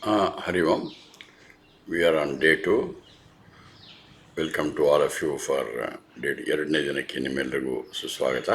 Hari Om. We are on day 2. Welcome to all of you for day 2ನೇ ದಿನಕ್ಕೆ ನಿಮ್ಮೆಲ್ಲರಿಗೂ ಸುಸ್ವಾಗತ.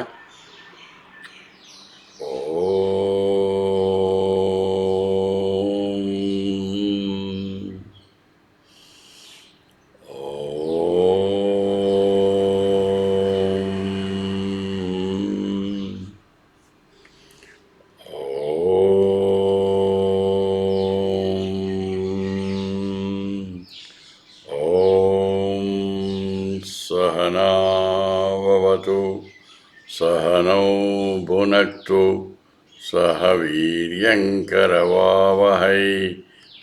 सहनावतु सहनौ भुनक्तु सह वीर्यङ्करवावहै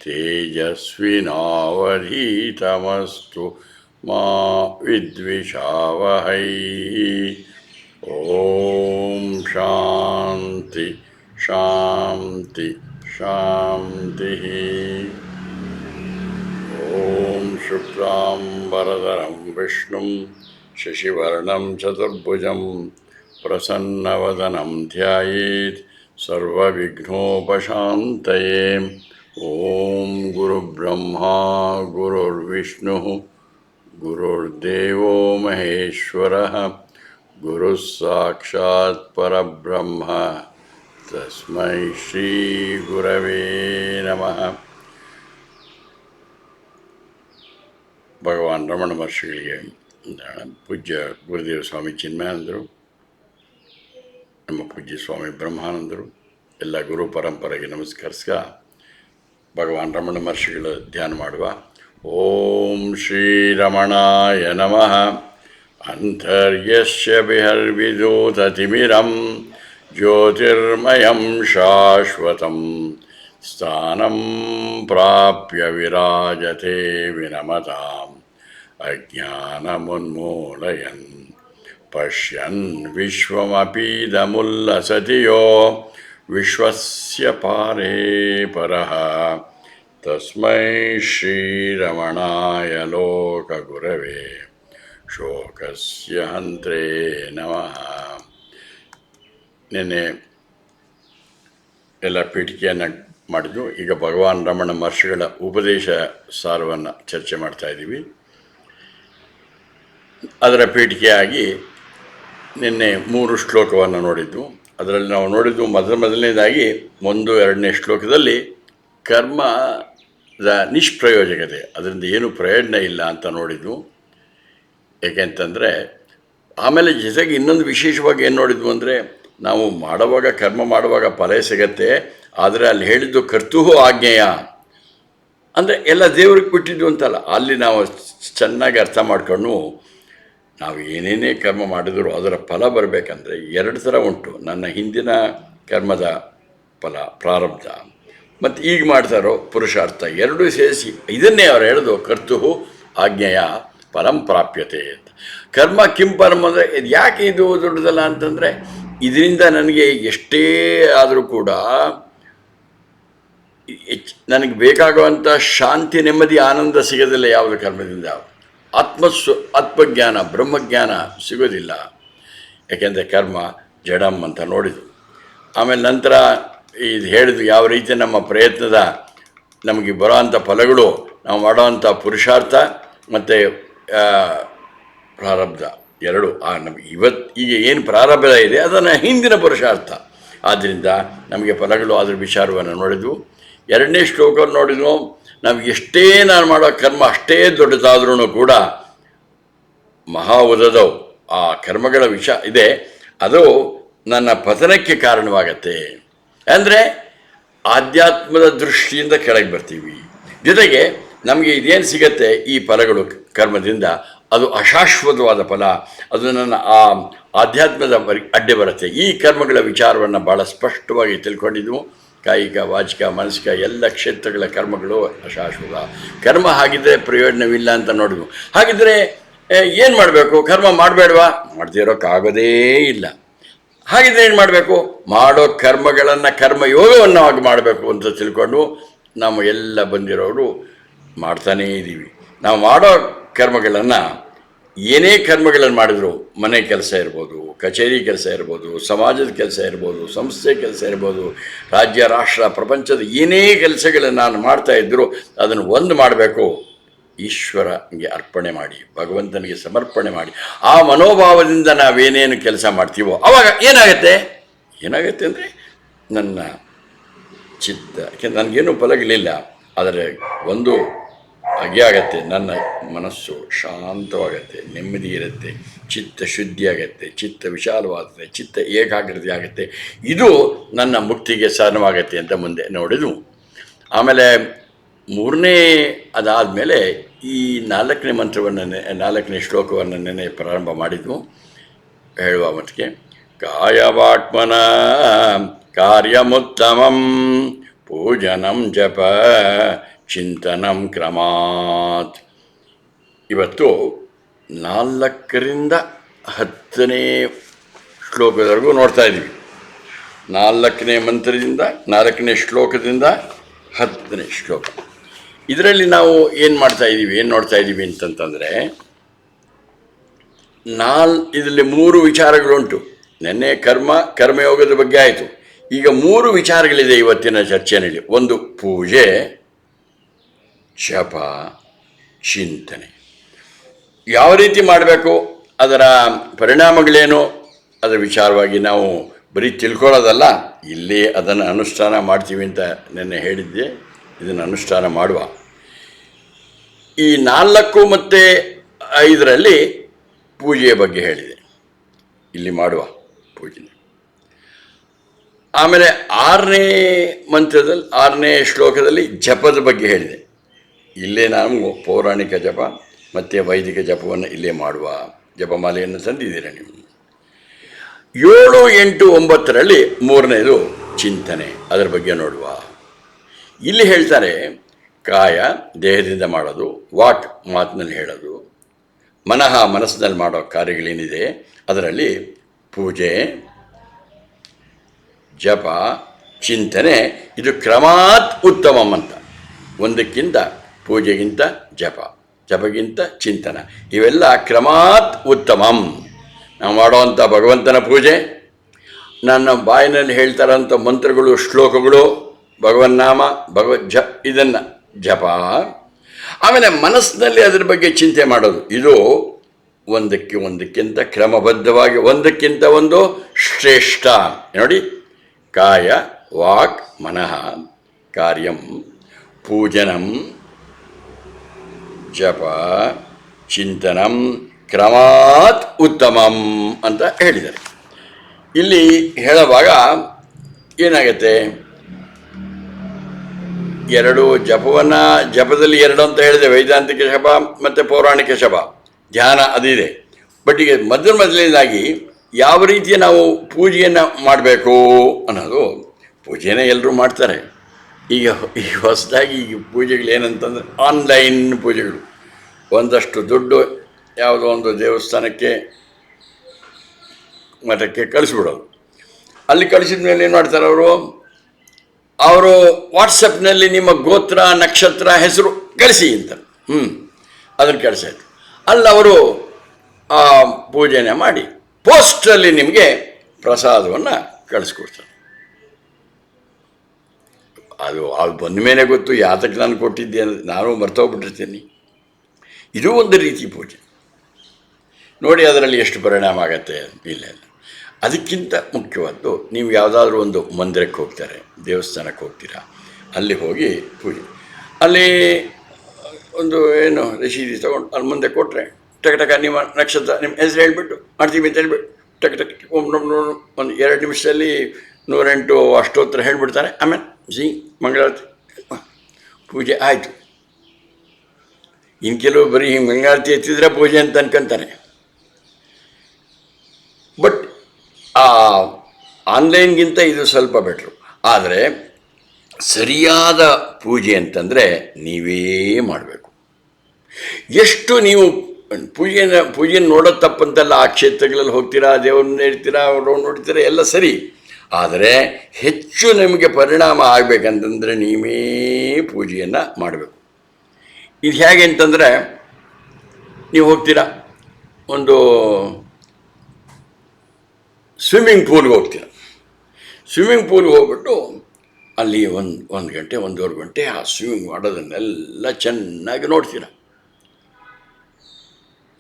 तेजस्विनावधीतमस्तु मा विद्विषावहै. ॐ शान्ति शान्ति शान्तिः. ॐ शुक्लाम्बरधरं विष्णुं शशिवर्णं चतुर्भुजं प्रसन्नवदनं ध्यायेत् सर्वविघ्नोपशान्तये. ॐ गुरुब्रह्मा गुरुर्विष्णुः गुरुर्देवो महेश्वरः गुरुः साक्षात् परब्रह्म तस्मै श्रीगुरवे नमः. ಭಗವಾನ್ ರಮಣ ಮಹರ್ಷಿಗಳಿಗೆ ಪೂಜ್ಯ ಗುರುದೇವ ಸ್ವಾಮಿ ಚಿನ್ಮಯಾನಂದರು, ನಮ್ಮ ಪೂಜ್ಯ ಸ್ವಾಮಿ ಬ್ರಹ್ಮಾನಂದರು, ಎಲ್ಲ ಗುರು ಪರಂಪರೆಗೆ ನಮಸ್ಕರಿಸ್ಕ ಭಗವಾನ್ ರಮಣ ಮಹರ್ಷಿಗಳ ಧ್ಯಾನ ಮಾಡುವ. ಓಂ ಶ್ರೀರಮಣಾಯ ನಮಃ. ಅಂತರ್ಯಸ್ಯ ಬಿಹರ್ವಿದೂತತಿಮಿರಂ ಜ್ಯೋತಿರ್ಮಯಂ ಶಾಶ್ವತಂ ಸ್ಥಾನಂ ಪ್ರಾಪ್ಯ ವಿರಾಜತೆ ವಿನಮತಾಂ ಅಜ್ಞಾನಮುನ್ಮೂಲಯನ್ ಪಶ್ಯನ್ ವಿಶ್ವಮಪೀದಮುಲ್ಲಸತಿ ಯೋ ವಿಶ್ವಸ್ಯ ಪಾರೇ ಪರಃ ತಸ್ಮೈ ಶ್ರೀರಮಣಾಯ ಲೋಕಗುರವೇ ಶೋಕಸ್ಯ ಹಂತ್ರೇ ನಮಃ. ನಿನ್ನೆ ಎಲ್ಲ ಪೀಠಿಕೆಯನ್ನು ಮಾಡಿದ್ದು. ಈಗ ಭಗವಾನ್ ರಮಣ ಮಹರ್ಷಿಗಳ ಉಪದೇಶ ಸಾರವನ್ನು ಚರ್ಚೆ ಮಾಡ್ತಾ ಇದ್ದೀವಿ. ಅದರ ಪೀಠಿಕೆಯಾಗಿ ನಿನ್ನೆ 3 ಶ್ಲೋಕವನ್ನು ನೋಡಿದ್ದು. ಅದರಲ್ಲಿ ನಾವು ನೋಡಿದ್ದು ಮೊದಲನೇದಾಗಿ 1, 2ನೇ ಶ್ಲೋಕದಲ್ಲಿ ಕರ್ಮದ ನಿಷ್ಪ್ರಯೋಜಕತೆ, ಅದರಿಂದ ಏನು ಪ್ರಯೋಜನ ಇಲ್ಲ ಅಂತ ನೋಡಿದ್ದು. ಏಕೆಂತಂದರೆ ಆಮೇಲೆ ಜೊತೆಗೆ ಇನ್ನೊಂದು ವಿಶೇಷವಾಗಿ ಏನು ನೋಡಿದ್ವು ಅಂದರೆ, ನಾವು ಮಾಡುವಾಗ ಕರ್ಮ ಮಾಡುವಾಗ ಫಲ ಸಿಗತ್ತೆ, ಆದರೆ ಅಲ್ಲಿ ಹೇಳಿದ್ದು ಕರ್ತುಃ ಆಜ್ಞೆಯ ಅಂದರೆ ಎಲ್ಲ ದೇವ್ರಿಗೆ ಬಿಟ್ಟಿದ್ದು ಅಂತಲ್ಲ. ಅಲ್ಲಿ ನಾವು ಚೆನ್ನಾಗಿ ಅರ್ಥ ಮಾಡ್ಕೊಂಡು ನಾವು ಏನೇನೇ ಕರ್ಮ ಮಾಡಿದರೂ ಅದರ ಫಲ ಬರಬೇಕಂದ್ರೆ 2 ಥರ ಉಂಟು. ನನ್ನ ಹಿಂದಿನ ಕರ್ಮದ ಫಲ ಪ್ರಾರಬ್ಧ ಮತ್ತು ಈಗ ಮಾಡ್ತಾರೋ ಪುರುಷಾರ್ಥ, ಎರಡೂ ಸೇರಿಸಿ ಇದನ್ನೇ ಅವ್ರು ಹೇಳೋದು ಕರ್ತುಃ ಆಜ್ಞೆಯ ಫಲಂ ಪ್ರಾಪ್ಯತೆ ಅಂತ. ಕರ್ಮ ಕಿಂ ಪರಂ ಅಂದರೆ ಇದು ಯಾಕೆ ಇದು ದೊಡ್ಡದಲ್ಲ ಅಂತಂದರೆ, ಇದರಿಂದ ನನಗೆ ಎಷ್ಟೇ ಆದರೂ ಕೂಡ ನನಗೆ ಬೇಕಾಗುವಂಥ ಶಾಂತಿ, ನೆಮ್ಮದಿ, ಆನಂದ ಸಿಗೋದಿಲ್ಲ ಯಾವುದೇ ಕರ್ಮದಿಂದ. ಆತ್ಮಜ್ಞಾನ, ಬ್ರಹ್ಮಜ್ಞಾನ ಸಿಗೋದಿಲ್ಲ. ಯಾಕೆಂದರೆ ಕರ್ಮ ಜಡಂ ಅಂತ ನೋಡಿದ್ದು. ಆಮೇಲೆ ನಂತರ ಇದು ಹೇಳಿದ್ದು ಯಾವ ರೀತಿ ನಮ್ಮ ಪ್ರಯತ್ನದ ನಮಗೆ ಬರೋವಂಥ ಫಲಗಳು, ನಾವು ಮಾಡೋವಂಥ ಪುರುಷಾರ್ಥ ಮತ್ತು ಪ್ರಾರಬ್ಧ ಎರಡು ನಮಗೆ ಈಗ ಏನು ಪ್ರಾರಬ್ಧ ಇದೆ ಅದನ್ನು ಹಿಂದಿನ ಪುರುಷಾರ್ಥ. ಆದ್ದರಿಂದ ನಮಗೆ ಫಲಗಳು ಅದರ ವಿಚಾರವನ್ನು ನೋಡಿದ್ವು. 2ನೇ ಶ್ಲೋಕವನ್ನು ನೋಡಿದ್ವು. ನಾವು ಎಷ್ಟೇ ನಾನು ಮಾಡೋ ಕರ್ಮ ಅಷ್ಟೇ ದೊಡ್ಡದಾದ್ರೂ ಕೂಡ ಮಹಾ ಉದದವು ಆ ಕರ್ಮಗಳ ಇದೆ, ಅದು ನನ್ನ ಪತನಕ್ಕೆ ಕಾರಣವಾಗತ್ತೆ. ಅಂದರೆ ಆಧ್ಯಾತ್ಮದ ದೃಷ್ಟಿಯಿಂದ ಕೆಳಗೆ ಬರ್ತೀವಿ. ಜೊತೆಗೆ ನಮಗೆ ಇದೇನು ಸಿಗತ್ತೆ ಈ ಫಲಗಳು ಕರ್ಮದಿಂದ, ಅದು ಅಶಾಶ್ವತವಾದ ಫಲ, ಅದು ನನ್ನ ಆ ಆಧ್ಯಾತ್ಮದ ಅಡ್ಡೆ ಬರುತ್ತೆ. ಈ ಕರ್ಮಗಳ ವಿಚಾರವನ್ನು ಭಾಳ ಸ್ಪಷ್ಟವಾಗಿ ತಿಳ್ಕೊಂಡಿದ್ವು. ಕಾಯಿಕ, ವಾಚಿಕ, ಮಾನಸಿಕ ಎಲ್ಲ ಕ್ಷೇತ್ರಗಳ ಕರ್ಮಗಳು ಅಶಾಶ್ವತ. ಕರ್ಮ ಹಾಗಿದ್ದರೆ ಪ್ರಯೋಜನವಿಲ್ಲ ಅಂತ ನೋಡಿದ್ವು. ಹಾಗಿದ್ದರೆ ಏನು ಮಾಡಬೇಕು? ಕರ್ಮ ಮಾಡಬೇಡವಾ? ಮಾಡದೇ ಇರೋಕ್ಕಾಗೋದೇ ಇಲ್ಲ. ಹಾಗಿದ್ರೆ ಏನು ಮಾಡಬೇಕು? ಮಾಡೋ ಕರ್ಮಗಳನ್ನು ಕರ್ಮಯೋಗವನ್ನು ಆಗಿ ಮಾಡಬೇಕು ಅಂತ ತಿಳ್ಕೊಂಡು ನಾವು ಎಲ್ಲ ಬಂದಿರೋರು ಮಾಡ್ತಾನೇ ಇದ್ದೀವಿ. ನಾವು ಮಾಡೋ ಕರ್ಮಗಳನ್ನು ಏನೇ ಕರ್ಮಗಳನ್ನು ಮಾಡಿದ್ರು, ಮನೆ ಕೆಲಸ ಇರ್ಬೋದು, ಕಚೇರಿ ಕೆಲಸ ಇರ್ಬೋದು, ಸಮಾಜದ ಕೆಲಸ ಇರ್ಬೋದು, ಸಂಸ್ಥೆ ಕೆಲಸ ಇರ್ಬೋದು, ರಾಜ್ಯ ರಾಷ್ಟ್ರ ಪ್ರಪಂಚದ ಏನೇ ಕೆಲಸಗಳನ್ನು ನಾನು ಮಾಡ್ತಾಯಿದ್ದರೂ ಅದನ್ನು ಒಂದು ಮಾಡಬೇಕು, ಈಶ್ವರನಿಗೆ ಅರ್ಪಣೆ ಮಾಡಿ, ಭಗವಂತನಿಗೆ ಸಮರ್ಪಣೆ ಮಾಡಿ, ಆ ಮನೋಭಾವದಿಂದ ನಾವೇನೇನು ಕೆಲಸ ಮಾಡ್ತೀವೋ ಆವಾಗ ಏನಾಗುತ್ತೆ ಅಂದರೆ ನನ್ನ ಚಿತ್ತ, ಯಾಕೆಂದ್ರೆ ನನಗೇನು ಫಲಗಳಿಲ್ಲ, ಆದರೆ ಒಂದು ಹಾಗೆ ಆಗತ್ತೆ, ನನ್ನ ಮನಸ್ಸು ಶಾಂತವಾಗತ್ತೆ, ನೆಮ್ಮದಿ ಇರುತ್ತೆ, ಚಿತ್ತ ಶುದ್ಧಿ ಆಗತ್ತೆ, ಚಿತ್ತ ವಿಶಾಲವಾಗುತ್ತೆ, ಚಿತ್ತ ಏಕಾಗ್ರತೆ ಆಗುತ್ತೆ. ಇದು ನನ್ನ ಮುಕ್ತಿಗೆ ಸಾಧನವಾಗತ್ತೆ ಅಂತ ಮುಂದೆ ನೋಡಿದ್ವು. ಆಮೇಲೆ ಮೂರನೇ ಅದಾದಮೇಲೆ ಈ 4ನೇ ಮಂತ್ರವನ್ನು 4ನೇ ಶ್ಲೋಕವನ್ನು ನೆನೆ ಪ್ರಾರಂಭ ಮಾಡಿದ್ವು. ಹೇಳುವ ಮಟ್ಟಿಗೆ ಕಾಯವಾಕ್ಮನ ಕಾರ್ಯಮುತ್ತಮಂ ಪೂಜನಂ ಜಪ ಚಿಂತನಂ ಕ್ರಮಾತ್. ಇವತ್ತು 4ರಿಂದ 10ನೇ ಶ್ಲೋಕದವರೆಗೂ ನೋಡ್ತಾ ಇದ್ದೀವಿ. 4ನೇ ಮಂತ್ರದಿಂದ 4ನೇ ಶ್ಲೋಕದಿಂದ 10ನೇ ಶ್ಲೋಕ. ಇದರಲ್ಲಿ ನಾವು ಏನು ನೋಡ್ತಾ ಇದ್ದೀವಿ ಅಂತಂತಂದರೆ, ಇದರಲ್ಲಿ 3 ವಿಚಾರಗಳುಂಟು. ನೆನ್ನೆ ಕರ್ಮಯೋಗದ ಬಗ್ಗೆ ಆಯಿತು. ಈಗ 3 ವಿಚಾರಗಳಿದೆ ಇವತ್ತಿನ ಚರ್ಚೆಯಲ್ಲಿ. ಒಂದು ಪೂಜೆ, ಜಪ, ಚಿಂತನೆ. ಯಾವ ರೀತಿ ಮಾಡಬೇಕು, ಅದರ ಪರಿಣಾಮಗಳೇನು, ಅದರ ವಿಚಾರವಾಗಿ ನಾವು ಬರೀ ತಿಳ್ಕೊಳ್ಳೋದಲ್ಲ, ಇಲ್ಲಿ ಅದನ್ನು ಅನುಷ್ಠಾನ ಮಾಡ್ತೀವಿ ಅಂತ ನೆನ್ನೆ ಹೇಳಿದ್ದೆ. ಇದನ್ನು ಅನುಷ್ಠಾನ ಮಾಡುವ. ಈ 4 ಮತ್ತು 5ರಲ್ಲಿ ಪೂಜೆಯ ಬಗ್ಗೆ ಹೇಳಿದೆ, ಇಲ್ಲಿ ಮಾಡುವ ಪೂಜೆ. ಆಮೇಲೆ 6ನೇ ಮಂತ್ರದಲ್ಲಿ 6ನೇ ಶ್ಲೋಕದಲ್ಲಿ ಜಪದ ಬಗ್ಗೆ ಹೇಳಿದೆ. ಇಲ್ಲೇ ನಾವು ಪೌರಾಣಿಕ ಜಪ ಮತ್ತು ವೈದಿಕ ಜಪವನ್ನು ಇಲ್ಲೇ ಮಾಡುವ. ಜಪಮಾಲೆಯನ್ನು ತಂದಿದ್ದೀರ ನೀವು. 7, 8, 9ರಲ್ಲಿ 3ನೇದು ಚಿಂತನೆ, ಅದರ ಬಗ್ಗೆ ನೋಡುವ. ಇಲ್ಲಿ ಹೇಳ್ತಾರೆ, ಕಾಯ ದೇಹದಿಂದ ಮಾಡೋದು, ವಾಕ್ ಮಾತಿನಲ್ಲಿ ಹೇಳೋದು, ಮನಸ್ಸಿನಲ್ಲಿ ಮಾಡೋ ಕಾರ್ಯಗಳೇನಿದೆ ಅದರಲ್ಲಿ ಪೂಜೆ, ಜಪ, ಚಿಂತನೆ, ಇದು ಕ್ರಮಾತ್ ಉತ್ತಮಂ ಅಂತ. ಒಂದಕ್ಕಿಂತ ಪೂಜೆಗಿಂತ ಜಪಗಿಂತ ಚಿಂತನ, ಇವೆಲ್ಲ ಕ್ರಮಾತ್ ಉತ್ತಮಂ. ನಾವು ಮಾಡೋವಂಥ ಭಗವಂತನ ಪೂಜೆ, ನನ್ನ ಬಾಯಿನಲ್ಲಿ ಹೇಳ್ತಾರಂಥ ಮಂತ್ರಗಳು, ಶ್ಲೋಕಗಳು, ಭಗವನ್ನಾಮ, ಇದನ್ನು ಜಪ. ಆಮೇಲೆ ಮನಸ್ಸಿನಲ್ಲಿ ಅದರ ಬಗ್ಗೆ ಚಿಂತೆ ಮಾಡೋದು, ಇದು ಒಂದಕ್ಕಿಂತ ಕ್ರಮಬದ್ಧವಾಗಿ, ಒಂದಕ್ಕಿಂತ ಒಂದು ಶ್ರೇಷ್ಠ. ನೋಡಿ, ಕಾಯ ವಾಕ್ ಮನಃ ಕಾರ್ಯಂ ಪೂಜನಂ ಜಪ ಚಿಂತನಂ ಕ್ರಮಾತ್ ಉತ್ತಮಂ ಅಂತ ಹೇಳಿದ್ದಾರೆ. ಇಲ್ಲಿ ಹೇಳುವಾಗ ಏನಾಗುತ್ತೆ, 2 ಜಪದಲ್ಲಿ 2 ಅಂತ ಹೇಳಿದೆ, ವೈದಾಂತಿಕ ಜಪ ಮತ್ತು ಪೌರಾಣಿಕ ಜಪ, ಧ್ಯಾನ ಅದಿದೆ. ಬಟ್ ಈಗ ಮೊದಲನೇದಾಗಿ ಯಾವ ರೀತಿಯ ನಾವು ಪೂಜೆಯನ್ನು ಮಾಡಬೇಕು ಅನ್ನೋದು, ಪೂಜೆನೇ ಎಲ್ಲರೂ ಮಾಡ್ತಾರೆ. ಈಗ ಹೊಸದಾಗಿ ಪೂಜೆಗಳು ಏನಂತಂದರೆ ಆನ್ಲೈನ್ ಪೂಜೆಗಳು. ಒಂದಷ್ಟು ದುಡ್ಡು ಯಾವುದೋ ಒಂದು ದೇವಸ್ಥಾನಕ್ಕೆ ಮಠಕ್ಕೆ ಕಳಿಸ್ಬಿಡೋದು. ಅಲ್ಲಿ ಕಳಿಸಿದ ಮೇಲೆ ಏನು ಮಾಡ್ತಾರೆ ಅವರು ವಾಟ್ಸಪ್ನಲ್ಲಿ ನಿಮ್ಮ ಗೋತ್ರ ನಕ್ಷತ್ರ ಹೆಸರು ಕಳಿಸಿ ಅಂತ ಅದನ್ನು ಕಳಿಸಾಯ್ತು. ಅಲ್ಲಿ ಅವರು ಆ ಪೂಜೆನ ಮಾಡಿ ಪೋಸ್ಟಲ್ಲಿ ನಿಮಗೆ ಪ್ರಸಾದವನ್ನು ಕಳಿಸ್ಕೊಡ್ತಾರೆ. ಅದು ಬಂದ ಮೇಲೆ ಗೊತ್ತು ಯಾತಕ್ಕೆ ನಾನು ಕೊಟ್ಟಿದ್ದೆ ಅಂದರೆ, ನಾನು ಮರ್ತೋಗ್ಬಿಟ್ಟಿರ್ತೀನಿ. ಇದು ಒಂದು ರೀತಿ ಪೂಜೆ. ನೋಡಿ ಅದರಲ್ಲಿ ಎಷ್ಟು ಪರಿಣಾಮ ಆಗತ್ತೆ. ಇಲ್ಲ, ಅದಕ್ಕಿಂತ ಮುಖ್ಯವಾದ್ದು, ನೀವು ಯಾವುದಾದ್ರೂ ಒಂದು ಮಂದಿರಕ್ಕೆ ಹೋಗ್ತಾರೆ, ದೇವಸ್ಥಾನಕ್ಕೆ ಹೋಗ್ತೀರಾ, ಅಲ್ಲಿ ಹೋಗಿ ಪೂಜೆ, ಅಲ್ಲಿ ಒಂದು ಏನು ರಸೀದಿ ತೊಗೊಂಡು ಅಲ್ಲಿ ಮುಂದೆ ಕೊಟ್ಟರೆ ಟಕ ನಿಮ್ಮ ನಕ್ಷತ್ರ, ನಿಮ್ಮ ಹೆಸರು ಹೇಳಿಬಿಟ್ಟು ಮಾಡ್ತೀವಿ ಅಂತ ಹೇಳ್ಬಿಟ್ಟು ಟಕ್ ಒಂದು 2 ನಿಮಿಷದಲ್ಲಿ 108 ಅಷ್ಟೋತ್ತರ ಹೇಳಿಬಿಡ್ತಾರೆ. ಆಮೇಲೆ ಮಂಗಳಾರತಿ ಪೂಜೆ ಆಯಿತು. ಇನ್ನು ಕೆಲವು ಬರೀ ಹಿಂಗೆ ಮಂಗಳಾರತಿ ಎತ್ತಿದ್ರೆ ಪೂಜೆ ಅಂತ ಅನ್ಕೊಂತಾರೆ. ಬಟ್ ಆ ಆನ್ಲೈನ್ಗಿಂತ ಇದು ಸ್ವಲ್ಪ ಬೆಟ್ರು. ಆದರೆ ಸರಿಯಾದ ಪೂಜೆ ಅಂತಂದರೆ ನೀವೇ ಮಾಡಬೇಕು. ಎಷ್ಟು ನೀವು ಪೂಜೆನ ನೋಡೋದು ತಪ್ಪಂತಲ್ಲ. ಆ ಕ್ಷೇತ್ರಗಳಲ್ಲಿ ಹೋಗ್ತೀರಾ, ದೇವ್ರನ್ನ ಹೇಳ್ತೀರಾ, ಅವ್ರು ನೋಡ್ತೀರಾ, ಎಲ್ಲ ಸರಿ. ಆದರೆ ಹೆಚ್ಚು ನಿಮಗೆ ಪರಿಣಾಮ ಆಗಬೇಕಂತಂದರೆ ನೀವೇ ಪೂಜೆಯನ್ನು ಮಾಡಬೇಕು. ಇದು ಹೇಗೆ ಅಂತಂದರೆ, ನೀವು ಹೋಗ್ತೀರಾ, ಒಂದು ಸ್ವಿಮ್ಮಿಂಗ್ ಪೂಲ್ಗೆ ಹೋಗ್ತೀರ. ಸ್ವಿಮ್ಮಿಂಗ್ ಪೂಲ್ಗೆ ಹೋಗ್ಬಿಟ್ಟು ಅಲ್ಲಿ ಒಂದು ಗಂಟೆ 1.5 ಗಂಟೆ ಆ ಸ್ವಿಮ್ಮಿಂಗ್ ಮಾಡೋದನ್ನೆಲ್ಲ ಚೆನ್ನಾಗಿ ನೋಡ್ತೀರ.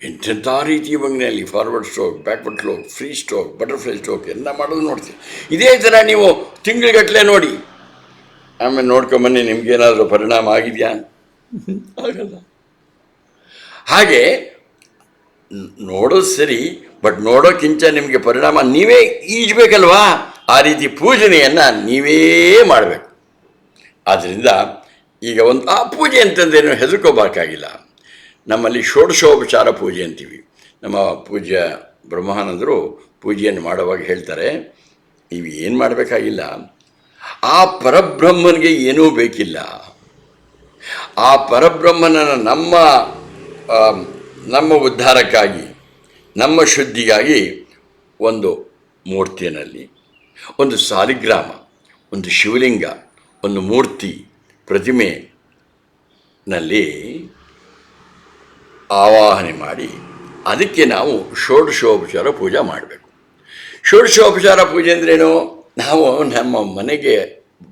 ಎಂತೆಂಥ ರೀತಿಯ ಭಂಗಿನಲ್ಲಿ forward stroke, backward stroke, free stroke, butterfly stroke ಎಲ್ಲ ಮಾಡೋದು ನೋಡ್ತೀವಿ. ಇದೇ ಥರ ನೀವು ತಿಂಗಳಿಗಟ್ಟಲೆ ನೋಡಿ, ಆಮೇಲೆ ನೋಡ್ಕೊಂಬನ್ನಿ ನಿಮ್ಗೇನಾದರೂ ಪರಿಣಾಮ ಆಗಿದೆಯಾ? ಆಗಲ್ಲ. ಹಾಗೆ ನೋಡೋದು ಸರಿ, ಬಟ್ ನೋಡೋಕ್ಕಿಂತ ನಿಮಗೆ ಪರಿಣಾಮ ನೀವೇ ಈಜಬೇಕಲ್ವಾ? ಆ ರೀತಿ ಪೂಜನೆಯನ್ನು ನೀವೇ ಮಾಡಬೇಕು. ಆದ್ದರಿಂದ ಈಗ ಆ ಪೂಜೆ ಅಂತಂದೇನು ಹೆದರ್ಕೋಬೇಕಾಗಿಲ್ಲ. ನಮ್ಮಲ್ಲಿ ಷೋಡಶೋಪಚಾರ ಪೂಜೆ ಅಂತೀವಿ. ನಮ್ಮ ಪೂಜ್ಯ ಬ್ರಹ್ಮಾನಂದರು ಪೂಜೆಯನ್ನು ಮಾಡುವಾಗ ಹೇಳ್ತಾರೆ, ನೀವು ಏನು ಮಾಡಬೇಕಾಗಿಲ್ಲ, ಆ ಪರಬ್ರಹ್ಮನಿಗೆ ಏನೂ ಬೇಕಿಲ್ಲ. ಆ ಪರಬ್ರಹ್ಮನನ್ನು ನಮ್ಮ ಉದ್ಧಾರಕ್ಕಾಗಿ, ನಮ್ಮ ಶುದ್ಧಿಗಾಗಿ ಒಂದು ಮೂರ್ತಿಯಲ್ಲಿ, ಒಂದು ಸಾಲಿಗ್ರಾಮ, ಒಂದು ಶಿವಲಿಂಗ, ಒಂದು ಮೂರ್ತಿ, ಪ್ರತಿಮೆನಲ್ಲಿ ಆವಾಹನೆ ಮಾಡಿ ಅದಕ್ಕೆ ನಾವು ಷೋಡಶೋಪಚಾರ ಪೂಜೆ ಮಾಡಬೇಕು. ಷೋಡಶೋಪಚಾರ ಪೂಜೆ ಅಂದ್ರೇನು? ನಾವು ನಮ್ಮ ಮನೆಗೆ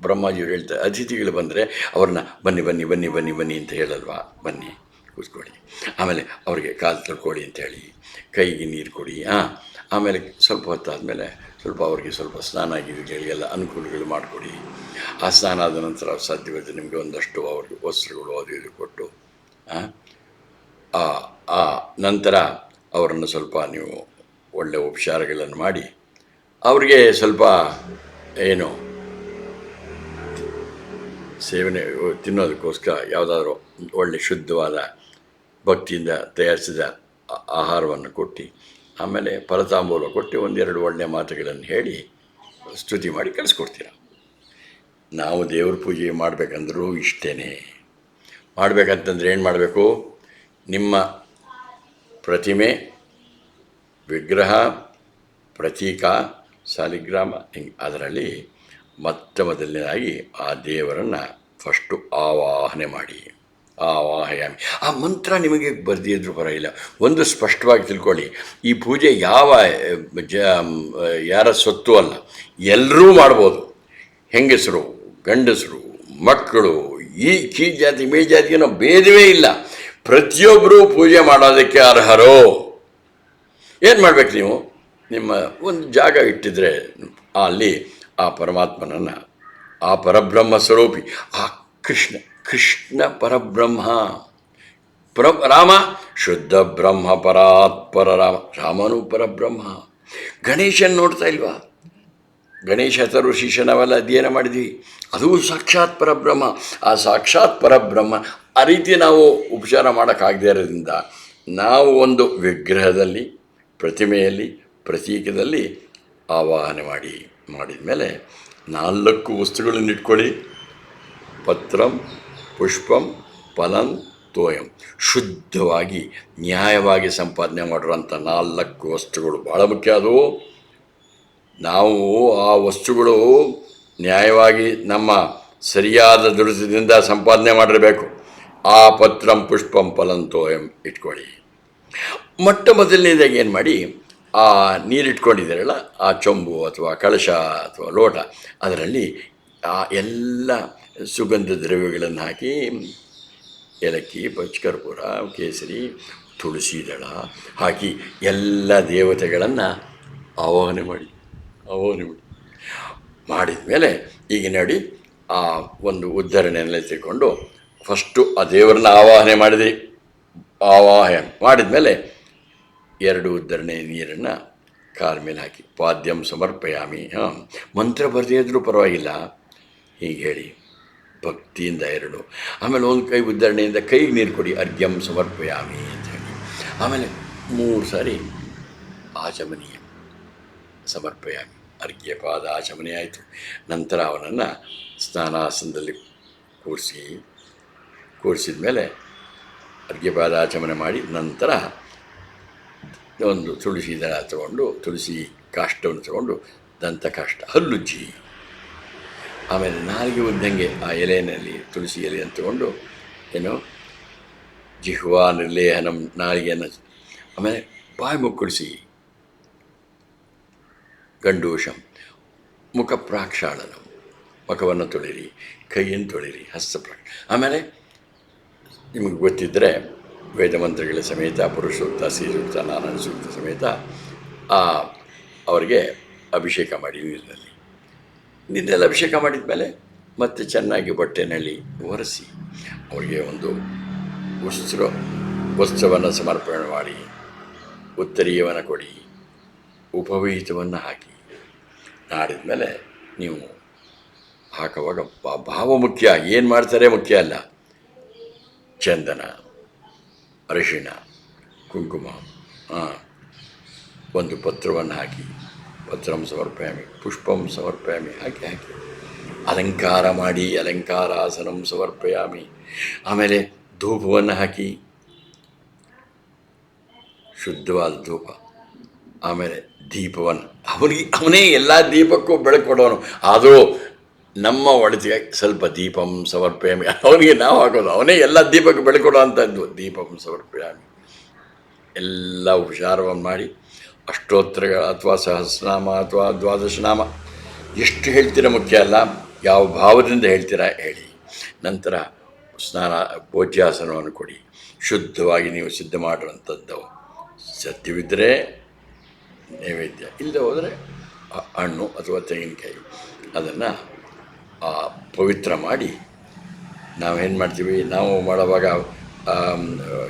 ಬ್ರಹ್ಮಾಜಿಯವರು ಹೇಳ್ತಾರೆ, ಅತಿಥಿಗಳು ಬಂದರೆ ಅವ್ರನ್ನ ಬನ್ನಿ ಬನ್ನಿ ಬನ್ನಿ ಬನ್ನಿ ಬನ್ನಿ ಅಂತ ಹೇಳಲ್ವಾ? ಬನ್ನಿ ಕೂತ್ಕೊಳ್ಳಿ, ಆಮೇಲೆ ಅವ್ರಿಗೆ ಕಾಲು ತೊಳ್ಕೊಳ್ಳಿ ಅಂತೇಳಿ ಕೈಗೆ ನೀರು ಕೊಡಿ. ಆಮೇಲೆ ಸ್ವಲ್ಪ ಹೊತ್ತಾದಮೇಲೆ ಅವ್ರಿಗೆ ಸ್ವಲ್ಪ ಸ್ನಾನ ಆಗಿಗಳಿಗೆಲ್ಲ ಅನುಕೂಲಗಳು ಮಾಡಿಕೊಡಿ. ಆ ಸ್ನಾನ ಆದ ನಂತರ ಸಾಧ್ಯವಾದರೆ ನಿಮಗೆ ಒಂದಷ್ಟು ಅವ್ರಿಗೆ ವಸ್ತ್ರಗಳು ಅದು ಇದು ಕೊಟ್ಟು ಆ ನಂತರ ಅವರನ್ನು ಸ್ವಲ್ಪ ನೀವು ಒಳ್ಳೆಯ ಉಪಚಾರಗಳನ್ನು ಮಾಡಿ ಅವ್ರಿಗೆ ಸ್ವಲ್ಪ ಏನು ಸೇವನೆ ತಿನ್ನೋದಕ್ಕೋಸ್ಕರ ಯಾವುದಾದ್ರೂ ಒಳ್ಳೆ ಶುದ್ಧವಾದ ಭಕ್ತಿಯಿಂದ ತಯಾರಿಸಿದ ಆಹಾರವನ್ನು ಕೊಟ್ಟು, ಆಮೇಲೆ ಫಲತಾಂಬೂಲ ಕೊಟ್ಟು 1-2 ಒಳ್ಳೆಯ ಮಾತುಗಳನ್ನು ಹೇಳಿ ಸ್ತುತಿ ಮಾಡಿ ಕಳಿಸ್ಕೊಡ್ತೀರ. ನಾವು ದೇವ್ರ ಪೂಜೆ ಮಾಡಬೇಕಂದ್ರೂ ಇಷ್ಟೇ. ಮಾಡಬೇಕಂತಂದ್ರೆ ಏನು ಮಾಡಬೇಕು? ನಿಮ್ಮ ಪ್ರತಿಮೆ, ವಿಗ್ರಹ, ಪ್ರತೀಕ, ಸಾಲಿಗ್ರಾಮ, ಅದರಲ್ಲಿ ಮೊದಲನೇದಾಗಿ ಆ ದೇವರನ್ನು ಫಸ್ಟು ಆವಾಹನೆ ಮಾಡಿ. ಆವಾಹಯಾಮಿ. ಆ ಮಂತ್ರ ನಿಮಗೆ ಬರೆದಿದ್ರೂ ಪರವಾಗಿಲ್ಲ, ಒಂದು ಸ್ಪಷ್ಟವಾಗಿ ತಿಳ್ಕೊಳ್ಳಿ, ಈ ಪೂಜೆ ಯಾರ ಸೊತ್ತು ಅಲ್ಲ, ಎಲ್ಲರೂ ಮಾಡ್ಬೋದು. ಹೆಂಗಸರು, ಗಂಡಸರು, ಮಕ್ಕಳು, ಈ ಕೀಳ್ ಜಾತಿ ಮೇಲ್ ಜಾತಿ ಅನ್ನೋ ಭೇದವೇ ಇಲ್ಲ. ಪ್ರತಿಯೊಬ್ಬರೂ ಪೂಜೆ ಮಾಡೋದಕ್ಕೆ ಅರ್ಹರು. ಏನು ಮಾಡ್ಬೇಕು? ನೀವು ನಿಮ್ಮ ಒಂದು ಜಾಗ ಇಟ್ಟಿದ್ರೆ ಅಲ್ಲಿ ಆ ಪರಮಾತ್ಮನನ್ನು, ಆ ಪರಬ್ರಹ್ಮ ಸ್ವರೂಪಿ, ಆ ಕೃಷ್ಣ ಪರಬ್ರಹ್ಮ, ರಾಮ ಶುದ್ಧ ಬ್ರಹ್ಮ ಪರಾತ್ಪರ ರಾಮನು ಪರಬ್ರಹ್ಮ. ಗಣೇಶನ್ ನೋಡ್ತಾ ಇಲ್ವಾ? ಗಣೇಶ ಶೀಶ ನಾವೆಲ್ಲ ಅಧ್ಯಯನ ಮಾಡಿದ್ವಿ, ಅದು ಸಾಕ್ಷಾತ್ ಪರಬ್ರಹ್ಮ. ಆ ಸಾಕ್ಷಾತ್ ಪರಬ್ರಹ್ಮ ಆ ರೀತಿ ನಾವು ಉಪಚಾರ ಮಾಡೋಕ್ಕಾಗದೇ ಇರೋದ್ರಿಂದ ನಾವು ಒಂದು ವಿಗ್ರಹದಲ್ಲಿ, ಪ್ರತಿಮೆಯಲ್ಲಿ, ಪ್ರತೀಕದಲ್ಲಿ ಆವಾಹನೆ ಮಾಡಿದ ಮೇಲೆ 4 ವಸ್ತುಗಳನ್ನು ಇಟ್ಕೊಳ್ಳಿ. ಪತ್ರಂ, ಪುಷ್ಪಂ, ಫಲಂ, ತೋಯಂ. ಶುದ್ಧವಾಗಿ ನ್ಯಾಯವಾಗಿ ಸಂಪಾದನೆ ಮಾಡಿರೋಂಥ 4 ವಸ್ತುಗಳು ಭಾಳ ಮುಖ್ಯ. ಅದು ನಾವು ಆ ವಸ್ತುಗಳು ನ್ಯಾಯವಾಗಿ ನಮ್ಮ ಸರಿಯಾದ ದುಡಿತದಿಂದ ಸಂಪಾದನೆ ಮಾಡಿರಬೇಕು. ಆ ಪತ್ರಂ, ಪುಷ್ಪಂ, ಫಲಂ, ತೋಯಂ ಇಟ್ಕೊಳ್ಳಿ. ಮೊದಲನೇದಾಗಿ ಏನು ಮಾಡಿ, ಆ ನೀರಿಟ್ಕೊಂಡಿದ್ದೀರಲ್ಲ, ಆ ಚೊಂಬು ಅಥವಾ ಕಳಶ ಅಥವಾ ಲೋಟ, ಅದರಲ್ಲಿ ಆ ಎಲ್ಲ ಸುಗಂಧ ದ್ರವ್ಯಗಳನ್ನು ಹಾಕಿ, ಏಲಕ್ಕಿ, ಪಚ್ಚಕರ್ಪೂರ, ಕೇಸರಿ, ತುಳಸಿ ದಳ ಹಾಕಿ ಎಲ್ಲ ದೇವತೆಗಳನ್ನು ಆವಾಹನೆ ಮಾಡಿ ಮಾಡಿದ ಮೇಲೆ ಈಗ ನೋಡಿ, ಆ ಒಂದು ಉದ್ಧರಣೆಯನ್ನೆಲ್ಲ ತಿಳ್ಕೊಂಡು ಫಸ್ಟು ಆ ದೇವರನ್ನ ಆವಾಹನೆ ಮಾಡಿದ್ರಿ. ಆವಾಹನೆ ಮಾಡಿದ ಮೇಲೆ 2 ಉದ್ಧರಣೆ ನೀರನ್ನು ಕಾಲ ಮೇಲೆ ಹಾಕಿ ಪಾದ್ಯಂ ಸಮರ್ಪಯಾಮಿ. ಮಂತ್ರ ಬರದೇ ಇದ್ರೂ ಪರವಾಗಿಲ್ಲ, ಹೀಗೆ ಹೇಳಿ ಭಕ್ತಿಯಿಂದ 2. ಆಮೇಲೆ ಒಂದು ಕೈ ಉದ್ಧರಣೆಯಿಂದ ಕೈಗೆ ನೀರು ಕೊಡಿ, ಅರ್ಘ್ಯಂ ಸಮರ್ಪಯಾಮಿ ಅಂತ ಹೇಳಿ. ಆಮೇಲೆ 3 ಸಾರಿ ಆಚಮನೀಯ ಸಮರ್ಪಯಾಮಿ, ಅರ್ಘ್ಯ ಪಾದ ಆಚಮನೆ ಆಯಿತು. ನಂತರ ಅವನನ್ನು ಸ್ನಾನಾಸನದಲ್ಲಿ ಕೂರಿಸಿದ ಮೇಲೆ ಅರ್ಘ್ಯಪಾದ ಆಚಮನೆ ಮಾಡಿ, ನಂತರ ಒಂದು ತುಳಸಿ ದಳ ತಗೊಂಡು, ತುಳಸಿ ಕಾಷ್ಟವನ್ನು ತಗೊಂಡು, ದಂತಕಾಷ್ಟ ಹಲ್ಲುಜ್ಜಿ, ಆಮೇಲೆ ನಾಲಿಗೆ ಉದ್ದಂಗೆ ಆ ಎಲೆಯಲ್ಲಿ ತುಳಸಿ ಎಲೆಯನ್ನು ತಗೊಂಡು ಜಿಹ್ವಾ ನಿರ್ಲೇಹನಂ, ನಾಲಿಗೆಯನ್ನು, ಆಮೇಲೆ ಬಾಯಿ ಮುಕ್ಕಳಿಸಿ ಗಂಡೂಷಂ ಮುಖ ಪ್ರಾಕ್ಷಾಳನಂ, ಮುಖವನ್ನು ತೊಳಿರಿ, ಕೈಯನ್ನು ತೊಳಿರಿ, ಆಮೇಲೆ ನಿಮಗೆ ಗೊತ್ತಿದ್ದರೆ ವೇದ ಮಂತ್ರಗಳ ಸಮೇತ ಪುರುಷೋಕ್ತ ಶ್ರೀಸೂಕ್ತ ನಾರಾಯಣ ಸೂಕ್ತ ಸಮೇತ ಅವರಿಗೆ ಅಭಿಷೇಕ ಮಾಡಿ ನೀರಿನಲ್ಲಿ ಅಭಿಷೇಕ ಮಾಡಿದ ಮೇಲೆ ಮತ್ತೆ ಚೆನ್ನಾಗಿ ಬಟ್ಟೆನಲ್ಲಿ ಒರೆಸಿ ಅವರಿಗೆ ಒಂದು ವಸ್ತ್ರವನ್ನು ಸಮರ್ಪಣೆ ಮಾಡಿ ಉತ್ತರೀಯವನ್ನು ಕೊಡಿ, ಉಪವೀತವನ್ನು ಹಾಕಿ ನಾಡಿದ ಮೇಲೆ ನೀವು ಹಾಕುವಾಗ ಭಾವ ಮುಖ್ಯ, ಏನು ಮಾಡ್ತಾರೆ ಮುಖ್ಯ ಅಲ್ಲ. ಚಂದನ, ಅರಿಶಿಣ, ಕುಂಕುಮ, ಒಂದು ಪತ್ರವನ್ನು ಹಾಕಿ, ಪತ್ರಂ ಸಮರ್ಪಯಾಮಿ, ಪುಷ್ಪಂ ಸಮರ್ಪಯಾಮಿ ಹಾಕಿ ಅಲಂಕಾರ ಮಾಡಿ, ಅಲಂಕಾರಾಸನಂ ಸಮರ್ಪಯಾಮಿ. ಆಮೇಲೆ ಧೂಪವನ್ನು ಹಾಕಿ, ಶುದ್ಧವಾದ ಧೂಪ. ಆಮೇಲೆ ದೀಪವನ್ನು ಅವನೇ ಎಲ್ಲ ದೀಪಕ್ಕೂ ಬೆಳಕು ಕೊಡೋನು. ಆದರೂ ನಮ್ಮ ಒಡತಿಗೆ ಸ್ವಲ್ಪ ದೀಪಂ ಸಮರ್ಪಯಾಮಿ, ಅವನಿಗೆ ನಾವು ಹಾಕೋದು, ಅವನೇ ಎಲ್ಲ ದೀಪಕ್ಕೆ ಬೆಳಕೊಡೋ ಅಂಥದ್ದು. ದೀಪಂ ಸಮರ್ಪಯಾಮಿ ಎಲ್ಲ ಉಪಚಾರವನ್ನು ಮಾಡಿ ಅಷ್ಟೋತ್ತರಗಳ ಅಥವಾ ಸಹಸ್ರನಾಮ ಅಥವಾ ದ್ವಾದಶನಾಮ ಎಷ್ಟು ಹೇಳ್ತೀರ ಮುಖ್ಯ ಅಲ್ಲ, ಯಾವ ಭಾವದಿಂದ ಹೇಳ್ತೀರಾ ಹೇಳಿ. ನಂತರ ಸ್ನಾನ ಭೋಜ್ಯಾಸನವನ್ನು ಕೊಡಿ, ಶುದ್ಧವಾಗಿ ನೀವು ಸಿದ್ಧ ಮಾಡಿರುವಂಥದ್ದು. ಸತ್ಯವಿದ್ದರೆ ನೈವೇದ್ಯ, ಇಲ್ಲದೆ ಹೋದರೆ ಹಣ್ಣು ಅಥವಾ ತೆಂಗಿನಕಾಯಿ ಅದನ್ನು ಪವಿತ್ರ ಮಾಡಿ ನಾವೇನು ಮಾಡ್ತೀವಿ, ನಾವು ಮಾಡುವಾಗ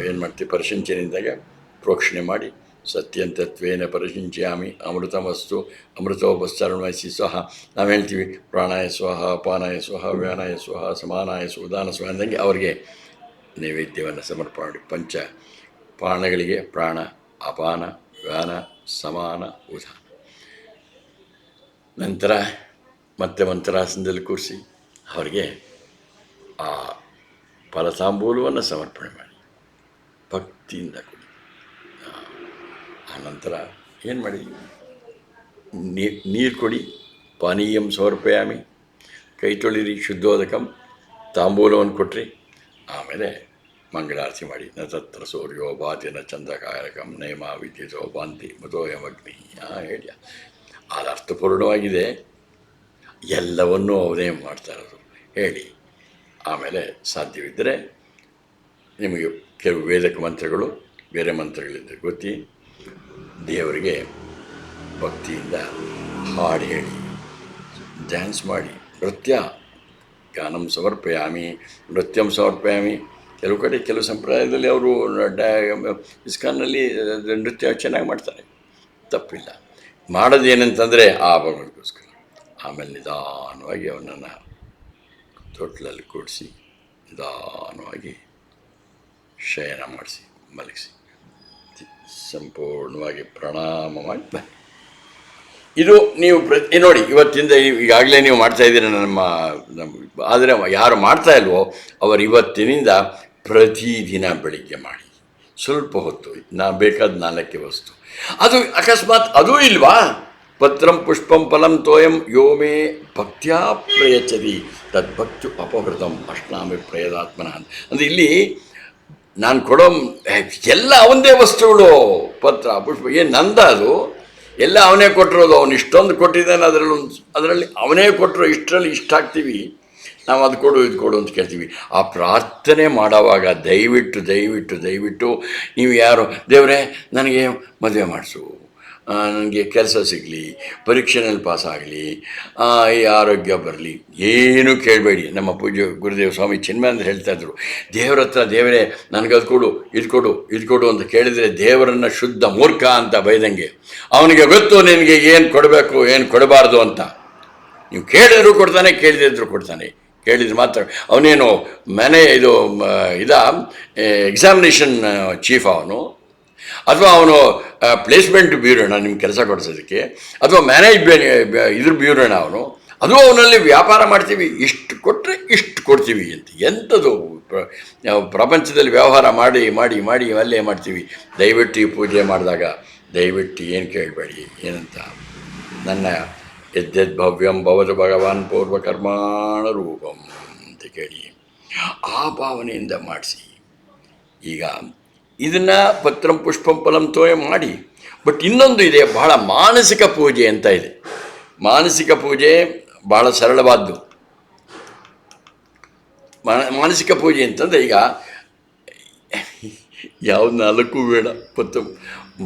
ಏನು ಮಾಡ್ತೀವಿ, ಪರಿಶಂಚನೆಯಿಂದಾಗ ಪ್ರೋಕ್ಷಣೆ ಮಾಡಿ ಸತ್ಯಂತತ್ವೇನ ಪರಿಶಿಂಚಾಮಿ ಅಮೃತಮಸ್ತು ಅಮೃತೋಪಸ್ತರಣವಹಿಸಿ ಸ್ವಹ. ನಾವು ಹೇಳ್ತೀವಿ ಪ್ರಾಣಾಯ ಸ್ವಹ, ಅಪಾನಾಯ ಸ್ವಹ, ವ್ಯಾನಾಯ ಸ್ವಹ, ಸಮಾನಾಯ ಉದಾನ ಸ್ವಹ ಅಂದಂಗೆ ಅವರಿಗೆ ನೈವೇದ್ಯವನ್ನು ಸಮರ್ಪಣೆ ಮಾಡಿ ಪಂಚ ಪ್ರಾಣಗಳಿಗೆ ಪ್ರಾಣ, ಅಪಾನ, ವ್ಯಾನ, ಸಮಾನ, ಉದಾನ. ನಂತರ ಮತ್ತೆ ಮಂತ್ರಾಸನದಲ್ಲಿ ಕೂರಿಸಿ ಅವರಿಗೆ ಆ ಫಲತಾಂಬೂಲವನ್ನು ಸಮರ್ಪಣೆ ಮಾಡಿ ಭಕ್ತಿಯಿಂದ ಕೊಡಿ. ಆನಂತರ ಏನು ಮಾಡಿ, ನೀರು ಕೊಡಿ, ಪಾನೀಯಂ ಸಮರ್ಪಯಾಮಿ, ಕೈ ತೊಳಿರಿ, ಶುದ್ಧೋದಕಂ, ತಾಂಬೂಲವನ್ನು ಕೊಟ್ರಿ. ಆಮೇಲೆ ಮಂಗಳಾರತಿ ಮಾಡಿ. ನ ತತ್ರ ಸೂರ್ಯೋ ಭಾತಿ ನ ಚಂದ್ರಕಾರಕಂ ನೇಮ ವಿದ್ಯುತೋ ಭಾಂತಿ ಮತೋಯಮಗ್ನಿ ಹೇಳಿ. ಅದು ಅರ್ಥಪೂರ್ಣವಾಗಿದೆ, ಎಲ್ಲವನ್ನೂ ಅವನೇ ಮಾಡ್ತಾ ಇರೋದು ಹೇಳಿ. ಆಮೇಲೆ ಸಾಧ್ಯವಿದ್ದರೆ ನಿಮಗೆ ಕೆಲವು ವೇದಕ ಮಂತ್ರಗಳು ಬೇರೆ ಮಂತ್ರಗಳಿಂದ ಗೊತ್ತಿ ದೇವರಿಗೆ ಭಕ್ತಿಯಿಂದ ಹಾಡು ಹೇಳಿ, ಡ್ಯಾನ್ಸ್ ಮಾಡಿ, ನೃತ್ಯ ಗಾನಂ ಸಮರ್ಪಯಾಮಿ, ನೃತ್ಯಂ ಸಮರ್ಪಯಾಮಿ. ಕೆಲವು ಕಡೆ ಕೆಲವು ಸಂಪ್ರದಾಯದಲ್ಲಿ ಅವರು ಇಸ್ಕಾನ್ನಲ್ಲಿ ನೃತ್ಯ ಚೆನ್ನಾಗಿ ಮಾಡ್ತಾರೆ, ತಪ್ಪಿಲ್ಲ. ಮಾಡೋದು ಏನಂತಂದರೆ ಆ ಭಗವಂತಗೋಸ್ಕರ. ಆಮೇಲೆ ನಿಧಾನವಾಗಿ ಅವನನ್ನು ತೊಟ್ಲಲ್ಲಿ ಕೂಡಿಸಿ ನಿಧಾನವಾಗಿ ಶಯನ ಮಾಡಿಸಿ ಮಲಗಿಸಿ ಸಂಪೂರ್ಣವಾಗಿ ಪ್ರಣಾಮ ಮಾಡಿ ಬನ್ನಿ. ಇದು ನೀವು ನೋಡಿ, ಇವತ್ತಿಂದ ಈಗಾಗಲೇ ನೀವು ಮಾಡ್ತಾಯಿದ್ದೀರ ನಮ್ಮ ಆದರೆ ಯಾರು ಮಾಡ್ತಾ ಇಲ್ವೋ ಅವರು ಇವತ್ತಿನಿಂದ ಪ್ರತಿದಿನ ಬೆಳಿಗ್ಗೆ ಮಾಡಿ, ಸ್ವಲ್ಪ ಹೊತ್ತು, ಬೇಕಾದ 4 ವಸ್ತು. ಅದು ಅಕಸ್ಮಾತ್ ಅದೂ ಇಲ್ವಾ, ಪತ್ರಂ ಪುಷ್ಪಂ ಫಲಂ ತೋಯಂ ಯೋ ಮೇ ಭಕ್ತ್ಯಾ ಪ್ರಯಚ್ಛತಿ ತದ್ಭಕ್ತು ಅಪಹೃತಂ ಅಶ್ನಾಮಿ ಪ್ರಯದಾತ್ಮನ. ಅಂದರೆ ಇಲ್ಲಿ ನಾನು ಕೊಡೋ ಎಲ್ಲ ಅವನದೇ ವಸ್ತುಗಳು, ಪತ್ರ ಪುಷ್ಪ ಏನು ನಂದ, ಅದು ಎಲ್ಲ ಅವನೇ ಕೊಟ್ಟಿರೋದು. ಅವನು ಇಷ್ಟೊಂದು ಕೊಟ್ಟಿದ್ದಾನೆ, ಅದರಲ್ಲಿ ಅವನೇ ಕೊಟ್ಟರು. ಇಷ್ಟರಲ್ಲಿ ಇಷ್ಟ ಹಾಕ್ತೀವಿ ನಾವು, ಅದು ಕೊಡು ಇದು ಕೊಡು ಅಂತ ಕೇಳ್ತೀವಿ. ಆ ಪ್ರಾರ್ಥನೆ ಮಾಡೋವಾಗ ದಯವಿಟ್ಟು ದಯವಿಟ್ಟು ದಯವಿಟ್ಟು ನೀವು ಯಾರು, ದೇವರೇ ನನಗೆ ಮದುವೆ ಮಾಡಿಸು, ನನಗೆ ಕೆಲಸ ಸಿಗಲಿ, ಪರೀಕ್ಷೆನಲ್ಲಿ ಪಾಸಾಗಲಿ, ಈ ಆರೋಗ್ಯ ಬರಲಿ, ಏನೂ ಕೇಳಬೇಡಿ. ನಮ್ಮ ಪೂಜ್ಯ ಗುರುದೇವ ಸ್ವಾಮಿ ಚಿನ್ಮಯಾನಂದ ಹೇಳ್ತಾಯಿದ್ರು, ದೇವರ ಹತ್ರ ದೇವರೇ ನನಗದು ಕೊಡು ಇದು ಕೊಡು ಇದು ಕೊಡು ಅಂತ ಕೇಳಿದರೆ ದೇವರನ್ನು ಶುದ್ಧ ಮೂರ್ಖ ಅಂತ ಬೈದಂಗೆ. ಅವನಿಗೆ ಗೊತ್ತು ನಿನಗೆ ಏನು ಕೊಡಬೇಕು ಏನು ಕೊಡಬಾರ್ದು ಅಂತ. ನೀವು ಕೇಳಿದ್ರು ಕೊಡ್ತಾನೆ, ಕೇಳಿದ್ರು ಕೊಡ್ತಾನೆ. ಕೇಳಿದ್ರೆ ಮಾತ್ರ ಅವನೇನು ಎಕ್ಸಾಮಿನೇಷನ್ ಚೀಫ್ ಅವನು, ಅಥವಾ ಅವನು ಪ್ಲೇಸ್ಮೆಂಟ್ ಬ್ಯೂರೋಣ ನಿಮ್ಗೆ ಕೆಲಸ ಕೊಡಿಸೋದಕ್ಕೆ, ಅಥವಾ ಇದ್ರ ಬ್ಯೂರೋಣ ಅವನು. ಅದು ಅವನಲ್ಲಿ ವ್ಯಾಪಾರ ಮಾಡ್ತೀವಿ, ಇಷ್ಟು ಕೊಟ್ಟರೆ ಇಷ್ಟು ಕೊಡ್ತೀವಿ ಅಂತ. ಎಂಥದ್ದು ಪ್ರಪಂಚದಲ್ಲಿ ವ್ಯವಹಾರ ಮಾಡಿ ಮಾಡಿ ಮಾಡಿ ಅಲ್ಲೇ ಮಾಡ್ತೀವಿ. ದಯವಿಟ್ಟು ಈ ಪೂಜೆ ಮಾಡಿದಾಗ ದಯವಿಟ್ಟು ಏನು ಕೇಳಬೇಡಿ, ಏನಂತ ನನ್ನ ಯದ್ಯದ್ಭವ್ಯಂ ಭವತು ಭಗವಾನ್ ಪೂರ್ವಕರ್ಮಾಣ ರೂಪಂ ಅಂತ ಕೇಳಿ ಆ ಭಾವನೆಯಿಂದ ಮಾಡಿಸಿ. ಈಗ ಇದನ್ನು ಪತ್ರಂ ಪುಷ್ಪಂ ಫಲಂ ತೋಯ ಮಾಡಿ. ಬಟ್ ಇನ್ನೊಂದು ಇದೆ, ಬಹಳ ಮಾನಸಿಕ ಪೂಜೆ ಅಂತ ಇದೆ. ಮಾನಸಿಕ ಪೂಜೆ ಭಾಳ ಸರಳವಾದ್ದು. ಮಾನಸಿಕ ಪೂಜೆ ಅಂತಂದರೆ ಈಗ ಯಾವ ನಾಲ್ಕು ಬೇಡ, ಮತ್ತು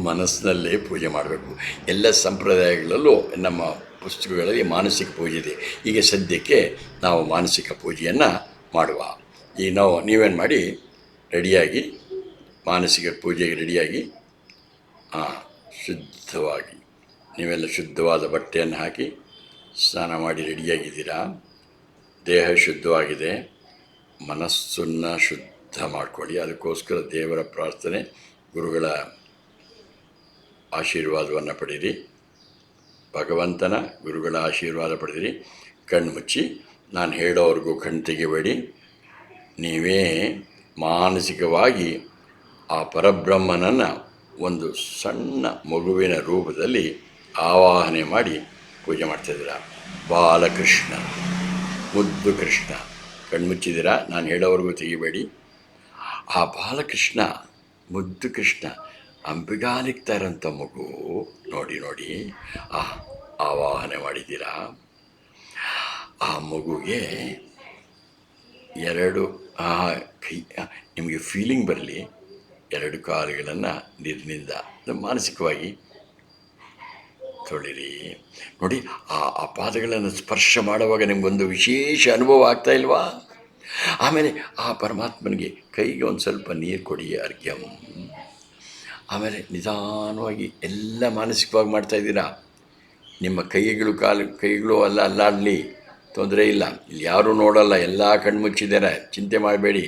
ಮನಸ್ಸಿನಲ್ಲೇ ಪೂಜೆ ಮಾಡಬೇಕು. ಎಲ್ಲ ಸಂಪ್ರದಾಯಗಳಲ್ಲೂ ನಮ್ಮ ಪುಸ್ತಕಗಳಲ್ಲಿ ಮಾನಸಿಕ ಪೂಜೆ ಇದೆ. ಈಗ ಸದ್ಯಕ್ಕೆ ನಾವು ಮಾನಸಿಕ ಪೂಜೆಯನ್ನು ಮಾಡುವ. ಈಗ ನೀವೇನು ಮಾಡಿ, ರೆಡಿಯಾಗಿ, ಮಾನಸಿಕ ಪೂಜೆಗೆ ರೆಡಿಯಾಗಿ, ಶುದ್ಧವಾಗಿ ನೀವೆಲ್ಲ ಶುದ್ಧವಾದ ಬಟ್ಟೆಯನ್ನು ಹಾಕಿ ಸ್ನಾನ ಮಾಡಿ ರೆಡಿಯಾಗಿದ್ದೀರಾ. ದೇಹ ಶುದ್ಧವಾಗಿದೆ, ಮನಸ್ಸನ್ನು ಶುದ್ಧ ಮಾಡಿಕೊಳ್ಳಿ. ಅದಕ್ಕೋಸ್ಕರ ದೇವರ ಪ್ರಾರ್ಥನೆ, ಗುರುಗಳ ಆಶೀರ್ವಾದವನ್ನು ಪಡೀರಿ, ಭಗವಂತನ ಗುರುಗಳ ಆಶೀರ್ವಾದ ಪಡೆದಿರಿ. ಕಣ್ಣು ಮುಚ್ಚಿ, ನಾನು ಹೇಳೋವರೆಗೂ ಕಣ್ಣು ತೆಗಿಬೇಡಿ. ನೀವೇ ಮಾನಸಿಕವಾಗಿ ಆ ಪರಬ್ರಹ್ಮನನ್ನು ಒಂದು ಸಣ್ಣ ಮಗುವಿನ ರೂಪದಲ್ಲಿ ಆವಾಹನೆ ಮಾಡಿ ಪೂಜೆ ಮಾಡ್ತಾಯಿದ್ದೀರ. ಬಾಲಕೃಷ್ಣ, ಮುದ್ದು ಕೃಷ್ಣ. ಕಣ್ಮುಚ್ಚಿದ್ದೀರಾ, ನಾನು ಹೇಳೋವರೆಗೂ ತೆಗಿಬೇಡಿ. ಆ ಬಾಲಕೃಷ್ಣ, ಮುದ್ದು ಕೃಷ್ಣ, ಅಂಬಿಗಾಲಿಗ್ತಾ ಇರೋಂಥ ಮಗು ನೋಡಿ ಆವಾಹನೆ ಮಾಡಿದ್ದೀರಾ. ಆ ಮಗುಗೆ ಎರಡು ಕೈ, ನಿಮಗೆ ಫೀಲಿಂಗ್ ಬರಲಿ, ಎರಡು ಕಾಲುಗಳನ್ನು ನೀರಿನಿಂದ ಮಾನಸಿಕವಾಗಿ ತೊಳಿರಿ. ನೋಡಿ, ಆ ಪಾದಗಳನ್ನು ಸ್ಪರ್ಶ ಮಾಡುವಾಗ ನಿಮಗೊಂದು ವಿಶೇಷ ಅನುಭವ ಆಗ್ತಾ ಇಲ್ವಾ? ಆಮೇಲೆ ಆ ಪರಮಾತ್ಮನಿಗೆ ಕೈಗೆ ಒಂದು ಸ್ವಲ್ಪ ನೀರು ಕೊಡಿ, ಅರ್ಘ್ಯಂ. ಆಮೇಲೆ ನಿಧಾನವಾಗಿ ಎಲ್ಲ ಮಾನಸಿಕವಾಗಿ ಮಾಡ್ತಾಯಿದ್ದೀರಾ. ನಿಮ್ಮ ಕೈಗಳು ಅಲ್ಲಾಡಲಿ, ತೊಂದರೆ ಇಲ್ಲ. ಇಲ್ಲಿ ಯಾರೂ ನೋಡಲ್ಲ, ಎಲ್ಲ ಕಣ್ಮುಚ್ಚಿದ್ದಾರೆ, ಚಿಂತೆ ಮಾಡಬೇಡಿ.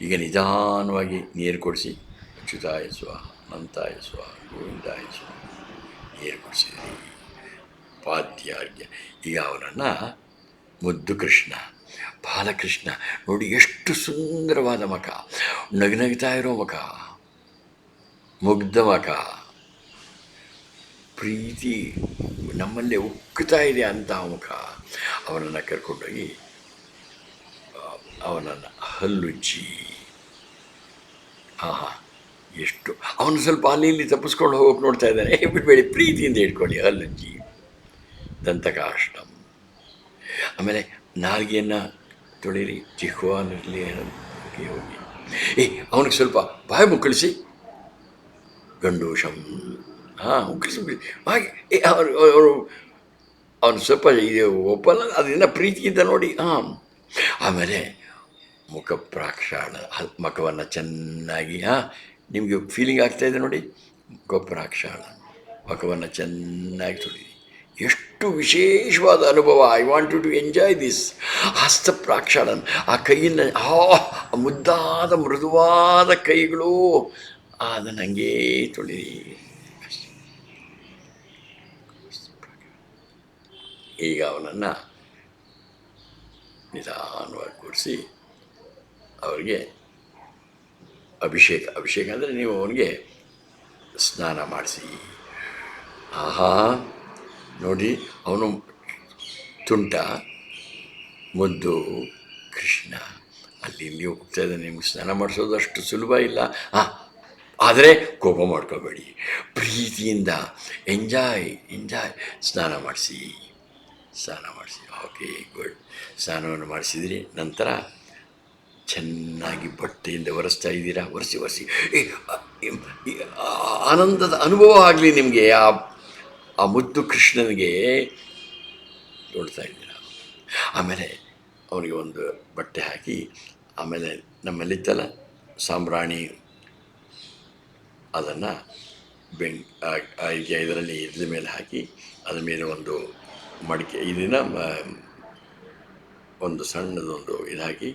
ಈಗ ನಿಧಾನವಾಗಿ ನೀರು ಕೊಡಿಸಿ. ಅಚ್ಯುತಾಯ ಸ್ವಾಹ, ಅನಂತಾಯ ಸ್ವಾಹ, ಗೋವಿಂದಾಯ ಸ್ವಾಹ. ನೀರು ಕೊಡಿಸಿದ್ರಿ, ಪಾದ್ಯಾರ್ಘ್ಯ. ಈಗ ಅವನನ್ನು ಮುದ್ದು ಕೃಷ್ಣ, ಬಾಲಕೃಷ್ಣ ನೋಡಿ, ಎಷ್ಟು ಸುಂದರವಾದ ಮುಖ, ನಗ್ನಗ್ತಾ ಇರೋ ಮುಖ, ಮುಗ್ಧ ಮುಖ, ಪ್ರೀತಿ ನಮ್ಮಲ್ಲೇ ಉಕ್ಕುತ್ತಾ ಇದೆ ಅಂತಹ ಮುಖ. ಅವನನ್ನು ಕರ್ಕೊಂಡೋಗಿ ಅವನನ್ನು ಹಲ್ಲುಜ್ಜಿ. ಎಷ್ಟು ಅವನು ಸ್ವಲ್ಪ ಅಲ್ಲಿ ಇಲ್ಲಿ ತಪ್ಪಿಸ್ಕೊಂಡು ಹೋಗೋಕೆ ನೋಡ್ತಾ ಇದ್ದಾನೆ. ಬಿಡಬೇಡಿ, ಪ್ರೀತಿಯಿಂದ ಇಟ್ಕೊಳ್ಳಿ. ಹಲ್ಲುಜ್ಜಿ, ದಂತಕಾಷ್ಟಂ. ಆಮೇಲೆ ನಾಲಿಗೆಯನ್ನು ತೊಳಿರಿ, ಜಿಹ್ವಾನಲ್ಲಿ ಹೋಗಿ ಅವನಿಗೆ ಸ್ವಲ್ಪ ಬಾಯಿ ಮುಕ್ಕಳಿಸಿ. ಗಂಡೂಷಂ, ಮುಕ್ಕಳಿಸಿ ಹಾಗೆ. ಅವನು ಸ್ವಲ್ಪ ಇದು ಒಪ್ಪಲ್ಲ, ಅದರಿಂದ ಪ್ರೀತಿಯಿಂದ ನೋಡಿ. ಆಮೇಲೆ ಮುಖ ಪ್ರಾಕ್ಷಾಳ, ಮುಖವನ್ನು ಚೆನ್ನಾಗಿ, ನಿಮಗೆ ಫೀಲಿಂಗ್ ಆಗ್ತಾಯಿದೆ ನೋಡಿ, ಮುಖ ಪ್ರಾಕ್ಷಾಳ, ಮುಖವನ್ನು ಚೆನ್ನಾಗಿ ತೊಳಿ. ಎಷ್ಟು ವಿಶೇಷವಾದ ಅನುಭವ. I want to enjoy this. ಹಸ್ತ ಪ್ರಾಕ್ಷಾಳನ್, ಆ ಕೈಯಿಂದ ಮುದ್ದಾದ ಮೃದುವಾದ ಕೈಗಳು, ಅದನ್ನು ಹಂಗೇ ತೊಳಿರಿ. ಈಗ ಅವನನ್ನು ನಿಧಾನವಾಗಿ ಕೂರಿಸಿ ಅವರಿಗೆ ಅಭಿಷೇಕ ಅಂದರೆ ನೀವು ಅವನಿಗೆ ಸ್ನಾನ ಮಾಡಿಸಿ. ನೋಡಿ, ಅವನು ತುಂಟ, ಮುದ್ದು ಕೃಷ್ಣ ಅಲ್ಲಿ ಇಲ್ಲಿ ಹೋಗ್ತಾ ಇದ್ದಾನೆ. ನಿಮ್ಗೆ ಸ್ನಾನ ಮಾಡಿಸೋದು ಅಷ್ಟು ಸುಲಭ ಇಲ್ಲ. ಆದರೆ ಕೋಪ ಮಾಡ್ಕೋಬೇಡಿ, ಪ್ರೀತಿಯಿಂದ ಎಂಜಾಯ್ ಸ್ನಾನ ಮಾಡಿಸಿ. Okay, good. ಸ್ನಾನವನ್ನು ಮಾಡಿಸಿದಿರಿ. ನಂತರ ಚೆನ್ನಾಗಿ ಬಟ್ಟೆಯಿಂದ ಒರೆಸ್ತಾ ಇದ್ದೀರಾ. ಒರೆಸಿ ಆನಂದದ ಅನುಭವ ಆಗಲಿ ನಿಮಗೆ. ಆ ಮುದ್ದು ಕೃಷ್ಣನಿಗೆ ನೋಡ್ತಾ ಇದ್ದೀರಾ. ಆಮೇಲೆ ಅವನಿಗೆ ಒಂದು ಬಟ್ಟೆ ಹಾಕಿ, ಆಮೇಲೆ ನಮ್ಮಲ್ಲಿತ್ತಲ್ಲ ಸಾಂಬ್ರಾಣಿ, ಅದನ್ನು ಇದರಲ್ಲಿ ಇದ್ರ ಮೇಲೆ ಹಾಕಿ, ಅದ್ರ ಮೇಲೆ ಒಂದು ಮಡಿಕೆ, ಇದನ್ನು ಒಂದು ಸಣ್ಣದೊಂದು ಇದು ಹಾಕಿ,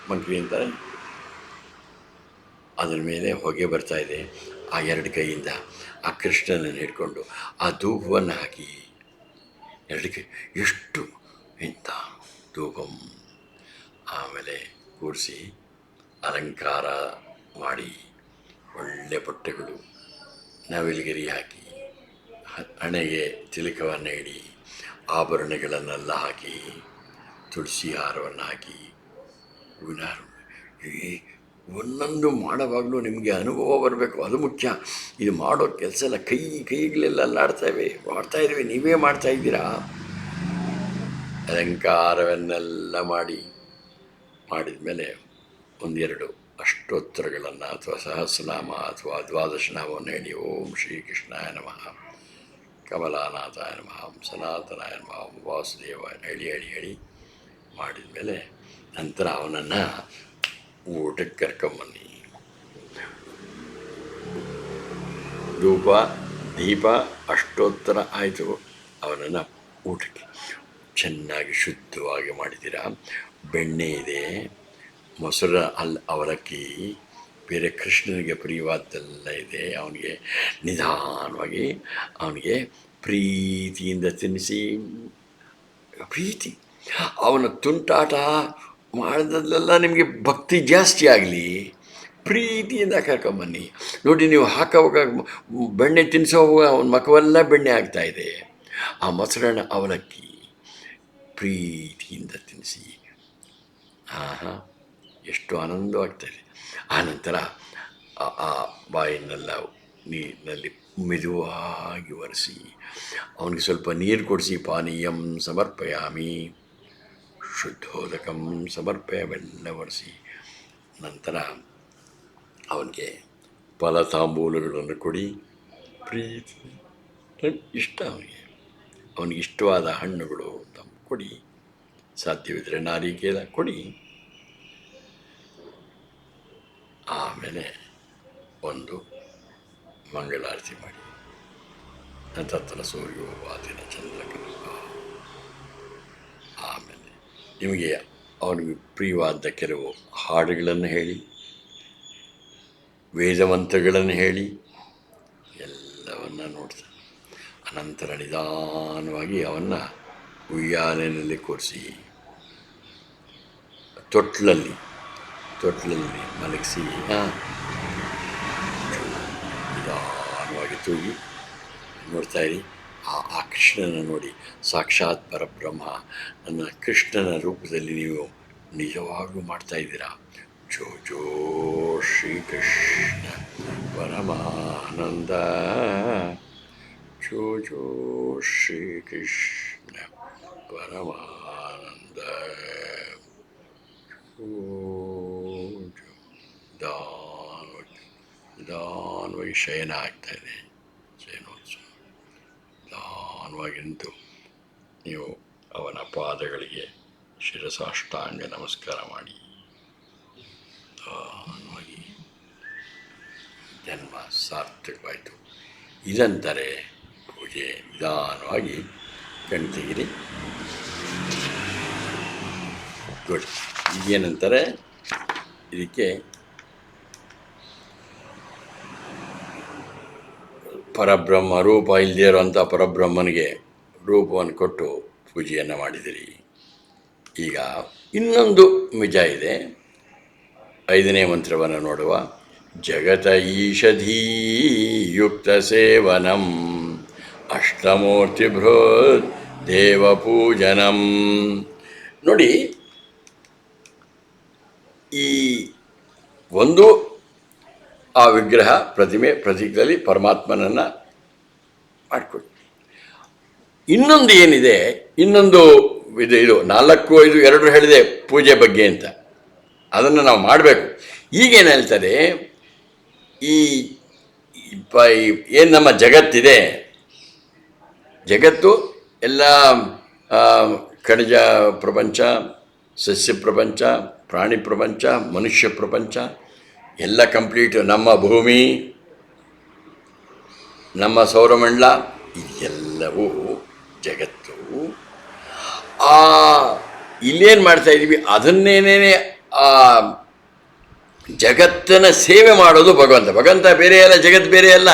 ಮಂಕ್ರಿ ಅಂತಾರೆ, ಅದರ ಮೇಲೆ ಹೊಗೆ ಬರ್ತಾಯಿದೆ. ಆ ಎರಡು ಕೈಯಿಂದ ಆ ಕೃಷ್ಣನನ್ನು ಹಿಡ್ಕೊಂಡು ಆ ಧೂಪವನ್ನು ಹಾಕಿ, ಎರಡು ಕೈ ಎಷ್ಟು ಇಂಥ ಧೂಪಂ. ಆಮೇಲೆ ಕೂರಿಸಿ ಅಲಂಕಾರ ಮಾಡಿ, ಒಳ್ಳೆ ಬಟ್ಟೆಗಳು, ನವಿಲುಗರಿ ಹಾಕಿ, ಹಣೆಗೆ ತಿಲಕವನ್ನು ಇಡಿ, ಆಭರಣಗಳನ್ನೆಲ್ಲ ಹಾಕಿ, ತುಳಸಿ ಹಾರವನ್ನು ಹಾಕಿ, ಹೂವಿನ ಹಾರ, ಒಂದೊಂದು ಮಾಡುವಾಗಲೂ ನಿಮಗೆ ಅನುಭವ ಬರಬೇಕು, ಅದು ಮುಖ್ಯ. ಇದು ಮಾಡೋ ಕೆಲಸ ಎಲ್ಲ ಕೈಗಳೆಲ್ಲ ಅಲ್ಲಾಡ್ತಾಯಿವೆ, ಮಾಡ್ತಾಯಿದ್ದೀವಿ, ನೀವೇ ಮಾಡ್ತಾಯಿದ್ದೀರಾ. ಅಲಂಕಾರವನ್ನೆಲ್ಲ ಮಾಡಿದ ಮೇಲೆ ಒಂದೆರಡು ಅಷ್ಟೋತ್ತರಗಳನ್ನು ಅಥವಾ ಸಹಸ್ರನಾಮ ಅಥವಾ ದ್ವಾದಶನಾಮವನ್ನು ಹೇಳಿ, ಓಂ ಶ್ರೀಕೃಷ್ಣಾಯ ನಮಃ, ಕಮಲಾನಾಥಾಯ ನಮಃ, ಸನಾತನಾಯ ನಮಃ, ವಾಸುದೇವ ಹೇಳಿ ಮಾಡಿದ ಮೇಲೆ ನಂತರ ಅವನನ್ನು ಊಟಕ್ಕೆ ಕರ್ಕೊಂಬನ್ನಿ. ಧೂಪ ದೀಪ ಅಷ್ಟೋತ್ತರ ಆಯಿತು, ಅವನನ್ನು ಊಟಕ್ಕೆ ಚೆನ್ನಾಗಿ ಶುದ್ಧವಾಗಿ ಮಾಡಿದ್ದೀರಾ. ಬೆಣ್ಣೆ ಇದೆ, ಮೊಸರು, ಅವಲಕ್ಕಿ, ಬೇರೆ ಕೃಷ್ಣನಿಗೆ ಪ್ರಿಯವಾದ್ದೆಲ್ಲ ಇದೆ. ಅವನಿಗೆ ನಿಧಾನವಾಗಿ ಅವನಿಗೆ ಪ್ರೀತಿಯಿಂದ ತಿನ್ನಿಸಿ, ಪ್ರೀತಿ ಅವನ ತುಂಟಾಟ ಮಾಡಿದಲ್ಲೆಲ್ಲ ನಿಮಗೆ ಭಕ್ತಿ ಜಾಸ್ತಿ ಆಗಲಿ, ಪ್ರೀತಿಯಿಂದ ಕರ್ಕೊಂಬನ್ನಿ. ನೋಡಿ, ನೀವು ಹಾಕೋವಾಗ ಬೆಣ್ಣೆ ತಿನ್ನಿಸೋವಾಗ ಅವನ ಮಖವೆಲ್ಲ ಬೆಣ್ಣೆ ಆಗ್ತಾಯಿದೆ. ಆ ಮೊಸರನ್ನ ಅವಲಕ್ಕಿ ಪ್ರೀತಿಯಿಂದ ತಿನ್ನಿಸಿ, ಎಷ್ಟು ಆನಂದವಾಗ್ತಾಯಿದೆ. ಆನಂತರ ಆ ಬಾಯಿನೆಲ್ಲ ನೀರಿನಲ್ಲಿ ಮೆದುವಾಗಿ ಒರೆಸಿ ಅವನಿಗೆ ಸ್ವಲ್ಪ ನೀರು ಕೊಡಿಸಿ, ಪಾನೀಯಂ ಸಮರ್ಪಯಾಮಿ, ಶುದ್ಧೋದಕಂ ಸಮರ್ಪಯವೆಲ್ಲ ಒರೆಸಿ ನಂತರ ಅವನಿಗೆ ಫಲತಾಂಬೂಲಗಳನ್ನು ಕೊಡಿ. ಪ್ರೀತಿ ಇಷ್ಟ ಅವನಿಗೆ ಇಷ್ಟವಾದ ಹಣ್ಣುಗಳು ಕೊಡಿ, ಸಾಧ್ಯವಿದ್ದರೆ ನಾರಿಕೇಲ ಕೊಡಿ. ಆಮೇಲೆ ಒಂದು ಮಂಗಳಾರತಿ ಮಾಡಿ, ತತ್ರ ಸೂರ್ಯೋ ವಾದಿನ ಚಂದ್ರಕಲ್ಪ. ಆಮೇಲೆ ನಿಮಗೆ ಅವನಿಗೆ ಪ್ರಿಯವಾದ ಕೆಲವು ಹಾಡುಗಳನ್ನು ಹೇಳಿ, ವೇದಮಂತ್ರಗಳನ್ನು ಹೇಳಿ ಎಲ್ಲವನ್ನ ನೋಡ್ತಾನೆ. ಅನಂತರ ನಿಧಾನವಾಗಿ ಅವನ್ನ ಉಯ್ಯಾಲೆಯಲ್ಲಿ ಕೂರಿಸಿ ತೊಟ್ಲಲ್ಲಿ ಮಲಗಿಸಿ ನಿಧಾನವಾಗಿ ತೂಗಿ ನೋಡ್ತಾಯಿರಿ. ಆ ಕೃಷ್ಣನ ನೋಡಿ, ಸಾಕ್ಷಾತ್ ಪರಬ್ರಹ್ಮ ನನ್ನ ಕೃಷ್ಣನ ರೂಪದಲ್ಲಿ ನೀವು ನಿಜವಾಗೂ ಮಾಡ್ತಾಯಿದ್ದೀರಾ. ಜೋ ಜೋ ಶ್ರೀಕೃಷ್ಣ ಪರಮಾನಂದ, ಜೋ ಜೋ ಶ್ರೀಕೃಷ್ಣ ಪರಮಾನಂದ, ನಿಧಾನವಾಗಿ ಶಯನ ಆಗ್ತಾಯಿದೆ. ಶಯನೋತ್ಸವ ನಿಧಾನವಾಗಿ ನಿಂತು ನೀವು ಅವನ ಪಾದಗಳಿಗೆ ಶಿರಸಾಷ್ಟಾಂಗ ನಮಸ್ಕಾರ ಮಾಡಿ ನಿಧಾನವಾಗಿ ಜನ್ಮ ಸಾರ್ಥಕವಾಯಿತು. ಇದಂತಾರೆ ಪೂಜೆ. ನಿಧಾನವಾಗಿ ಕಣ್ ತೆಗಿರಿ. ಗುಡ್. ಈಗೇನಂತಾರೆ, ಇದಕ್ಕೆ ಪರಬ್ರಹ್ಮ ರೂಪ ಇಲ್ಲದೇ ಇರೋಂಥ ಪರಬ್ರಹ್ಮನಿಗೆ ರೂಪವನ್ನು ಕೊಟ್ಟು ಪೂಜೆಯನ್ನು ಮಾಡಿದಿರಿ. ಈಗ ಇನ್ನೊಂದು ನಿಜ ಇದೆ. 5ನೇ ಮಂತ್ರವನ್ನು ನೋಡುವ. ಜಗತ ಈಷಧೀಯುಕ್ತ ಸೇವನಂ ಅಷ್ಟಮೂರ್ತಿ ಬೃಹತ್ ದೇವಪೂಜನಂ. ನೋಡಿ, ಈ ಒಂದು ಆ ವಿಗ್ರಹ ಪ್ರತಿಮೆ ಪ್ರತೀಕದಲ್ಲಿ ಪರಮಾತ್ಮನನ್ನು ಮಾಡಿಕೊಡಿ. ಇನ್ನೊಂದು ಏನಿದೆ, ಇನ್ನೊಂದು ಇದು 4, 5, 2 ಹೇಳಿದೆ ಪೂಜೆ ಬಗ್ಗೆ ಅಂತ. ಅದನ್ನು ನಾವು ಮಾಡಬೇಕು. ಈಗೇನು ಹೇಳ್ತಾರೆ, ಈ ಏನು ನಮ್ಮ ಜಗತ್ತಿದೆ, ಜಗತ್ತು ಎಲ್ಲ ಖನಿಜ ಪ್ರಪಂಚ, ಸಸ್ಯ ಪ್ರಪಂಚ, ಪ್ರಾಣಿ ಪ್ರಪಂಚ, ಮನುಷ್ಯ ಪ್ರಪಂಚ ಎಲ್ಲ ಕಂಪ್ಲೀಟ್, ನಮ್ಮ ಭೂಮಿ, ನಮ್ಮ ಸೌರಮಂಡಲ, ಇದೆಲ್ಲವೂ ಜಗತ್ತು. ಇಲ್ಲೇನು ಮಾಡ್ತಾಯಿದ್ದೀವಿ, ಅದನ್ನೇನೇ ಆ ಜಗತ್ತನ್ನು ಸೇವೆ ಮಾಡೋದು ಭಗವಂತ ಬೇರೆ ಅಲ್ಲ, ಜಗತ್ತು ಬೇರೆ ಅಲ್ಲ.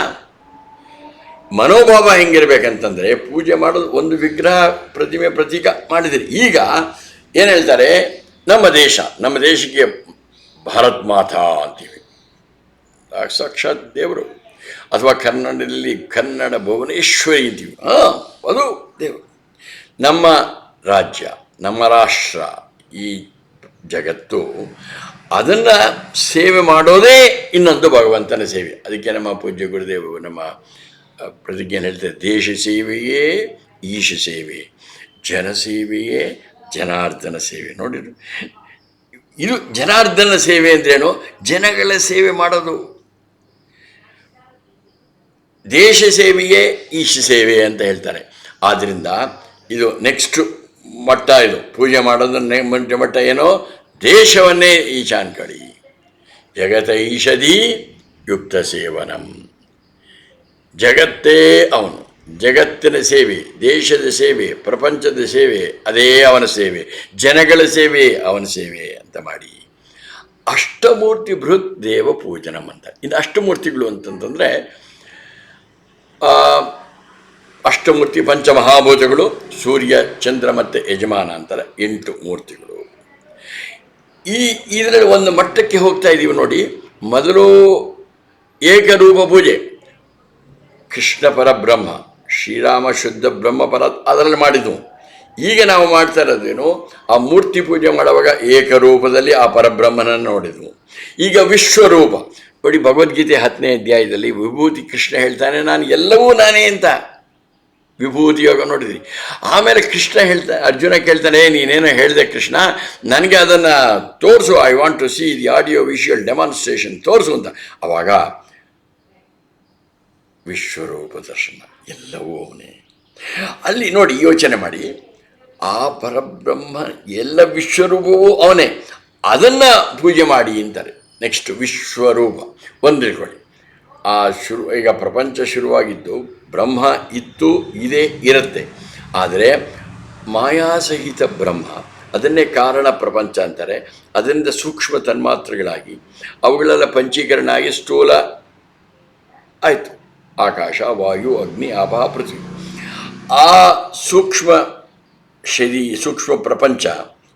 ಮನೋಭಾವ ಹೆಂಗಿರ್ಬೇಕಂತಂದರೆ, ಪೂಜೆ ಮಾಡೋದು ಒಂದು ವಿಗ್ರಹ ಪ್ರತಿಮೆ ಪ್ರತೀಕ ಮಾಡಿದಿರಿ. ಈಗ ಏನು ಹೇಳ್ತಾರೆ, ನಮ್ಮ ದೇಶಕ್ಕೆ ಭಾರತ್ ಮಾತಾ ಅಂತೀವಿ, ಸಾಕ್ಷಾತ್ ದೇವರು. ಅಥವಾ ಕನ್ನಡದಲ್ಲಿ ಕನ್ನಡ ಭುವನೇಶ್ವರಿ ಅಂತೀವಿ, ಅದು ದೇವರು. ನಮ್ಮ ರಾಜ್ಯ, ನಮ್ಮ ರಾಷ್ಟ್ರ, ಈ ಜಗತ್ತು. ಅದನ್ನು ಸೇವೆ ಮಾಡೋದೇ ಇನ್ನೊಂದು ಭಗವಂತನ ಸೇವೆ. ಅದಕ್ಕೆ ನಮ್ಮ ಪೂಜ್ಯ ಗುರುದೇವರು ನಮ್ಮ ಪ್ರತಿಜ್ಞೆಯನ್ನು ಹೇಳ್ತಾರೆ, ದೇಶ ಸೇವೆಯೇ ಈಶ ಸೇವೆ, ಜನಸೇವೆಯೇ ಜನಾರ್ದನ ಸೇವೆ. ನೋಡಿರಿ, ಇದು ಜನಾರ್ದನ ಸೇವೆ ಅಂದ್ರೇನು? ಜನಗಳ ಸೇವೆ ಮಾಡೋದು. ದೇಶ ಸೇವೆಯೇ ಈಶ ಸೇವೆ ಅಂತ ಹೇಳ್ತಾರೆ. ಆದ್ದರಿಂದ ಇದು ನೆಕ್ಸ್ಟ್ ಮಟ್ಟ, ಇದು ಪೂಜೆ ಮಾಡೋದು ಮಟ್ಟ ಏನೋ, ದೇಶವನ್ನೇ ಈಶಾನ್ಕಳಿ, ಜಗತ ಈಶದಿ ಯುಕ್ತ ಸೇವನಂ. ಜಗತ್ತೇ ಅವನು, ಜಗತ್ತಿನ ಸೇವೆ, ದೇಶದ ಸೇವೆ, ಪ್ರಪಂಚದ ಸೇವೆ ಅದೇ ಅವನ ಸೇವೆ, ಜನಗಳ ಸೇವೆ ಅವನ ಸೇವೆ ಅಂತ ಮಾಡಿ ಅಷ್ಟಮೂರ್ತಿ ಬೃಹತ್ ದೇವ ಪೂಜನಂ ಅಂತ. ಇನ್ನು ಅಷ್ಟಮೂರ್ತಿಗಳು ಅಂತಂತಂದರೆ ಅಷ್ಟಮೂರ್ತಿ ಪಂಚಮಹಾಭೂತಗಳು, ಸೂರ್ಯ ಚಂದ್ರ ಮತ್ತು ಯಜಮಾನ ಅಂತಾರೆ, 8 ಮೂರ್ತಿಗಳು. ಇದರಲ್ಲಿ ಒಂದು ಮಟ್ಟಕ್ಕೆ ಹೋಗ್ತಾ ಇದ್ದೀವಿ ನೋಡಿ. ಮೊದಲು ಏಕರೂಪ ಪೂಜೆ, ಕೃಷ್ಣ ಪರಬ್ರಹ್ಮ, ಶ್ರೀರಾಮ ಶುದ್ಧ ಬ್ರಹ್ಮ ಪರ, ಅದರಲ್ಲಿ ಮಾಡಿದ್ವು. ಈಗ ನಾವು ಮಾಡ್ತಾ ಇರೋದೇನು, ಆ ಮೂರ್ತಿ ಪೂಜೆ ಮಾಡುವಾಗ ಏಕರೂಪದಲ್ಲಿ ಆ ಪರಬ್ರಹ್ಮನನ್ನು ನೋಡಿದ್ವು. ಈಗ ವಿಶ್ವರೂಪ ನೋಡಿ, ಭಗವದ್ಗೀತೆ 10ನೇ ಅಧ್ಯಾಯದಲ್ಲಿ ವಿಭೂತಿ ಕೃಷ್ಣ ಹೇಳ್ತಾನೆ, ನಾನು ಎಲ್ಲವೂ ನಾನೇ ಅಂತ. ವಿಭೂತಿ ಯೋಗ ನೋಡಿದ್ರಿ. ಆಮೇಲೆ ಕೃಷ್ಣ ಅರ್ಜುನ ಕೇಳ್ತಾನೆ, ನೀನೇನೋ ಹೇಳಿದೆ ಕೃಷ್ಣ, ನನಗೆ ಅದನ್ನು ತೋರಿಸು, I want to see the audio visual demonstration ತೋರಿಸು ಅಂತ. ಆವಾಗ ವಿಶ್ವರೂಪ ದರ್ಶನ, ಎಲ್ಲವೂ ಅವನೇ. ಅಲ್ಲಿ ನೋಡಿ, ಯೋಚನೆ ಮಾಡಿ, ಆ ಪರಬ್ರಹ್ಮ ಎಲ್ಲ ವಿಶ್ವರೂಪವೂ ಅವನೇ, ಅದನ್ನು ಪೂಜೆ ಮಾಡಿ ಅಂತಾರೆ. ನೆಕ್ಸ್ಟ್ ವಿಶ್ವರೂಪ ಒಂದಿಳ್ಕೊಳ್ಳಿ. ಈಗ ಪ್ರಪಂಚ ಶುರುವಾಗಿದ್ದು ಬ್ರಹ್ಮ ಇತ್ತು, ಇದೆ, ಇರುತ್ತೆ. ಆದರೆ ಮಾಯಾಸಹಿತ ಬ್ರಹ್ಮ, ಅದನ್ನೇ ಕಾರಣ ಪ್ರಪಂಚ ಅಂತಾರೆ. ಅದರಿಂದ ಸೂಕ್ಷ್ಮ ತನ್ಮಾತ್ರಗಳಾಗಿ ಅವುಗಳೆಲ್ಲ ಪಂಚೀಕರಣ ಆಗಿ ಸ್ಥೂಲ ಆಯಿತು. ಆಕಾಶ, ವಾಯು, ಅಗ್ನಿ, ಆಪ, ಪೃಥ್ವಿ. ಆ ಸೂಕ್ಷ್ಮ ಸೂಕ್ಷ್ಮ ಪ್ರಪಂಚ,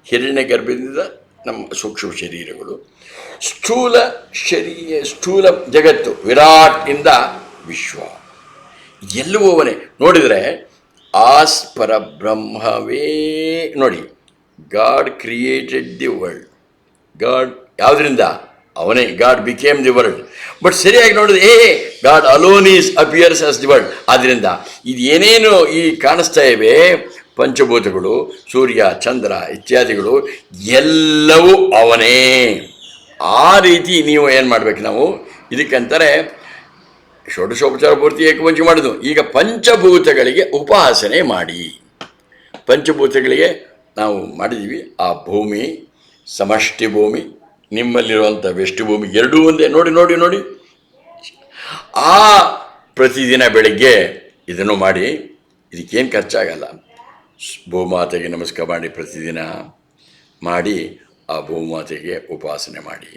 ಹಿರಣ್ಯ ಗರ್ಭದಿಂದ ನಮ್ಮ ಸೂಕ್ಷ್ಮ ಶರೀರಗಳು, ಸ್ಥೂಲ ಜಗತ್ತು, ವಿರಾಟ್ ಇಂದ ವಿಶ್ವ, ಎಲ್ಲವೂ ಅವನೇ. ನೋಡಿದರೆ ಆಸ್ ಪರಬ್ರಹ್ಮವೇ ನೋಡಿ, god created the world. God ಯಾವುದರಿಂದ? ಅವನೇ. God became the world. But ಸರಿಯಾಗಿ ನೋಡಿದ್ರೆ god alone is appears as the world. ಆದ್ದರಿಂದ ಇದು ಏನೇನು ಈ ಕಾಣಿಸ್ತಾ ಇವೆ ಪಂಚಭೂತಗಳು, ಸೂರ್ಯ ಚಂದ್ರ ಇತ್ಯಾದಿಗಳು ಎಲ್ಲವೂ ಅವನೇ. ಆ ರೀತಿ ನೀವು ಏನು ಮಾಡಬೇಕು, ನಾವು ಇದಕ್ಕಂತಾರೆ ಷೋಡಶೋಪಚಾರ ಪೂರ್ತಿ ಏಕಪಂಚ ಮಾಡೋದು. ಈಗ ಪಂಚಭೂತಗಳಿಗೆ ಉಪಾಸನೆ ಮಾಡಿ. ಪಂಚಭೂತಗಳಿಗೆ ನಾವು ಮಾಡಿದ್ದೀವಿ. ಆ ಭೂಮಿ, ಸಮಷ್ಟಿ ಭೂಮಿ, ನಿಮ್ಮಲ್ಲಿರುವಂಥ ವ್ಯಷ್ಟಿ ಭೂಮಿ ಎರಡೂ ಒಂದೇ. ನೋಡಿ ನೋಡಿ ನೋಡಿ, ಆ ಪ್ರತಿದಿನ ಬೆಳಗ್ಗೆ ಇದನ್ನು ಮಾಡಿ. ಇದಕ್ಕೇನು ಖರ್ಚಾಗಲ್ಲ. ಭೂಮಾತೆಗೆ ನಮಸ್ಕಾರ ಮಾಡಿ ಪ್ರತಿದಿನ ಮಾಡಿ ಆ ಭೂಮಾತೆಗೆ ಉಪಾಸನೆ ಮಾಡಿ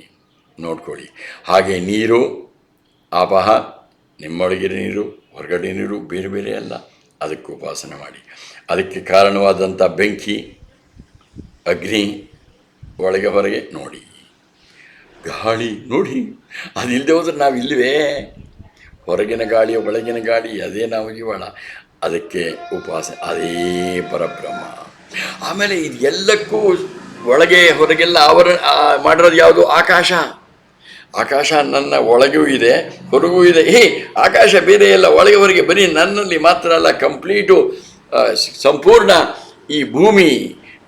ನೋಡ್ಕೊಳ್ಳಿ. ಹಾಗೆ ನೀರು, ಆಪಹ, ನಿಮ್ಮೊಳಗಿನ ನೀರು, ಹೊರಗಡೆ ನೀರು ಬೇರೆ ಬೇರೆ ಅಲ್ಲ, ಅದಕ್ಕೆ ಉಪಾಸನೆ ಮಾಡಿ. ಅದಕ್ಕೆ ಕಾರಣವಾದಂಥ ಬೆಂಕಿ, ಅಗ್ನಿ, ಒಳಗೆ ಹೊರಗೆ ನೋಡಿ, ಗಾಳಿ ನೋಡಿ. ಅದಿಲ್ಲದೆ ಹೋದ್ರೆ ನಾವು ಇಲ್ಲವೇ? ಹೊರಗಿನ ಗಾಳಿ, ಒಳಗಿನ ಗಾಳಿ, ಅದೇ ನಾವು ಜೀವಾಳ. ಅದಕ್ಕೆ ಉಪಾಸನೆ, ಅದೇ ಪರಬ್ರಹ್ಮ. ಆಮೇಲೆ ಇದೆಲ್ಲಕ್ಕೂ ಒಳಗೆ ಹೊರಗೆಲ್ಲ ಮಾಡಿರೋದು ಯಾವುದು? ಆಕಾಶ. ಆಕಾಶ ನನ್ನ ಒಳಗೂ ಇದೆ, ಹೊರಗೂ ಇದೆ. ಆಕಾಶ ಬೇರೆ ಎಲ್ಲ, ಒಳಗೆ ಹೊರಗೆ. ಬರೀ ನನ್ನಲ್ಲಿ ಮಾತ್ರ ಅಲ್ಲ, ಕಂಪ್ಲೀಟು ಸಂಪೂರ್ಣ ಈ ಭೂಮಿ,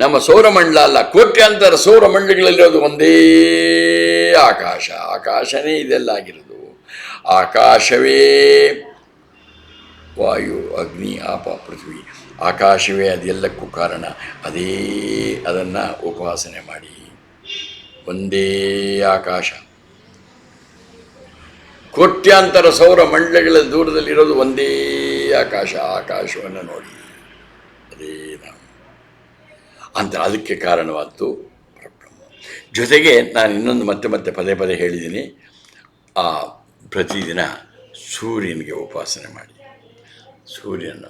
ನಮ್ಮ ಸೌರಮಂಡಲ ಅಲ್ಲ, ಕೋಟ್ಯಾಂತರ ಸೌರಮಂಡಲಗಳಿರೋದು ಒಂದೇ ಆಕಾಶ. ಆಕಾಶನೇ ಇದೆಲ್ಲ ಆಗಿರೋದು. ಆಕಾಶವೇ ವಾಯು, ಅಗ್ನಿ, ಆಪ, ಪೃಥ್ವಿ. ಆಕಾಶವೇ ಅದೆಲ್ಲಕ್ಕೂ ಕಾರಣ. ಅದನ್ನು ಉಪಾಸನೆ ಮಾಡಿ. ಒಂದೇ ಆಕಾಶ, ಕೋಟ್ಯಾಂತರ ಸೌರಮಂಡಲಗಳ ದೂರದಲ್ಲಿರೋದು ಒಂದೇ ಆಕಾಶ. ಆಕಾಶವನ್ನು ನೋಡಿ, ಅದೇ ನಾವು ಅಂತ. ಅದಕ್ಕೆ ಕಾರಣವಾದ್ದು ಪರಬ್ರಹ್ಮ. ಜೊತೆಗೆ ನಾನು ಇನ್ನೊಂದು ಮತ್ತೆ ಪದೇ ಪದೇ ಹೇಳಿದ್ದೀನಿ, ಆ ಪ್ರತಿದಿನ ಸೂರ್ಯನಿಗೆ ಉಪಾಸನೆ ಮಾಡಿ. ಸೂರ್ಯನ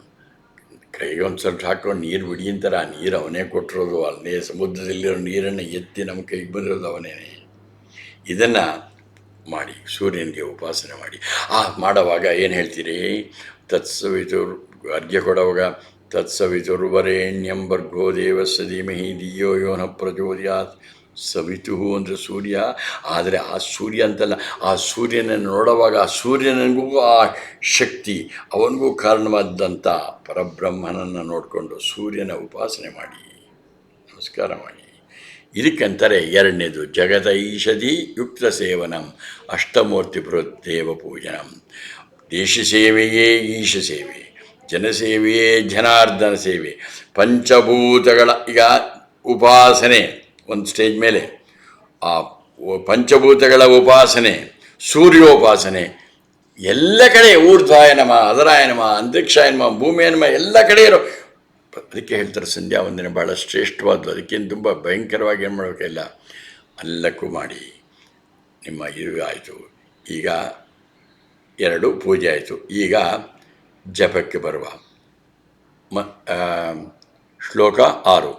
ಕೈಗೆ ಒಂದು ಸ್ವಲ್ಪ ಹಾಕೊಂಡು ನೀರು ಬಿಡಿ ಅಂತಾರೆ. ಆ ನೀರು ಅವನೇ ಕೊಟ್ಟಿರೋದು, ಅಲ್ಲೇ ಸಮುದ್ರದಲ್ಲಿರೋ ನೀರನ್ನು ಎತ್ತಿ ನಮ್ಮ ಕೈಗೆ ಬಂದಿರೋದು ಅವನೇ. ಇದನ್ನು ಮಾಡಿ, ಸೂರ್ಯನಿಗೆ ಉಪಾಸನೆ ಮಾಡಿ. ಮಾಡೋವಾಗ ಏನು ಹೇಳ್ತೀರಿ? ತತ್ಸವಿತುರ್ ಅರ್ಘ್ಯ ಕೊಡುವಾಗ ತತ್ಸವಿತುರ್ವರೇಣ್ಯಂ ಭರ್ಗೋ ದೇವಸ್ಯ ಧೀಮಹಿ ಧಿಯೋ ಯೋ ನ ಪ್ರಚೋದಯಾತ್ ಸವಿತು ಅಂದರೆ ಸೂರ್ಯ. ಆದರೆ ಆ ಸೂರ್ಯ ಅಂತಲ್ಲ, ಆ ಸೂರ್ಯನನ್ನು ನೋಡುವಾಗ ಆ ಸೂರ್ಯನಿಗೂ ಆ ಶಕ್ತಿ, ಅವನಿಗೂ ಕಾರಣವಾದಂಥ ಪರಬ್ರಹ್ಮನನ್ನು ನೋಡಿಕೊಂಡು ಸೂರ್ಯನ ಉಪಾಸನೆ ಮಾಡಿ, ನಮಸ್ಕಾರ ಮಾಡಿ. ಇದಕ್ಕಂತಾರೆ ಎರಡನೇದು ಜಗತ ಈಶದಿ ಯುಕ್ತ ಸೇವನಂ ಅಷ್ಟಮೂರ್ತಿ ಬೃಹದ್ದೇವ ಪೂಜನಂ. ದೇಶ ಸೇವೆಯೇ ಈಶ ಸೇವೆ, ಜನಸೇವೆಯೇ ಜನಾರ್ದನ ಸೇವೆ, ಪಂಚಭೂತಗಳ ಈಗ ಉಪಾಸನೆ ಒಂದು ಸ್ಟೇಜ್ ಮೇಲೆ, ಆ ಪಂಚಭೂತಗಳ ಉಪಾಸನೆ, ಸೂರ್ಯೋಪಾಸನೆ, ಎಲ್ಲ ಕಡೆ ಊರ್ಧ್ವಾಯ ನಮ, ಅದರಾಯ ನಮ, ಅಂತರಿಕ್ಷಾಯ ನಮ, ಭೂಮಿಯ ನಮ, ಎಲ್ಲ ಕಡೆ ಇರೋ. ಅದಕ್ಕೆ ಹೇಳ್ತಾರೆ ಸಂಧ್ಯಾ ವಂದನೆ ಭಾಳ ಶ್ರೇಷ್ಠವಾದ್ದು. ಅದಕ್ಕೇನು ತುಂಬ ಭಯಂಕರವಾಗಿ ಏನು ಮಾಡಬೇಕಿಲ್ಲ, ಎಲ್ಲಕ್ಕೂ ಮಾಡಿ. ನಿಮ್ಮ ಇರುವೆ ಆಯಿತು. ಈಗ 2 ಪೂಜೆ ಆಯಿತು. ಈಗ ಜಪಕ್ಕೆ ಬರುವ ಶ್ಲೋಕ 6.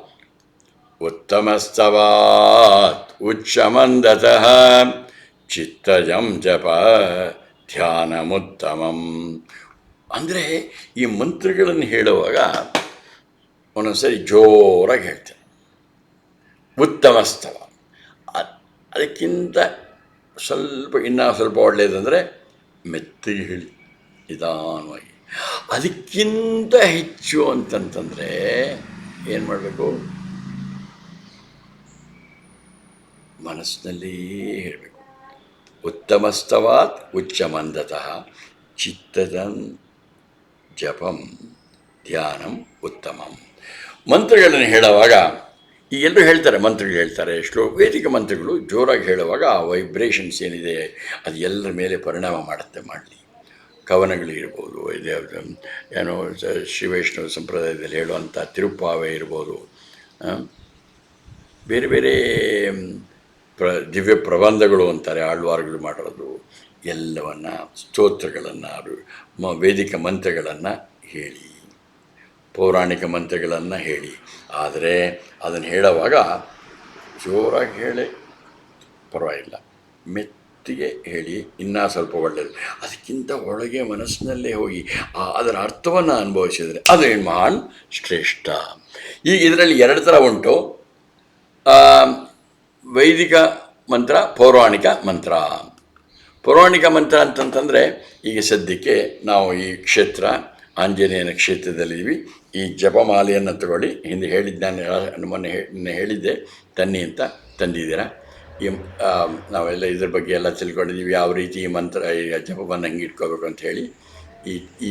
ಉತ್ತಮಸ್ತವಾತ್ ಉಚ್ಚಮಂದತಃ ಚಿತ್ತಜಂ ಜಪ ಧ್ಯಾನಮುತ್ತಮಂ. ಅಂದರೆ ಈ ಮಂತ್ರಗಳನ್ನು ಹೇಳುವಾಗ ಒಂದೊಂದ್ಸರಿ ಜೋರಾಗಿ ಹೇಳ್ತೇನೆ. ಉತ್ತಮಸ್ತವ, ಅದಕ್ಕಿಂತ ಇನ್ನೂ ಸ್ವಲ್ಪ ಒಳ್ಳೆಯದಂದರೆ ಮೆತ್ತಿಗೆ ಹೇಳಿ, ನಿಧಾನವಾಗಿ. ಅದಕ್ಕಿಂತ ಹೆಚ್ಚು ಅಂತಂತಂದರೆ ಏನು ಮಾಡಬೇಕು, ಮನಸ್ಸಿನಲ್ಲಿ ಹೇಳಬೇಕು. ಉತ್ತಮಸ್ತವಾತ್ ಉಚ್ಚಮಂದತಃ ಚಿತ್ತದಂ ಜಪಂ ಧ್ಯಾನಂ ಉತ್ತಮಂ. ಮಂತ್ರಗಳನ್ನು ಹೇಳುವಾಗ ಈ ಎಲ್ಲರೂ ಹೇಳ್ತಾರೆ, ಮಂತ್ರಗಳು ಹೇಳ್ತಾರೆ, ವೇದಿಕ ಮಂತ್ರಗಳು ಜೋರಾಗಿ ಹೇಳುವಾಗ ಆ ವೈಬ್ರೇಷನ್ಸ್ ಏನಿದೆ ಅದು ಎಲ್ಲರ ಮೇಲೆ ಪರಿಣಾಮ ಮಾಡುತ್ತೆ. ಮಾಡಲಿ, ಕವನಗಳಿರ್ಬೋದು, ಏನೋ ಶ್ರೀ ವೈಷ್ಣವ ಸಂಪ್ರದಾಯದಲ್ಲಿ ಹೇಳುವಂಥ ತಿರುಪ್ಪಾವೆ ಇರ್ಬೋದು, ಬೇರೆ ಬೇರೆ ದಿವ್ಯ ಪ್ರಬಂಧಗಳು ಅಂತಾರೆ, ಆಳ್ವಾರುಗಳು ಮಾಡೋದು, ಎಲ್ಲವನ್ನು ಸ್ತೋತ್ರಗಳನ್ನು, ವೇದಿಕ ಮಂತ್ರಗಳನ್ನು ಹೇಳಿ, ಪೌರಾಣಿಕ ಮಂತ್ರಗಳನ್ನು ಹೇಳಿ. ಆದರೆ ಅದನ್ನು ಹೇಳುವಾಗ ಜೋರಾಗಿ ಹೇಳಿ ಪರವಾಗಿಲ್ಲ, ಮೆತ್ತಿಗೆ ಹೇಳಿ ಇನ್ನೂ ಸ್ವಲ್ಪ ಒಳ್ಳೆಯದು. ಅದಕ್ಕಿಂತ ಒಳಗೆ ಮನಸ್ಸಿನಲ್ಲೇ ಹೋಗಿ ಅದರ ಅರ್ಥವನ್ನು ಅನುಭವಿಸಿದರೆ ಅದು ಮಹಾನ್ ಶ್ರೇಷ್ಠ. ಈಗ ಇದರಲ್ಲಿ 2 ಥರ ಉಂಟು, ವೈದಿಕ ಮಂತ್ರ, ಪೌರಾಣಿಕ ಮಂತ್ರ. ಪೌರಾಣಿಕ ಮಂತ್ರ ಅಂತಂತಂದರೆ ಈಗ ಸದ್ಯಕ್ಕೆ ನಾವು ಈ ಕ್ಷೇತ್ರ ಆಂಜನೇಯನ ಕ್ಷೇತ್ರದಲ್ಲಿದ್ದೀವಿ. ಈ ಜಪಮಾಲೆಯನ್ನು ತಗೊಳ್ಳಿ. ಹಿಂದೆ ಹೇಳಿದ್ದೆ, ನಾನು ಮೊನ್ನೆ ಹೇಳಿದ್ದೆ ತನ್ನಿ ಅಂತ, ತಂದಿದ್ದೀರಾ. ಈ ನಾವೆಲ್ಲ ಇದ್ರ ಬಗ್ಗೆ ಎಲ್ಲ ತಿಳ್ಕೊಂಡಿದ್ದೀವಿ, ಯಾವ ರೀತಿ ಈ ಮಂತ್ರ, ಈ ಜಪವನ್ನು ಹೆಂಗೆ ಇಟ್ಕೋಬೇಕು ಅಂತ ಹೇಳಿ. ಈ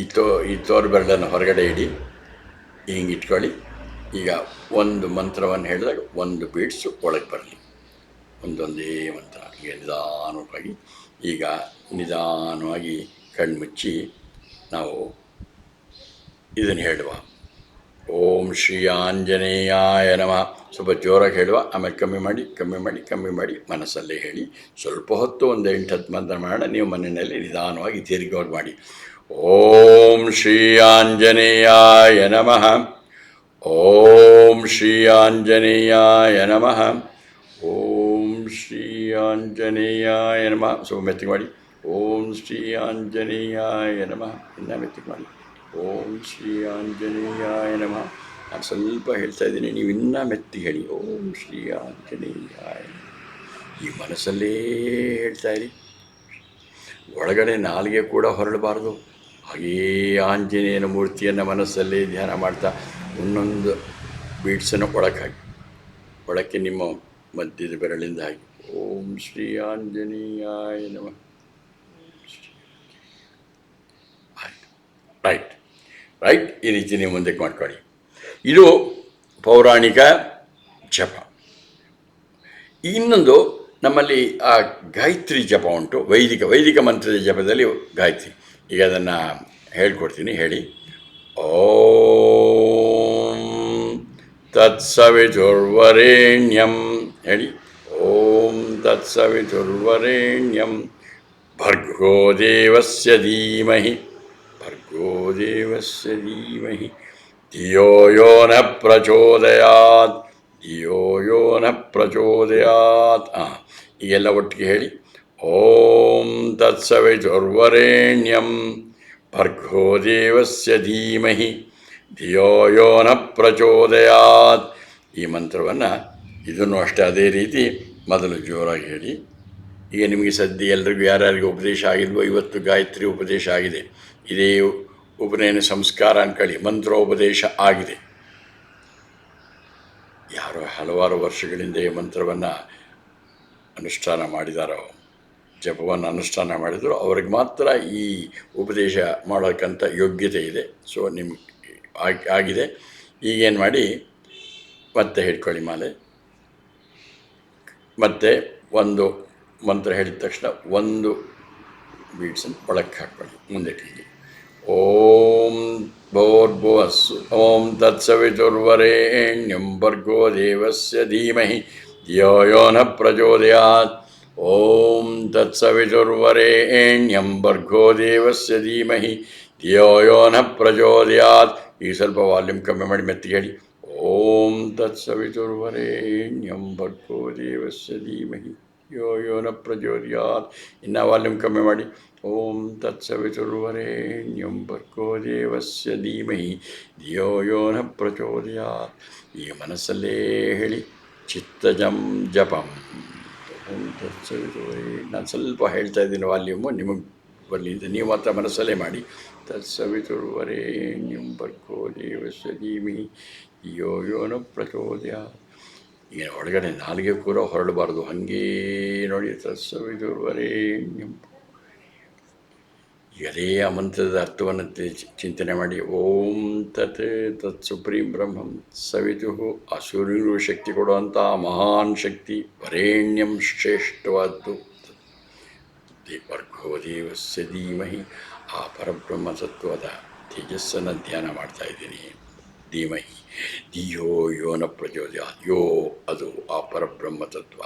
ತೋರ್ಬೆರಳನ್ನು ಹೊರಗಡೆ ಇಡಿ, ಹಿಂಗೆ ಇಟ್ಕೊಳ್ಳಿ. ಈಗ ಒಂದು ಮಂತ್ರವನ್ನು ಹೇಳಿದಾಗ 1 ಬೀಟ್ಸು ಒಳಗೆ ಬರಲಿ, ಒಂದೊಂದೇ ಮಂತ್ರ. ಈಗ ನಿಧಾನವಾಗಿ, ಈಗ ನಿಧಾನವಾಗಿ ಕಣ್ಮುಚ್ಚಿ ನಾವು ಇದನ್ನು ಹೇಳುವ. ಓಂ ಶ್ರೀ ಆಂಜನೇಯಾಯ ನಮಃ. ಸ್ವಲ್ಪ ಜೋರಾಗಿ ಹೇಳುವ, ಆಮೇಲೆ ಕಮ್ಮಿ ಮಾಡಿ ಮನಸ್ಸಲ್ಲೇ ಹೇಳಿ. ಸ್ವಲ್ಪ ಹೊತ್ತು ಒಂದು 8-10 ಮಂತ್ರ ಮಾಡೋಣ. ನೀವು ಮನೆಯಲ್ಲಿ ನಿಧಾನವಾಗಿ ದೀರ್ಘವಾಗಿ ಮಾಡಿ. ಓಂ ಶ್ರೀ ಆಂಜನೇಯಾಯ ನಮಃ. ಓಂ ಶ್ರೀ ಆಂಜನೇಯಾಯ ನಮಃ. ಓಂ ಶ್ರೀ ಆಂಜನೇಯಾಯ ನಮಃ. ಸ್ವಲ್ಪ ಮೆತ್ತಿಗೆ ಮಾಡಿ. ಓಂ ಶ್ರೀ ಆಂಜನೇಯಾಯ ನಮಃ. ಇನ್ನೂ ಮೆತ್ತಿಗೆ ಮಾಡಿ. ಓಂ ಶ್ರೀ ಆಂಜನೇಯಾಯ ನಮಃ. ನಾನು ಸ್ವಲ್ಪ ಹೇಳ್ತಾ ಇದ್ದೀನಿ, ನೀವು ಇನ್ನೂ ಮೆತ್ತಿಗೆ ಹೇಳಿ. ಓಂ ಶ್ರೀ ಆಂಜನೇಯಾಯ. ಈ ಮನಸ್ಸಲ್ಲೇ ಹೇಳ್ತಾ ಇರಿ. ಒಳಗಡೆ ನಾಲಿಗೆ ಕೂಡ ಹೊರಡಬಾರ್ದು. ಹಾಗೆಯೇ ಆಂಜನೇಯನ ಮೂರ್ತಿಯನ್ನು ಮನಸ್ಸಲ್ಲೇ ಧ್ಯಾನ ಮಾಡ್ತಾ ಒಂದೊಂದು ಬೀಟ್ಸನ್ನು ಒಳಕ್ಕೆ ನಿಮ್ಮ ಮಧ್ಯದ ಬೆರಳಿಂದ ಹಾಕಿ. ಓಂ ಶ್ರೀ ಆಂಜನೇಯಾಯ ನಮಃ. ರೈಟ್ ಈ ರೀತಿ ನೀವು ಮುಂದಕ್ಕೆ ಮಾಡ್ಕೊಳ್ಳಿ. ಇದು ಪೌರಾಣಿಕ ಜಪ. ಇನ್ನೊಂದು ನಮ್ಮಲ್ಲಿ ಆ ಗಾಯತ್ರಿ ಜಪ ಉಂಟು. ವೈದಿಕ ಮಂತ್ರದ ಜಪದಲ್ಲಿ ಗಾಯತ್ರಿ. ಈಗ ಅದನ್ನು ಹೇಳ್ಕೊಡ್ತೀನಿ, ಹೇಳಿ. ಓಂ ತತ್ಸವಿತುರ್ವರೆಣ್ಯಂ ಹೇಳಿ. ಓಂ ತತ್ಸವಿತುರ್ವರೆಣ್ಯಂ ಭರ್ಗೋ ದೇವಸ್ಯ ಧೀಮಹಿ ಧಿಯೋ ಯೋ ನ ಪ್ರಚೋದಯಾತ್. ಈಗೆಲ್ಲ ಒಟ್ಟಿಗೆ ಹೇಳಿ. ಓಂ ತತ್ಸವಿತುರ್ವರೆಣ್ಯಂ ಭರ್ಗೋ ದೇವಸ್ಯ ಧೀಮಹಿ ಧಿಯೋ ಯೋ ನ ಪ್ರಚೋದಯಾತ್. ಈ ಮಂತ್ರವನ್ನು ಇದನ್ನು ಅಷ್ಟೇ ಅದೇ ರೀತಿ ಮೊದಲು ಜೋರಾಗಿ ಹೇಳಿ. ಈಗ ನಿಮಗೆ ಸದ್ಯ ಎಲ್ರಿಗೂ ಯಾರ್ಯಾರಿಗೂ ಉಪದೇಶ ಆಗಿಲ್ವೋ ಇವತ್ತು ಗಾಯತ್ರಿ ಉಪದೇಶ ಆಗಿದೆ. ಇದೇ ಉಪನಯನ ಸಂಸ್ಕಾರ ಅಂದ್ಕೊಳ್ಳಿ, ಮಂತ್ರೋಪದೇಶ ಆಗಿದೆ. ಯಾರೋ ಹಲವಾರು ವರ್ಷಗಳಿಂದ ಈ ಮಂತ್ರವನ್ನು ಅನುಷ್ಠಾನ ಮಾಡಿದಾರೋ, ಜಪವನ್ನು ಅನುಷ್ಠಾನ ಮಾಡಿದ್ರು ಅವ್ರಿಗೆ ಮಾತ್ರ ಈ ಉಪದೇಶ ಮಾಡೋಕ್ಕಂಥ ಯೋಗ್ಯತೆ ಇದೆ. ಸೊ ನಿಮ್ಗೆ ಆಗಿದೆ. ಈಗೇನು ಮಾಡಿ ಮತ್ತೆ ಹಿಡ್ಕೊಳ್ಳಿ ಮಾಲೆ. ಮತ್ತು ಒಂದು ಮಂತ್ರ ಹೇಳಿದ ತಕ್ಷಣ ಒಂದು ಬೀಡ್ಸನ್ನು ಒಳಕ್ಕೆ ಹಾಕ್ಕೊಳ್ಳಿ, ಮುಂದಕ್ಕೆ ಹೀಗೆ. ಓಂ ಭೋರ್ಭುವಸ್ಸು ಓಂ ತತ್ಸವಿತುರ್ವರೆಣ್ಯಂ ಭರ್ಗೋ ದೇವಸ್ಯ ಧೀಮಹಿ ಧಿಯೋ ಯೋ ನ ಪ್ರಚೋದಯಾತ್. ಓಂ ತತ್ಸವಿತುರ್ವರೆಣ್ಯಂ ಭರ್ಗೋ ದೇವಸ್ಯ ಧೀಮಹಿ ಧಿಯೋ ಯೋ ನ ಪ್ರಚೋದಯಾತ್. ಈಗ ಸ್ವಲ್ಪ ವಾಲ್ಯೂಮ್ ಕಮ್ಮಿ ಮಾಡಿ ಮೆತ್ತಿಗೆ ಹೇಳಿ. ಓಂ ತತ್ಸವಿತುರ್ವರೆಣ್ಯಂ ಭರ್ಗೋ ದೇವಸ್ಯ ಧೀಮಹಿ ಯೋ ಯೋ ನ ಪ್ರಚೋದಯಾತ್. ಇನ್ನು ವಾಲ್ಯೂಮ್ ಕಮ್ಮಿ ಮಾಡಿ. ಓಂ ತತ್ಸವಿತುರ್ವರೆಣ್ಯಂ ಭರ್ಗೋ ದೇವಸ್ಯ ಧೀಮಹಿ ಧಿಯೋ ಯೋ ನ ಪ್ರಚೋದಯಾತ್. ಈಗ ಮನಸ್ಸಲ್ಲೇ ಹೇಳಿ. ಚಿತ್ತಜಂ ಜಪಂ. ಓಂ ತತ್ಸವಿತುರ್ವರೆಣ್ಯಂ. ನಾನು ಸ್ವಲ್ಪ ಹೇಳ್ತಾ ಇದ್ದೀನಿ ವಾಲ್ಯೂಮು, ನಿಮಗೆ ಬರಲಿ ಅಂತ ನೀವು ಮಾತ್ರ ಮನಸ್ಸಲ್ಲೇ ಮಾಡಿ. ತತ್ಸವಿತುರ್ವರೆಣ್ಯಂ ಭರ್ಗೋ ದೇವಸ್ಯ ಧೀಮಹಿ ಧಿಯೋ ಯೋ ನ ಪ್ರಚೋದಯಾತ್. ಈಗ ಒಳಗಡೆ ನಾಲಿಗೆ ಕೂಡ ಹೊರಡಬಾರ್ದು, ಹಾಗೇ ನೋಡಿ. ತತ್ಸವಿತುರ್ವರೆಣ್ಯಂ. ಅದೇ ಆ ಮಂತ್ರದ ಅರ್ಥವನ್ನು ಚಿಂತನೆ ಮಾಡಿ. ಓಂ ತತ್ ಸುಪ್ರೀಂ ಬ್ರಹ್ಮಂ ಸವಿತು ಆ ಸೂರ್ಯನಿಗೂ ಶಕ್ತಿ ಕೊಡುವಂಥ ಮಹಾನ್ ಶಕ್ತಿ, ವರೇಣ್ಯಂ ಶ್ರೇಷ್ಠವಾದ್ದು, ಭರ್ಗೋ ದೇವಸ್ಯ ಧೀಮಹಿ ಆ ಪರಬ್ರಹ್ಮ ತತ್ವದ ತೇಜಸ್ಸನ್ನು ಧ್ಯಾನ ಮಾಡ್ತಾ ಇದ್ದೀನಿ. ಧೀಮಹಿ ಧಿಯೋ ಯೋ ನ ಪ್ರಚೋದಯಾತ್. ಯೋ ಅದು ಆ ಪರಬ್ರಹ್ಮ ತತ್ವ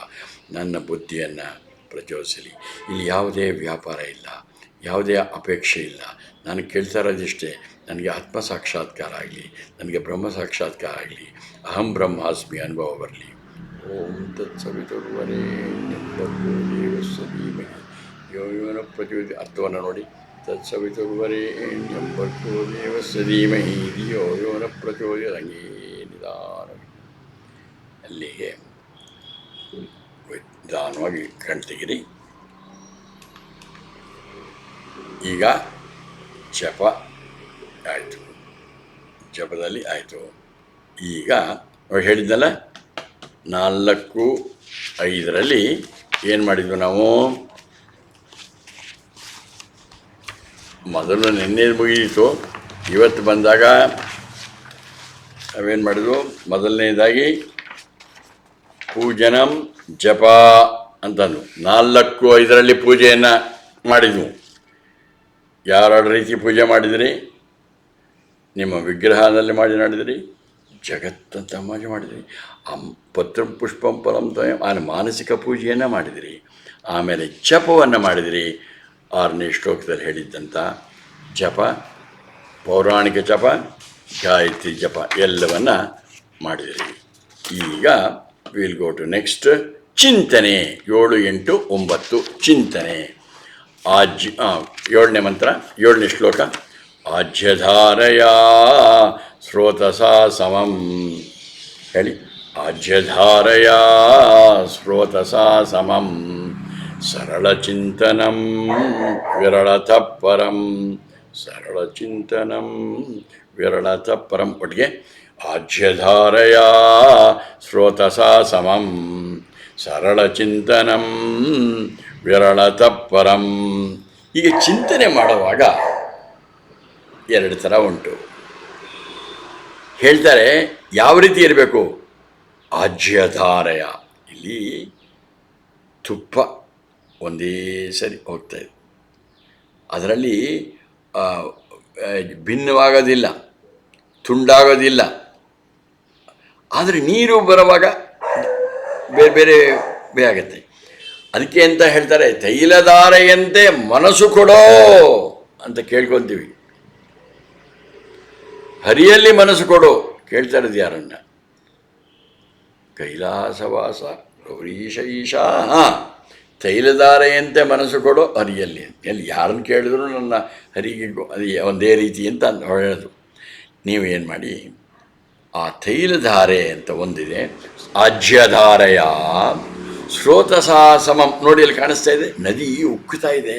ನನ್ನ ಬುದ್ಧಿಯನ್ನು ಪ್ರಚೋದಿಸಲಿ. ಇಲ್ಲಿ ಯಾವುದೇ ವ್ಯಾಪಾರ ಇಲ್ಲ, ಯಾವುದೇ ಅಪೇಕ್ಷೆ ಇಲ್ಲ. ನಾನು ಕೇಳ್ತಾ ಇರೋದಿಷ್ಟೇ, ನನಗೆ ಆತ್ಮ ಸಾಕ್ಷಾತ್ಕಾರ ಆಗಲಿ, ನನಗೆ ಬ್ರಹ್ಮ ಸಾಕ್ಷಾತ್ಕಾರ ಆಗಲಿ, ಅಹಂ ಬ್ರಹ್ಮಾಸ್ಮಿ ಅನುಭವ ಬರಲಿ. ಓಂ ತತ್ಸವಿತುರ್ವರೆಣ್ಯಂ ಭರ್ಗೋ ದೇವಸ್ಯ ಧೀಮಹಿ ಯೋ ಯೋ ನ ಪ್ರಚೋದಯಾತ್. ಅರ್ಥವನ್ನು ನೋಡಿ. ತತ್ಸವಿತುರ್ವರೆಣ್ಯಂ ಭರ್ಗೋ ದೇವಸ್ಯ ಧೀಮಹಿ ಧಿಯೋ ಯೋ ನ ಪ್ರಚೋದಯಾತ್. ಹಂಗೆ ನಿಧಾನ ಅಲ್ಲಿಗೆ ನಿಧಾನವಾಗಿ ಕಣ್ತೆಗಿರಿ. ಈಗ ಜಪ ಆಯಿತು, ಜಪದಲ್ಲಿ ಆಯಿತು. ಈಗ ಹೇಳಿದ್ನಲ್ಲ 4-5ರಲ್ಲಿ ಏನು ಮಾಡಿದ್ವಿ ನಾವು? ಮೊದಲು ನಿನ್ನೆ ಮುಗಿಯಿತು. ಇವತ್ತು ಬಂದಾಗ ನಾವೇನು ಮಾಡಿದ್ವು? ಮೊದಲನೇದಾಗಿ ಪೂಜನಂ ಜಪ ಅಂತಂದು 4-5ರಲ್ಲಿ ಪೂಜೆಯನ್ನು ಮಾಡಿದ್ವು. ಯಾರೆರಡು ರೀತಿ ಪೂಜೆ ಮಾಡಿದಿರಿ? ನಿಮ್ಮ ವಿಗ್ರಹದಲ್ಲಿ ಮಾಡಿದಿರಿ, ಜಗತ್ತಂತ ಪೂಜೆ ಮಾಡಿದಿರಿ, ಪತ್ರ ಪುಷ್ಪಂ ಫಲಂ ತ್ವಯಂ ಮಾನಸಿಕ ಪೂಜೆಯನ್ನು ಮಾಡಿದಿರಿ, ಆಮೇಲೆ ಜಪವನ್ನು ಮಾಡಿದಿರಿ. 6ನೇ ಶ್ಲೋಕದಲ್ಲಿ ಹೇಳಿದ್ದಂಥ ಜಪ, ಪೌರಾಣಿಕ ಜಪ, ಗಾಯತ್ರಿ ಜಪ ಎಲ್ಲವನ್ನು ಮಾಡಿದಿರಿ. ಈಗ ವಿಲ್ ಗೋ ಟು ನೆಕ್ಸ್ಟ್ ಚಿಂತನೆ. 7, 8, 9 ಚಿಂತನೆ. 7ನೇ ಮಂತ್ರ, 7ನೇ ಶ್ಲೋಕ. ಆಜ್ಯಧಾರಯ ಸ್ರೋತಸಾ ಸಮಂ. ಹೇಳಿ. ಆಜ್ಯಧಾರಯ ಸ್ರೋತಸಾ ಸಮಂ ಸರಳಚಿಂತನಂ ವಿರಳತಃ ಪರಂ. ಸರಳಚಿಂತನಂ ವಿರಳತಃ ಪರಂ. ಒಟ್ಟಿಗೆ ಆಜ್ಯಧಾರಯ ಸ್ರೋತಸಾ ಸಮಂ ಸರಳಚಿಂತನಂ ವಿರಳತಃ ಪರಂ. ಈಗ ಚಿಂತನೆ ಮಾಡುವಾಗ 2 ಥರ ಉಂಟು. ಹೇಳ್ತಾರೆ ಯಾವ ರೀತಿ ಇರಬೇಕು? ಆಜ್ಯಧಾರಯ. ಇಲ್ಲಿ ತುಪ್ಪ ಒಂದೇ ಸರಿ ಹೋಗ್ತಾಯಿದೆ, ಅದರಲ್ಲಿ ಭಿನ್ನವಾಗೋದಿಲ್ಲ, ತುಂಡಾಗೋದಿಲ್ಲ. ಆದರೆ ನೀರು ಬರುವಾಗ ಬೇರೆ ಬೇರೆ ಆಗುತ್ತೆ. ಅದಕ್ಕೆ ಅಂತ ಹೇಳ್ತಾರೆ, ತೈಲಧಾರೆಯಂತೆ ಮನಸ್ಸು ಕೊಡೋ ಅಂತ ಕೇಳ್ಕೊತೀವಿ. ಹರಿಯಲ್ಲಿ ಮನಸ್ಸು ಕೊಡು ಕೇಳ್ತಾ ಇರೋದು ಯಾರನ್ನ? ಕೈಲಾಸವಾಸ ಗೌರೀಶ ಈಶಾ. ತೈಲಧಾರೆಯಂತೆ ಮನಸ್ಸು ಕೊಡು ಹರಿಯಲ್ಲಿ. ಎಲ್ಲಿ ಯಾರನ್ನು ಕೇಳಿದ್ರು ನನ್ನ ಹರಿಗೆ ಅದು ಒಂದೇ ರೀತಿ ಅಂತ ಹೇಳೋದು. ನೀವೇನು ಮಾಡಿ, ಆ ತೈಲಧಾರೆ ಅಂತ ಒಂದಿದೆ. ಆಜ್ಯಧಾರೆಯ ಸ್ರೋತಸಾ ಸಮಂ. ನೋಡಿ ಅಲ್ಲಿ ಕಾಣಿಸ್ತಾ ಇದೆ, ನದಿ ಉಕ್ಕುತ್ತಾ ಇದೆ.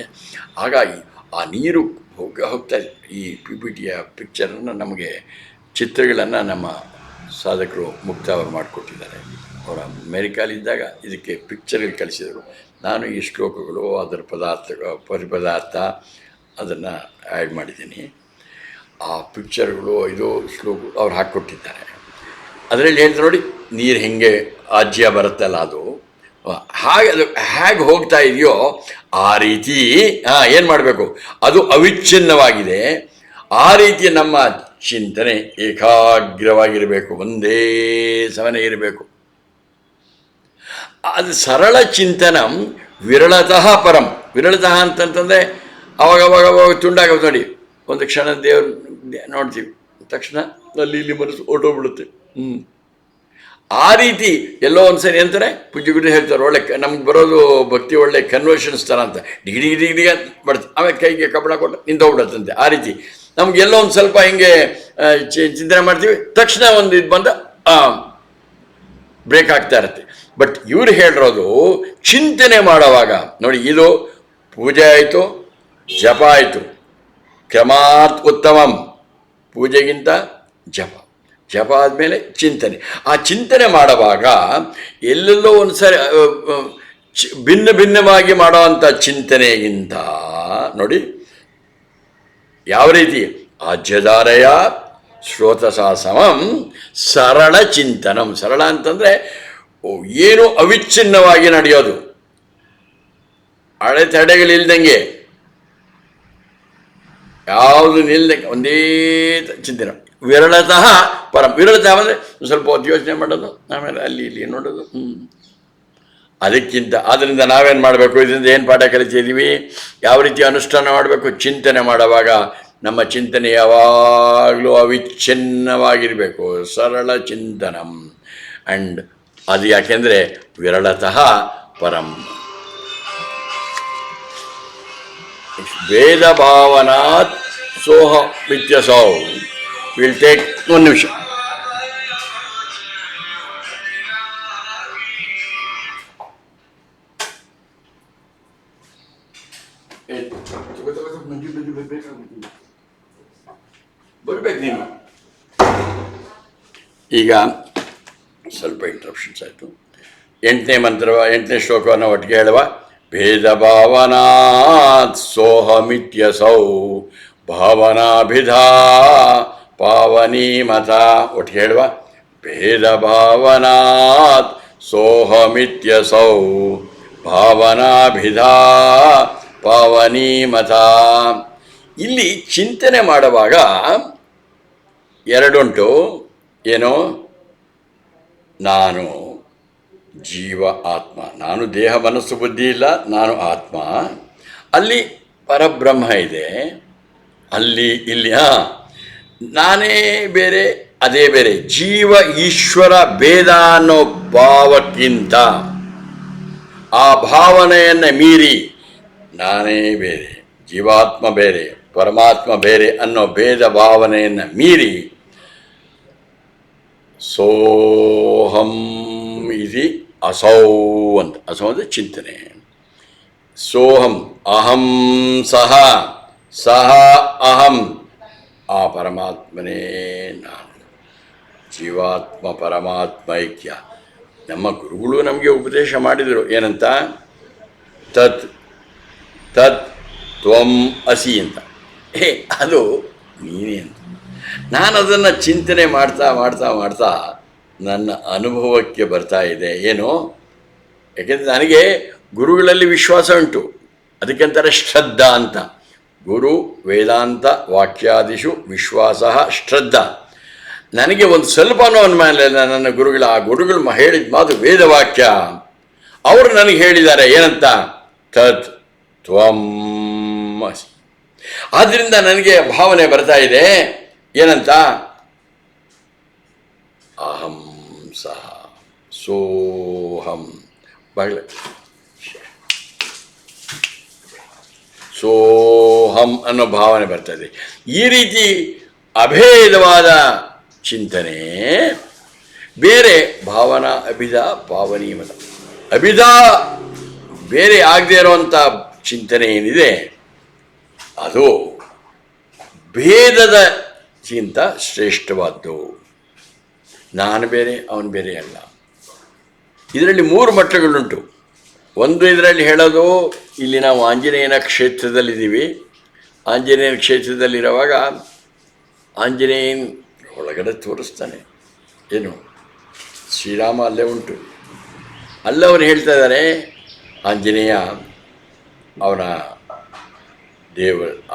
ಹಾಗಾಗಿ ಆ ನೀರು ಹೋಗ್ತಾ ಇದೆ. ಈ ಪಿ ಪಿ ಟಿಯ ಪಿಕ್ಚರನ್ನು ನಮಗೆ ಚಿತ್ರಗಳನ್ನು ನಮ್ಮ ಸಾಧಕರು ಮುಕ್ತ ಅವರು ಮಾಡಿಕೊಟ್ಟಿದ್ದಾರೆ. ಅವರು ಅಮೇರಿಕಾಲಿದ್ದಾಗ ಇದಕ್ಕೆ ಪಿಕ್ಚರ್ಗಳು ಕಳಿಸಿದರು. ನಾನು ಈ ಶ್ಲೋಕಗಳು, ಅದರ ಪರಿಪದಾರ್ಥ ಅದನ್ನು ಆ್ಯಡ್ ಮಾಡಿದ್ದೀನಿ. ಆ ಪಿಕ್ಚರ್ಗಳು ಇದು ಶ್ಲೋಕಗಳು ಅವ್ರು ಹಾಕ್ಕೊಟ್ಟಿದ್ದಾರೆ. ಅದರಲ್ಲಿ ಹೇಳ್ತಾರೆ ನೋಡಿ, ನೀರು ಹೆಂಗೆ ಆಜ್ಯ ಬರುತ್ತಲ್ಲ, ಅದು ಹಾಗೆ ಅದು ಹೇಗೆ ಹೋಗ್ತಾ ಇದೆಯೋ ಆ ರೀತಿ ಏನು ಮಾಡಬೇಕು, ಅದು ಅವಿಚ್ಛಿನ್ನವಾಗಿದೆ. ಆ ರೀತಿ ನಮ್ಮ ಚಿಂತನೆ ಏಕಾಗ್ರವಾಗಿರಬೇಕು, ಒಂದೇ ಸಮನೆ ಇರಬೇಕು. ಅದು ಸರಳ ಚಿಂತನ ವಿರಳತಃ ಪರಂ. ವಿರಳತಃ ಅಂತಂತಂದರೆ ಅವಾಗ ತುಂಡಾಗೋದು ನೋಡಿ. ಒಂದು ಕ್ಷಣ ದೇವ್ರು ನೋಡ್ತೀವಿ, ತಕ್ಷಣ ಅಲ್ಲಿ ಇಲ್ಲಿ ಮನಸ್ಸು ಹೊರಟೋಗ್ಬಿಡುತ್ತೆ. ಆ ರೀತಿ ಎಲ್ಲೋ ಒಂದು ಸರಿ ಅಂತಾರೆ, ಪೂಜ್ಯ ಗುರು ಹೇಳ್ತಾರೆ, ಒಳ್ಳೆ ನಮ್ಗೆ ಬರೋದು ಭಕ್ತಿ ಒಳ್ಳೆ ಕನ್ವರ್ಷನ್ಸ್ ಥರ ಅಂತ. ಡಿಗ್ರಿ ಬಡ್ತು, ಆಮೇಲೆ ಕೈಗೆ ಕಬ್ಬಣ ಕೊಟ್ಟು ನಿಂತೋಗ್ಬಿಡತ್ತಂತೆ. ಆ ರೀತಿ ನಮ್ಗೆ ಎಲ್ಲೋ ಒಂದು ಸ್ವಲ್ಪ ಹಿಂಗೆ ಚಿಂತನೆ ಮಾಡ್ತೀವಿ, ತಕ್ಷಣ ಒಂದು ಇದು ಬಂದು ಬ್ರೇಕ್ ಆಗ್ತಾ ಇರುತ್ತೆ. ಬಟ್ ಇವ್ರು ಹೇಳಿರೋದು ಚಿಂತನೆ ಮಾಡುವಾಗ ನೋಡಿ, ಇದು ಪೂಜೆ ಆಯಿತು, ಜಪ ಆಯಿತು, ಕ್ರಮಾತ್ ಉತ್ತಮಂ. ಪೂಜೆಗಿಂತ ಜಪ, ಜಪ ಆದಮೇಲೆ ಚಿಂತನೆ. ಆ ಚಿಂತನೆ ಮಾಡುವಾಗ ಎಲ್ಲೆಲ್ಲೋ ಒಂದು ಸರಿ ಭಿನ್ನವಾಗಿ ಮಾಡೋವಂಥ ಚಿಂತನೆಗಿಂತ ನೋಡಿ ಯಾವ ರೀತಿ ಆಜ್ಯಧಾರೆಯ ಸ್ರೋತಸಾ ಸಮಂ ಸರಳ ಚಿಂತನಂ. ಸರಳ ಅಂತಂದರೆ ಏನು ಅವಿಚ್ಛಿನ್ನವಾಗಿ ನಡೆಯೋದು, ಅಡೆತಡೆಗಳಿಲ್ದಂಗೆ, ಯಾವುದು ನಿಲ್ದಂಗೆ ಒಂದೇ ಚಿಂತನೆ. ವಿರಳತಃ ಪರಂ. ವಿರಳತಃ ಅಂದರೆ ಸ್ವಲ್ಪ ಹೊತ್ತು ಯೋಚನೆ ಮಾಡೋದು, ಆಮೇಲೆ ಅಲ್ಲಿ ಇಲ್ಲಿ ನೋಡೋದು. ಅದಕ್ಕಿಂತ ಆದ್ದರಿಂದ ನಾವೇನು ಮಾಡಬೇಕು, ಇದರಿಂದ ಏನು ಪಾಠ ಕಲಿತಿದ್ದೀವಿ, ಯಾವ ರೀತಿ ಅನುಷ್ಠಾನ ಮಾಡಬೇಕು. ಚಿಂತನೆ ಮಾಡುವಾಗ ನಮ್ಮ ಚಿಂತನೆ ಯಾವಾಗಲೂ ಅವಿಚ್ಛಿನ್ನವಾಗಿರಬೇಕು, ಸರಳ ಚಿಂತನಂ. ಆ್ಯಂಡ್ ಅದು ಯಾಕೆಂದರೆ ವಿರಳತಃ ಪರಂ. ವೇದ ಭಾವನಾತ್ ಸೋಹ ವಿತ್ಯಸೌ. ವಿಲ್ ಟೇಕ್ ಒಂದು ನಿಮಿಷ. ಬರ್ಬೇಕು ನೀನು. ಈಗ ಸ್ವಲ್ಪ ಇಂಟ್ರಪ್ಷನ್ಸ್ ಆಯಿತು. 8ನೇ ಮಂತ್ರ, 8ನೇ ಶ್ಲೋಕವನ್ನು ಒಟ್ಟಿಗೆ ಹೇಳುವ. ಭೇದ ಭಾವನಾತ್ ಸೋಹಮಿತ್ಯಸೌ ಭಾವನಾಭಿಧಾ ಪಾವನೀಮತ. ಒಟ್ಟಿಗೆ ಹೇಳುವ. ಭೇದ ಭಾವನಾತ್ ಸೋಹಮಿತ್ಯಸೌ ಭಾವನಾಭಿಧಾ ಪಾವನೀಮತ. ಇಲ್ಲಿ ಚಿಂತನೆ ಮಾಡುವಾಗ ಎರಡುಂಟು. ಏನು? ನಾನು ಜೀವ, ಆತ್ಮ. ನಾನು ದೇಹ ಮನಸ್ಸು ಬುದ್ಧಿ ಇಲ್ಲ, ನಾನು ಆತ್ಮ. ಅಲ್ಲಿ ಪರಬ್ರಹ್ಮ ಇದೆ, ಅಲ್ಲಿ ಇಲ್ಲಿ ನಾನೇ ಬೇರೆ ಅದೇ ಬೇರೆ. ಜೀವ ಈಶ್ವರ ಭೇದ ಅನ್ನೋ ಭಾವಕ್ಕಿಂತ ಆ ಭಾವನೆಯನ್ನು ಮೀರಿ ನಾನೇ ಬೇರೆ, ಜೀವಾತ್ಮ ಬೇರೆ, ಪರಮಾತ್ಮ ಬೇರೆ ಅನ್ನೋ ಭೇದ ಭಾವನೆಯನ್ನು ಮೀರಿ ಸೋಹಂ ಇದಿ ಅಸೌ ಅಂತ. ಅಸೌ ಅಂದರೆ ಚಿಂತನೆ. ಸೋಹಂ ಅಹಂ ಸಹ, ಸಹ ಅಹಂ. ಆ ಪರಮಾತ್ಮನೇ ನಾನು. ಜೀವಾತ್ಮ ಪರಮಾತ್ಮ ಐಕ್ಯ. ನಮ್ಮ ಗುರುಗಳು ನಮಗೆ ಉಪದೇಶ ಮಾಡಿದರು. ಏನಂತ? ತತ್ ತತ್ ತ್ವಂ ಅಸಿ ಅಂತ. ಅದು ನೀನೇ ಅಂತ. ನಾನು ಅದನ್ನು ಚಿಂತನೆ ಮಾಡ್ತಾ ಮಾಡ್ತಾ ಮಾಡ್ತಾ ನನ್ನ ಅನುಭವಕ್ಕೆ ಬರ್ತಾ ಇದೆ. ಏನು? ಯಾಕೆಂದರೆ ನನಗೆ ಗುರುಗಳಲ್ಲಿ ವಿಶ್ವಾಸ ಉಂಟು. ಅದಕ್ಕೆಂತಾರೆ ಶ್ರದ್ಧಾ ಅಂತ. ಗುರು ವೇದಾಂತ ವಾಕ್ಯಾದಿಷು ವಿಶ್ವಾಸ ಶ್ರದ್ಧಾ. ನನಗೆ ಒಂದು ಸ್ವಲ್ಪನೂ ಅನುಮಾನ ಇಲ್ಲ. ನನ್ನ ಆ ಗುರುಗಳು ಹೇಳಿದ ಮಾತು ವೇದವಾಕ್ಯ. ಅವರು ನನಗೆ ಹೇಳಿದ್ದಾರೆ ಏನಂತ? ತತ್ ತ್ವಂ ಅಸಿ. ಆದ್ದರಿಂದ ನನಗೆ ಭಾವನೆ ಬರ್ತಾ ಇದೆ ಏನಂತ? ಅಹಂ ಸಹ ಸೋಹಂ. ಬಾಗಿಲ ಸೋಹಂ ಅನ್ನೋ ಭಾವನೆ ಬರ್ತದೆ. ಈ ರೀತಿ ಅಭೇದವಾದ ಚಿಂತನೆ, ಬೇರೆ ಭಾವನಾ ಅಭಿಧಾ ಪಾವನೀಮತ. ಅಭಿಧಾ ಬೇರೆ ಆಗದೇ ಇರುವಂಥ ಚಿಂತನೆ ಏನಿದೆ ಅದು ಭೇದದ ಗಿಂತ ಶ್ರೇಷ್ಠವಾದ್ದು. ನಾನು ಬೇರೆ ಅವನು ಬೇರೆ ಅಲ್ಲ. ಇದರಲ್ಲಿ 3 ಮಟ್ಟಗಳುಂಟು. ಒಂದು ಇದರಲ್ಲಿ ಹೇಳೋದು, ಇಲ್ಲಿ ನಾವು ಆಂಜನೇಯನ ಕ್ಷೇತ್ರದಲ್ಲಿದ್ದೀವಿ. ಆಂಜನೇಯನ ಕ್ಷೇತ್ರದಲ್ಲಿರುವಾಗ ಆಂಜನೇಯನ ಒಳಗಡೆ ತೋರಿಸ್ತಾನೆ. ಏನು ಶ್ರೀರಾಮ ಅಲ್ಲೇ ಉಂಟು. ಅಲ್ಲವರು ಹೇಳ್ತಾ ಇದ್ದಾರೆ, ಆಂಜನೇಯ ಅವನ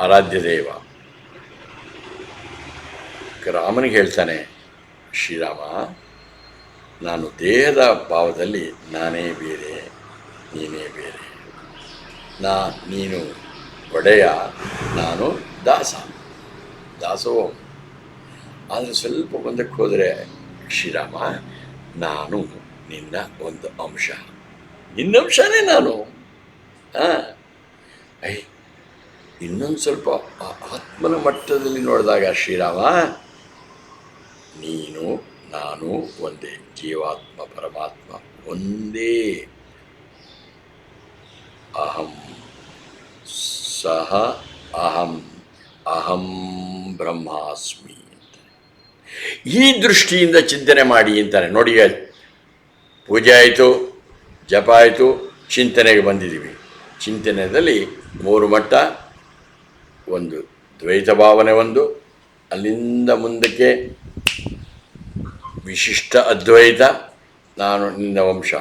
ಆರಾಧ್ಯ ದೇವ. ರಾಮನಿಗೆ ಹೇಳ್ತಾನೆ, ಶ್ರೀರಾಮ ನಾನು ದೇಹದ ಭಾವದಲ್ಲಿ ನಾನೇ ಬೇರೆ, ನೀನೇ ಬೇರೆ. ನೀನು ಒಡೆಯ, ನಾನು ದಾಸೋ. ಆದರೆ ಸ್ವಲ್ಪ ಮುಂದಕ್ಕೆ ಹೋದರೆ, ಶ್ರೀರಾಮ ನಾನು ನಿನ್ನ ಒಂದು ಅಂಶ, ನಿನ್ನ ಅಂಶನೇ ನಾನು. ಇನ್ನೊಂದು ಸ್ವಲ್ಪ ಆತ್ಮನ ಮಟ್ಟದಲ್ಲಿ ನೋಡಿದಾಗ, ಶ್ರೀರಾಮ ನೀನು ನಾನು ಒಂದೇ, ಜೀವಾತ್ಮ ಪರಮಾತ್ಮ ಒಂದೇ. ಅಹಂ ಸಹ ಅಹಂ ಬ್ರಹ್ಮಾಸ್ಮಿ ಅಂತ ಈ ದೃಷ್ಟಿಯಿಂದ ಚಿಂತನೆ ಮಾಡಿ ಅಂತಾರೆ. ನೋಡಿ, ಪೂಜೆ ಆಯಿತು, ಜಪ ಆಯಿತು, ಚಿಂತನೆಗೆ ಬಂದಿದ್ದೀವಿ. ಚಿಂತನೆಯಲ್ಲಿ 3 ಮಟ್ಟ. ಒಂದು ದ್ವೈತ ಭಾವನೆ, ಒಂದು ಅಲ್ಲಿಂದ ಮುಂದಕ್ಕೆ ವಿಶಿಷ್ಟ ಅದ್ವೈತ, ನಾನು ನಿನ್ನ ವಂಶ,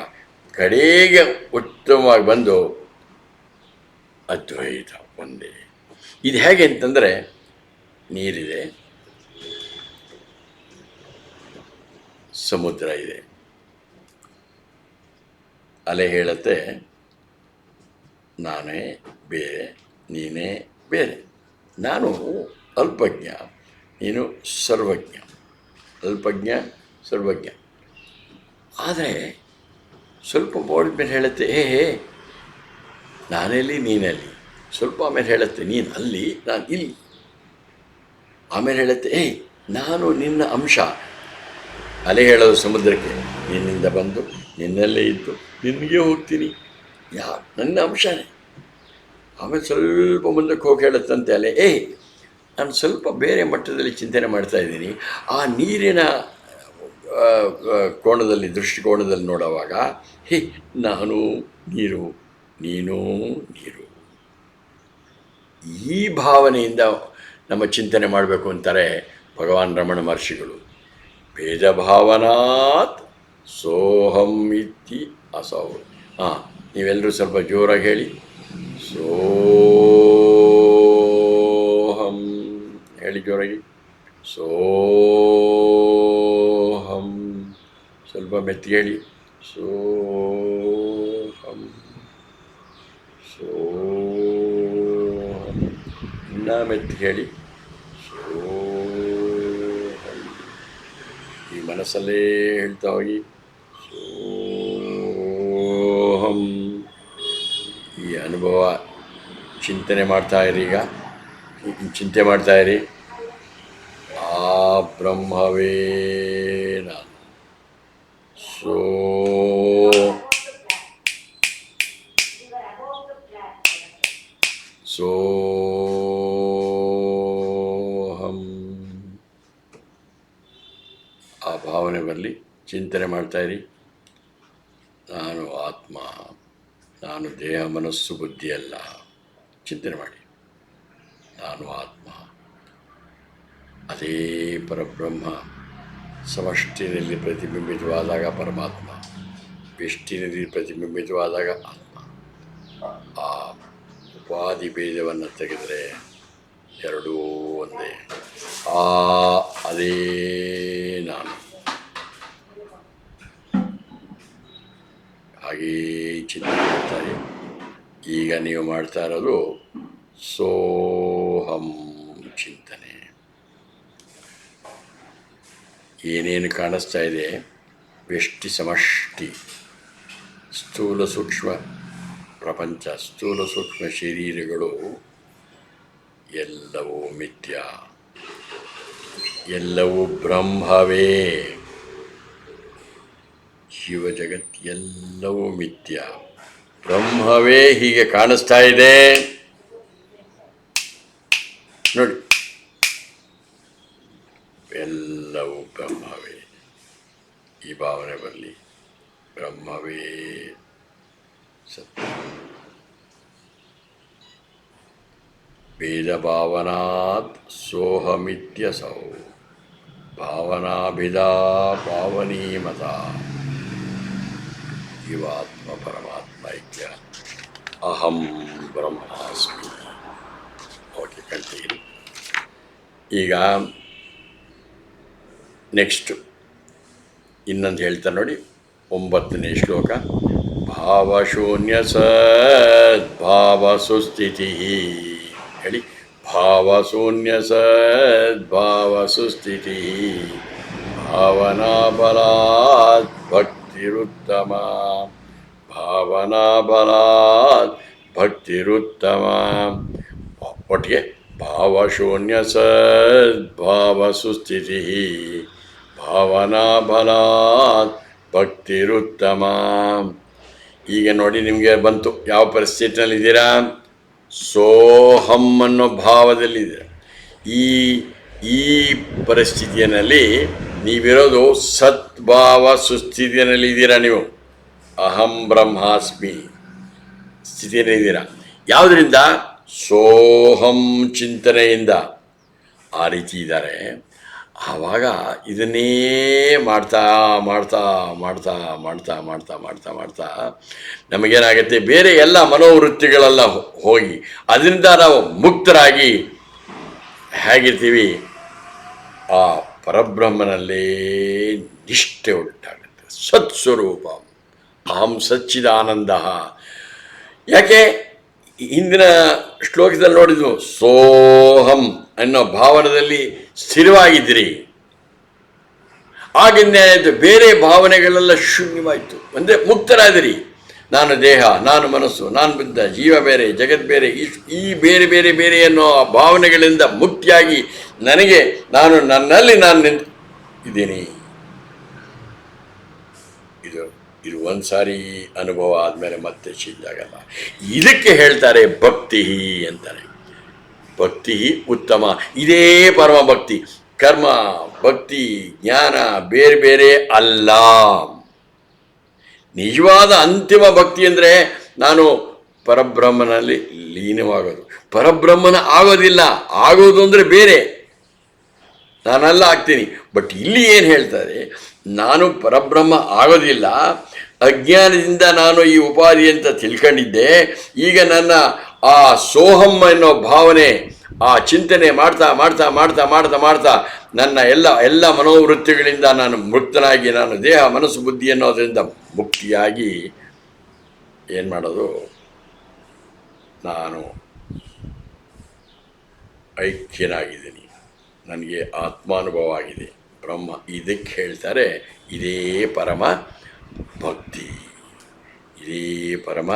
ಕಡೆಗೆ ಉತ್ತಮವಾಗಿ ಬಂದು ಅದ್ವೈತ ಒಂದೇ. ಇದು ಹೇಗೆ ಅಂತಂದರೆ, ನೀರಿದೆ, ಸಮುದ್ರ ಇದೆ. ಅಲೆ ಹೇಳುತ್ತೆ ನಾನೇ ಬೇರೆ, ನೀನೇ ಬೇರೆ. ನಾನು ಅಲ್ಪಜ್ಞ, ನೀನು ಸರ್ವಜ್ಞ. ಅಲ್ಪಜ್ಞ ಸರ್ವಜ್ಞ. ಆದರೆ ಸ್ವಲ್ಪ ಬೋರ್ಡ್ ಮೇಲೆ ಹೇಳುತ್ತೆ, ನಾನೆಲ್ಲಿ ನೀನಲ್ಲಿ. ಸ್ವಲ್ಪ ಆಮೇಲೆ ಹೇಳುತ್ತೆ, ನೀನು ಅಲ್ಲಿ ನಾನು ಇಲ್ಲಿ. ಆಮೇಲೆ ಹೇಳುತ್ತೆ, ನಾನು ನಿನ್ನ ಅಂಶ. ಅಲೆ ಹೇಳೋದು ಸಮುದ್ರಕ್ಕೆ, ನಿನ್ನಿಂದ ಬಂದು ನಿನ್ನಲ್ಲೇ ಇದ್ದು ನಿನಗೆ ಹೋಗ್ತೀನಿ, ನನ್ನ ಅಂಶನೇ. ಆಮೇಲೆ ಸ್ವಲ್ಪ ಮುಂದಕ್ಕೆ ಹೋಗಿ ಹೇಳುತ್ತಂತೆ ಅಲೆ, ನಾನು ಸ್ವಲ್ಪ ಬೇರೆ ಮಟ್ಟದಲ್ಲಿ ಚಿಂತನೆ ಮಾಡ್ತಾಯಿದ್ದೀನಿ. ಆ ನೀರಿನ ದೃಷ್ಟಿಕೋನದಲ್ಲಿ ನೋಡುವಾಗ, ನಾನು ನೀರು, ನೀನು ನೀರು. ಈ ಭಾವನೆಯಿಂದ ನಮ್ಮ ಚಿಂತನೆ ಮಾಡಬೇಕು ಅಂತಾರೆ ಭಗವಾನ್ ರಮಣ ಮಹರ್ಷಿಗಳು. ಭೇದ ಭಾವನಾತ್ ಸೋಹಂ ಇತಿ ಅಸೌ. ನೀವೆಲ್ಲರೂ ಸ್ವಲ್ಪ ಜೋರಾಗಿ ಹೇಳಿ, ಸೋಹಂ ಹೇಳಿ ಜೋರಾಗಿ. ಸೋಹಂ ಸ್ವಲ್ಪ ಮೆತ್ತಿಗೆ ಹೇಳಿ. ಸೋಹಂ ಸೋಹಂ ಇನ್ನೂ ಮೆತ್ತಿಗೆ ಹೇಳಿ. ಸೋಹಂ ಈ ಮನಸ್ಸಲ್ಲೇ ಹೇಳ್ತಾ ಹೋಗಿ. ಸೋಹಂ ಈ ಅನುಭವ ಚಿಂತನೆ ಮಾಡ್ತಾಯಿರಿ. ಈಗ ಚಿಂತೆ ಮಾಡ್ತಾಯಿರಿ, ಆ ಬ್ರಹ್ಮವೇ ನಾನು. ಸೋಹಂ ಆ ಭಾವನೆ ಬರಲಿ. ಚಿಂತನೆ ಮಾಡ್ತಾಯಿರಿ, ನಾನು ಆತ್ಮ, ನಾನು ದೇಹ ಮನಸ್ಸು ಬುದ್ಧಿ ಅಲ್ಲ. ಚಿಂತನೆ ಮಾಡಿ, ನಾನು ಆತ್ಮ, ಅದೇ ಪರಬ್ರಹ್ಮ. ಸಮಷ್ಟಿನಲ್ಲಿ ಪ್ರತಿಬಿಂಬಿತವಾದಾಗ ಪರಮಾತ್ಮ, ವ್ಯಷ್ಟಿನಲ್ಲಿ ಪ್ರತಿಬಿಂಬಿತವಾದಾಗ ಆತ್ಮ. ಆ ಉಪಾಧಿ ಭೇದವನ್ನು ತೆಗೆದರೆ ಎರಡೂ ಒಂದೇ. ಅದೇ ನಾನು. ಹಾಗೆಯೇ ಚಿಂತನೆ ಮಾಡ್ತಾರೆ. ಈಗ ನೀವು ಮಾಡ್ತಾ ಇರೋದು ಸೋಹಂ ಚಿಂತನೆ. ಏನೇನು ಕಾಣಿಸ್ತಾ ಇದೆ, ವ್ಯಷ್ಟಿ ಸಮಷ್ಟಿ, ಸ್ಥೂಲ ಸೂಕ್ಷ್ಮ ಪ್ರಪಂಚ, ಸ್ಥೂಲ ಸೂಕ್ಷ್ಮ ಶರೀರಗಳು ಎಲ್ಲವೂ ಮಿಥ್ಯ. ಎಲ್ಲವೂ ಬ್ರಹ್ಮವೇ. ಶಿವ ಜಗತ್ ಎಲ್ಲವೂ ಮಿಥ್ಯ, ಬ್ರಹ್ಮವೇ ಹೀಗೆ ಕಾಣಿಸ್ತಾ ಇದೆ ನೋಡಿ. ಎಲ್ಲವೂ ಬ್ರಹ್ಮವೇ, ಈ ಭಾವನೆ ಬರಲಿ. ಬ್ರಹ್ಮವೇ ಸತ್ಯ. ವೇದ ಭಾವನಾತ್ ಸೋಹಮಿತ್ಯಸೌ ಭಾವನಾಭಿಧಾ ಪಾವನೀ ಮತ. ಜೀವಾತ್ಮ ಪರಮಾತ್ಮ ಐಕ್ಯ. ಅಹಂ ಬ್ರಹ್ಮಾಸ್ಮಿ. Okay, continue. ಈಗ ನೆಕ್ಸ್ಟು ಇನ್ನೊಂದು ಹೇಳ್ತಾರೆ ನೋಡಿ, 9ನೇ ಶ್ಲೋಕ. ಭಾವಶೂನ್ಯ ಸದ್ಭಾವ ಸುಸ್ಥಿತಿ. ಹೇಳಿ. ಭಾವಶೂನ್ಯ ಸದ್ಭಾವ ಸುಸ್ಥಿತಿ ಭಾವನಾ ಬಲಾತ್ ಭಕ್ತಿರುತ್ತಮ. ಭಾವನಾ ಬಲಾತ್ ಭಕ್ತಿರುತ್ತಮ. ಒಟ್ಟಿಗೆ ಭಾವಶೂನ್ಯ ಸದ್ಭಾವ ಸುಸ್ಥಿತಿ ಭಾವನಾ ಬಲಾತ್ ಭಕ್ತಿರುತ್ತಮ. ಈಗ ನೋಡಿ, ನಿಮಗೆ ಬಂತು. ಯಾವ ಪರಿಸ್ಥಿತಿನಲ್ಲಿದ್ದೀರಾ? ಸೋಹಂ ಅನ್ನೋ ಭಾವದಲ್ಲಿದ್ದೀರ. ಈ ಈ ಪರಿಸ್ಥಿತಿಯಲ್ಲಿ ನೀವಿರೋದು ಸದ್ಭಾವ ಸುಸ್ಥಿತಿಯಲ್ಲಿದ್ದೀರಾ. ನೀವು ಅಹಂ ಬ್ರಹ್ಮಾಸ್ಮಿ ಸ್ಥಿತಿಯಲ್ಲಿದ್ದೀರಾ. ಯಾವುದರಿಂದ? ಸೋಹಂ ಚಿಂತನೆಯಿಂದ ಆ ರೀತಿ ಇದ್ದಾರೆ. ಆವಾಗ ಇದನ್ನೇ ಮಾಡ್ತಾ ಮಾಡ್ತಾ ಮಾಡ್ತಾ ಮಾಡ್ತಾ ಮಾಡ್ತಾ ಮಾಡ್ತಾ ಮಾಡ್ತಾ ನಮಗೇನಾಗುತ್ತೆ, ಬೇರೆ ಎಲ್ಲ ಮನೋವೃತ್ತಿಗಳೆಲ್ಲ ಹೋಗಿ ಅದರಿಂದ ನಾವು ಮುಕ್ತರಾಗಿ ಹೇಗಿರ್ತೀವಿ, ಆ ಪರಬ್ರಹ್ಮನಲ್ಲೇ ನಿಷ್ಠೆ ಉಂಟಾಗುತ್ತೆ. ಸತ್ಸ್ವರೂಪ ಅಹಂ ಸಚ್ಚಿದಾನಂದ. ಯಾಕೆ ಹಿಂದಿನ ಶ್ಲೋಕದಲ್ಲಿ ನೋಡಿದ್ವು, ಸೋಹಂ ಅನ್ನೋ ಭಾವನದಲ್ಲಿ ಸ್ಥಿರವಾಗಿದ್ದೀರಿ. ಆಗಿಂದ ಏನಾಯಿತು, ಬೇರೆ ಭಾವನೆಗಳೆಲ್ಲ ಶೂನ್ಯವಾಯಿತು, ಅಂದರೆ ಮುಕ್ತರಾದಿರಿ. ನಾನು ದೇಹ, ನಾನು ಮನಸ್ಸು, ನಾನು ಬುದ್ಧ, ಜೀವ ಬೇರೆ, ಜಗತ್ ಬೇರೆ, ಈ ಬೇರೆ ಬೇರೆ ಬೇರೆ ಅನ್ನೋ ಭಾವನೆಗಳಿಂದ ಮುಕ್ತಿಯಾಗಿ ನನಗೆ ನನ್ನಲ್ಲಿ ನಾನು ನಿಂತಿದ್ದೀನಿ. ಇದು ಒಂದು ಸಾರಿ ಅನುಭವ ಆದಮೇಲೆ ಮತ್ತೆ ಚೇಂಜ್ ಆಗಲ್ಲ. ಇದಕ್ಕೆ ಹೇಳ್ತಾರೆ ಭಕ್ತಿ ಅಂತಾರೆ. ಭಕ್ತಿ ಉತ್ತಮ. ಇದೇ ಪರಮ ಭಕ್ತಿ. ಕರ್ಮ, ಭಕ್ತಿ, ಜ್ಞಾನ ಬೇರೆ ಬೇರೆ ಅಲ್ಲ. ನಿಜವಾದ ಅಂತಿಮ ಭಕ್ತಿ ಅಂದರೆ ನಾನು ಪರಬ್ರಹ್ಮನಲ್ಲಿ ಲೀನವಾಗೋದು. ಪರಬ್ರಹ್ಮನ ಆಗೋದಿಲ್ಲ, ಆಗೋದು ಅಂದರೆ ಬೇರೆ, ನಾನೆಲ್ಲ ಆಗ್ತೀನಿ. ಬಟ್ ಇಲ್ಲಿ ಏನು ಹೇಳ್ತಾರೆ, ನಾನು ಪರಬ್ರಹ್ಮ ಆಗೋದಿಲ್ಲ, ಅಜ್ಞಾನದಿಂದ ನಾನು ಈ ಉಪಾಧಿ ಅಂತ ತಿಳ್ಕೊಂಡಿದ್ದೆ. ಈಗ ನನ್ನ ಆ ಸೋಹಂ ಅನ್ನೋ ಭಾವನೆ, ಆ ಚಿಂತನೆ ಮಾಡ್ತಾ ಮಾಡ್ತಾ ಮಾಡ್ತಾ ಮಾಡ್ತಾ ಮಾಡ್ತಾ ನನ್ನ ಎಲ್ಲ ಮನೋವೃತ್ತಿಗಳಿಂದ ನಾನು ಮುಕ್ತನಾಗಿ, ನಾನು ದೇಹ ಮನಸ್ಸು ಬುದ್ಧಿ ಅನ್ನೋದರಿಂದ ಮುಕ್ತಿಯಾಗಿ ಏನು ಮಾಡೋದು, ನಾನು ಐಕ್ಯನಾಗಿದ್ದೀನಿ, ನನಗೆ ಆತ್ಮಾನುಭವ ಆಗಿದೆ, ಬ್ರಹ್ಮ. ಇದಕ್ಕೆ ಹೇಳ್ತಾರೆ ಇದೇ ಪರಮ ಭಕ್ತಿ. ಇದೇ ಪರಮ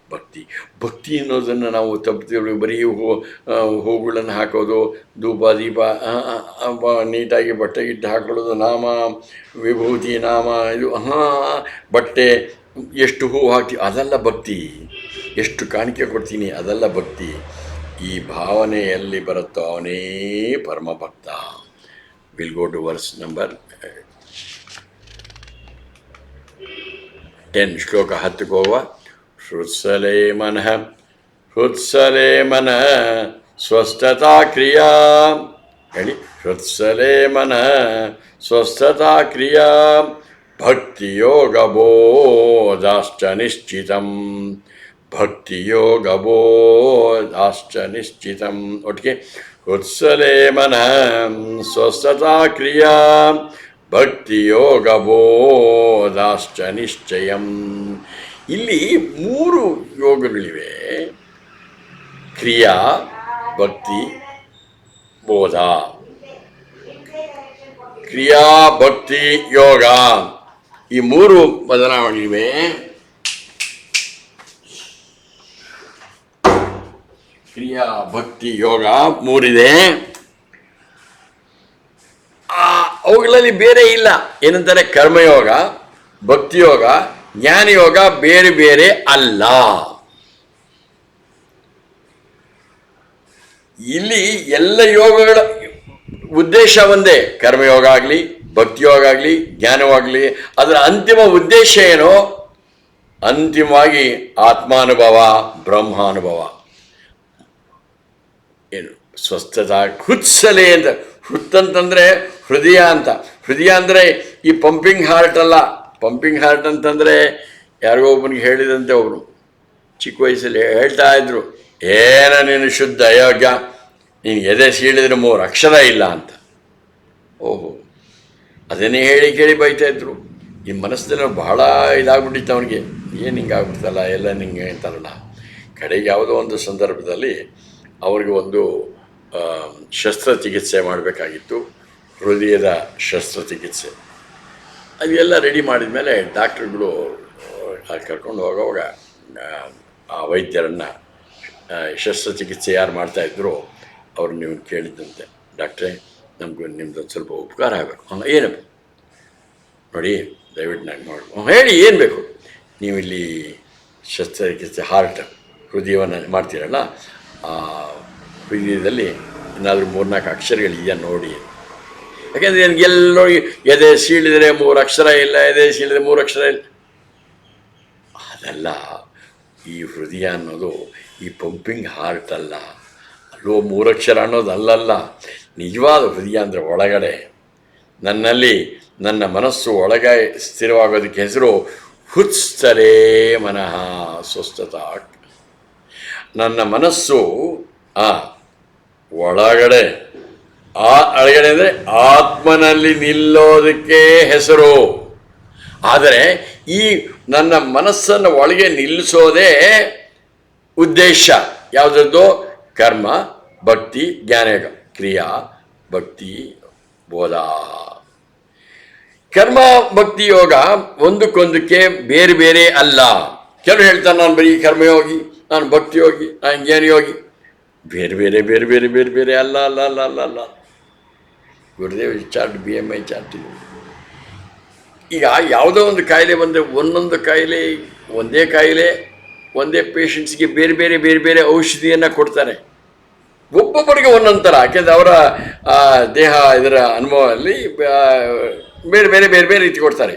ಭಕ್ತಿ. ಭಕ್ತಿ ಅನ್ನೋದನ್ನು ನಾವು ತಪ್ಪು ಬರೀ ಹೂಗಳನ್ನು ಹಾಕೋದು, ಧೂಪ ದೀಪ ನೀಟಾಗಿ ಬಟ್ಟೆ ಗಿಟ್ಟು ಹಾಕೊಳ್ಳೋದು, ನಾಮ ವಿಭೂತಿ ನಾಮ ಇದು ಬಟ್ಟೆ ಎಷ್ಟು ಹೂವು ಹಾಕ್ತೀವಿ ಅದೆಲ್ಲ ಭಕ್ತಿ, ಎಷ್ಟು ಕಾಣಿಕೆ ಕೊಡ್ತೀನಿ ಅದೆಲ್ಲ ಭಕ್ತಿ. ಈ ಭಾವನೆ ಎಲ್ಲಿ ಬರುತ್ತೋ ಅವನೇ ಪರಮ ಭಕ್ತ. Will go to verse number 10, ಶ್ಲೋಕ 10ಕ್ಕೆ ಹೋಗುವ. ಹೃತ್ಸಲೇ ಮನಃ ಸ್ವಸ್ಥತಾ ಕ್ರಿಯಾ. ಹೇಳಿ. ಹೃತ್ಸಲೇ ಮನಃ ಸ್ವಸ್ಥತಾ ಕ್ರಿಯಾ ಭಕ್ತಿಯೋಗಬೋಧಾಶ್ಚ ನಿಶ್ಚಿತಂ. ಭಕ್ತಿಯೋಗಬೋಧಾಶ್ಚ ನಿಶ್ಚಿತಂ. ಒಟ್ಟಿಗೆ ಹೃತ್ಸಲೇ ಮನಃ ಸ್ವಸ್ಥತಾ ಕ್ರಿಯಾ ಭಕ್ತಿಯೋಗಬೋಧಾಶ್ಚ ನಿಶ್ಚಯಂ. ಇಲ್ಲಿ 3 ಯೋಗಗಳಿವೆ: ಕ್ರಿಯಾ, ಭಕ್ತಿ, ಬೋಧ. ಕ್ರಿಯಾ, ಭಕ್ತಿ, ಯೋಗ, ಈ 3 ಬದಲಾವಣೆಗಳಿವೆ. ಕ್ರಿಯಾ, ಭಕ್ತಿ, ಯೋಗ 3 ಇದೆ. ಇದರಲ್ಲಿ ಬೇರೆ ಇಲ್ಲ. ಏನಂತಾರೆ? ಕರ್ಮಯೋಗ, ಭಕ್ತಿಯೋಗ, ಜ್ಞಾನಯೋಗ ಬೇರೆ ಬೇರೆ ಅಲ್ಲ. ಇಲ್ಲಿ ಎಲ್ಲ ಯೋಗಗಳ ಉದ್ದೇಶ ಒಂದೇ. ಕರ್ಮಯೋಗ ಆಗಲಿ, ಭಕ್ತಿಯೋಗ ಆಗಲಿ, ಜ್ಞಾನವಾಗಲಿ, ಅದರ ಅಂತಿಮ ಉದ್ದೇಶ ಏನೋ? ಅಂತಿಮವಾಗಿ ಆತ್ಮಾನುಭವ, ಬ್ರಹ್ಮಾನುಭವ. ಏನು? ಸ್ವಸ್ಥತಾ ಹುತ್ಸಲೆ ಅಂತ. ಹುತ್ತಂತಂದರೆ ಹೃದಯ ಅಂತ. ಹೃದಯ ಅಂದರೆ ಈ ಪಂಪಿಂಗ್ ಹಾರ್ಟ್ ಅಲ್ಲ. ಪಂಪಿಂಗ್ ಹಾರ್ಟ್ ಅಂತಂದರೆ ಯಾರಿಗೋ ಒಬ್ಬನಿಗೆ ಹೇಳಿದಂತೆ ಒಬ್ಬರು ಚಿಕ್ಕ ವಯಸ್ಸಲ್ಲಿ ಹೇಳ್ತಾ ಇದ್ರು, ಏನ ನೀನು ಶುದ್ಧ ಅಯೋಗ್ಯ, ನೀನು ಎದೆ ಸೀಳಿದ್ರೆ 3 ಅಕ್ಷರ ಇಲ್ಲ ಅಂತ. ಓಹೋ, ಅದನ್ನೇ ಹೇಳಿ ಕೇಳಿ ಬೈತಾ ಇದ್ರು. ಈ ಮನಸ್ಸಿನಲ್ಲಿ ಬಹಳ ಇದಾಗ್ಬಿಟ್ಟಿತ್ತು ಅವನಿಗೆ. ಏನು ಹಿಂಗಾಗ್ಬಿಡ್ತಲ್ಲ ಎಲ್ಲ ನಿಂಗೆ ಅಂತಾರಲ್ಲ. ಕಡೆಗೆ ಯಾವುದೋ ಒಂದು ಸಂದರ್ಭದಲ್ಲಿ ಅವ್ರಿಗೆ ಒಂದು ಶಸ್ತ್ರಚಿಕಿತ್ಸೆ ಮಾಡಬೇಕಾಗಿತ್ತು, ಹೃದಯದ ಶಸ್ತ್ರಚಿಕಿತ್ಸೆ. ಅದೆಲ್ಲ ರೆಡಿ ಮಾಡಿದ ಮೇಲೆ ಡಾಕ್ಟ್ರುಗಳು ಕರ್ಕೊಂಡು ಹೋಗುವಾಗ ಆ ವೈದ್ಯರನ್ನು, ಶಸ್ತ್ರಚಿಕಿತ್ಸೆ ಯಾರು ಮಾಡ್ತಾಯಿದ್ರು ಅವ್ರು ನೀವು ಕೇಳಿದ್ದಂತೆ, ಡಾಕ್ಟ್ರೇ ನಮಗೂ ನಿಮ್ದೊಂದು ಸ್ವಲ್ಪ ಉಪಕಾರ ಆಗಬೇಕು. ಏನಪ್ಪ? ನೋಡಿ ದಯವಿಟ್ಟು ನಂಗೆ ಮಾಡಬೇಕು. ಹೇಳಿ ಏನು ಬೇಕು? ನೀವು ಇಲ್ಲಿ ಶಸ್ತ್ರಚಿಕಿತ್ಸೆ ಹಾರ್ಟ್ ಹೃದಯವನ್ನು ಮಾಡ್ತೀರಲ್ಲ, ಆ ಹೃದಯದಲ್ಲಿ ಏನಾದರೂ 3-4 ಅಕ್ಷರಗಳಿದೆಯಾ ನೋಡಿ. ಯಾಕೆಂದರೆ ನನಗೆಲ್ಲೋ ಎದೆ ಸೀಳಿದರೆ 3 ಅಕ್ಷರ ಇಲ್ಲ, ಎದೆ ಸೀಳಿದರೆ 3 ಅಕ್ಷರ ಇಲ್ಲ. ಅದಲ್ಲ, ಈ ಹೃದಯ ಅನ್ನೋದು ಈ ಪಂಪಿಂಗ್ ಹಾರ್ಟ್ ಅಲ್ಲ. ಅಲ್ಲೋ 3 ಅಕ್ಷರ ಅನ್ನೋದು ಅಲ್ಲಲ್ಲ. ನಿಜವಾದ ಹೃದಯ ಅಂದರೆ ಒಳಗಡೆ ನನ್ನಲ್ಲಿ ನನ್ನ ಮನಸ್ಸು ಒಳಗೆ ಸ್ಥಿರವಾಗೋದಕ್ಕೆ ಹೆಸರು ಹುತ್ಸ್ಥಲೇ ಮನಃ ಸ್ವಸ್ಥತಾ. ನನ್ನ ಮನಸ್ಸು ಒಳಗಡೆ, ಒಳಗಡೆ ಅಂದರೆ ಆತ್ಮನಲ್ಲಿ ನಿಲ್ಲೋದಕ್ಕೆ ಹೆಸರು. ಆದರೆ ಈ ನನ್ನ ಮನಸ್ಸನ್ನು ಒಳಗೆ ನಿಲ್ಲಿಸೋದೇ ಉದ್ದೇಶ. ಯಾವುದದ್ದು? ಕರ್ಮ, ಭಕ್ತಿ, ಜ್ಞಾನಯೋಗ. ಕ್ರಿಯಾ, ಭಕ್ತಿ, ಬೋಧ. ಕರ್ಮ ಭಕ್ತಿ ಯೋಗ ಒಂದಕ್ಕೊಂದಕ್ಕೆ ಬೇರೆ ಬೇರೆ ಅಲ್ಲ. ಕೆಲವರು ಹೇಳ್ತಾರೆ ನಾನು ಬರೀ ಕರ್ಮಯೋಗಿ, ನಾನು ಭಕ್ತಿಯೋಗಿ, ನಾನು ಜ್ಞಾನಯೋಗಿ. ಬೇರೆ ಬೇರೆ ಬೇರೆ ಬೇರೆ ಬೇರೆ ಬೇರೆ ಅಲ್ಲ ಅಲ್ಲ ಅಲ್ಲ ಅಲ್ಲ ಅಲ್ಲ. ಗುರುದೇವ್ ಚಾರ್ಟ್, BMI ಚಾರ್ಟ್ ಇದು. ಈಗ ಯಾವುದೋ ಒಂದು ಕಾಯಿಲೆ ಬಂದರೆ ಒಂದೊಂದು ಕಾಯಿಲೆ, ಒಂದೇ ಕಾಯಿಲೆ, ಒಂದೇ ಪೇಷಂಟ್ಸ್ಗೆ ಬೇರೆ ಬೇರೆ ಬೇರೆ ಬೇರೆ ಔಷಧಿಯನ್ನು ಕೊಡ್ತಾರೆ. ಒಬ್ಬೊಬ್ಬರಿಗೆ ಒಂದೊಂದು ಥರ. ಯಾಕೆಂದರೆ ಅವರ ದೇಹ ಇದರ ಅನುಭವದಲ್ಲಿ ಬೇರೆ ಬೇರೆ ಬೇರೆ ಬೇರೆ ರೀತಿ ಕೊಡ್ತಾರೆ.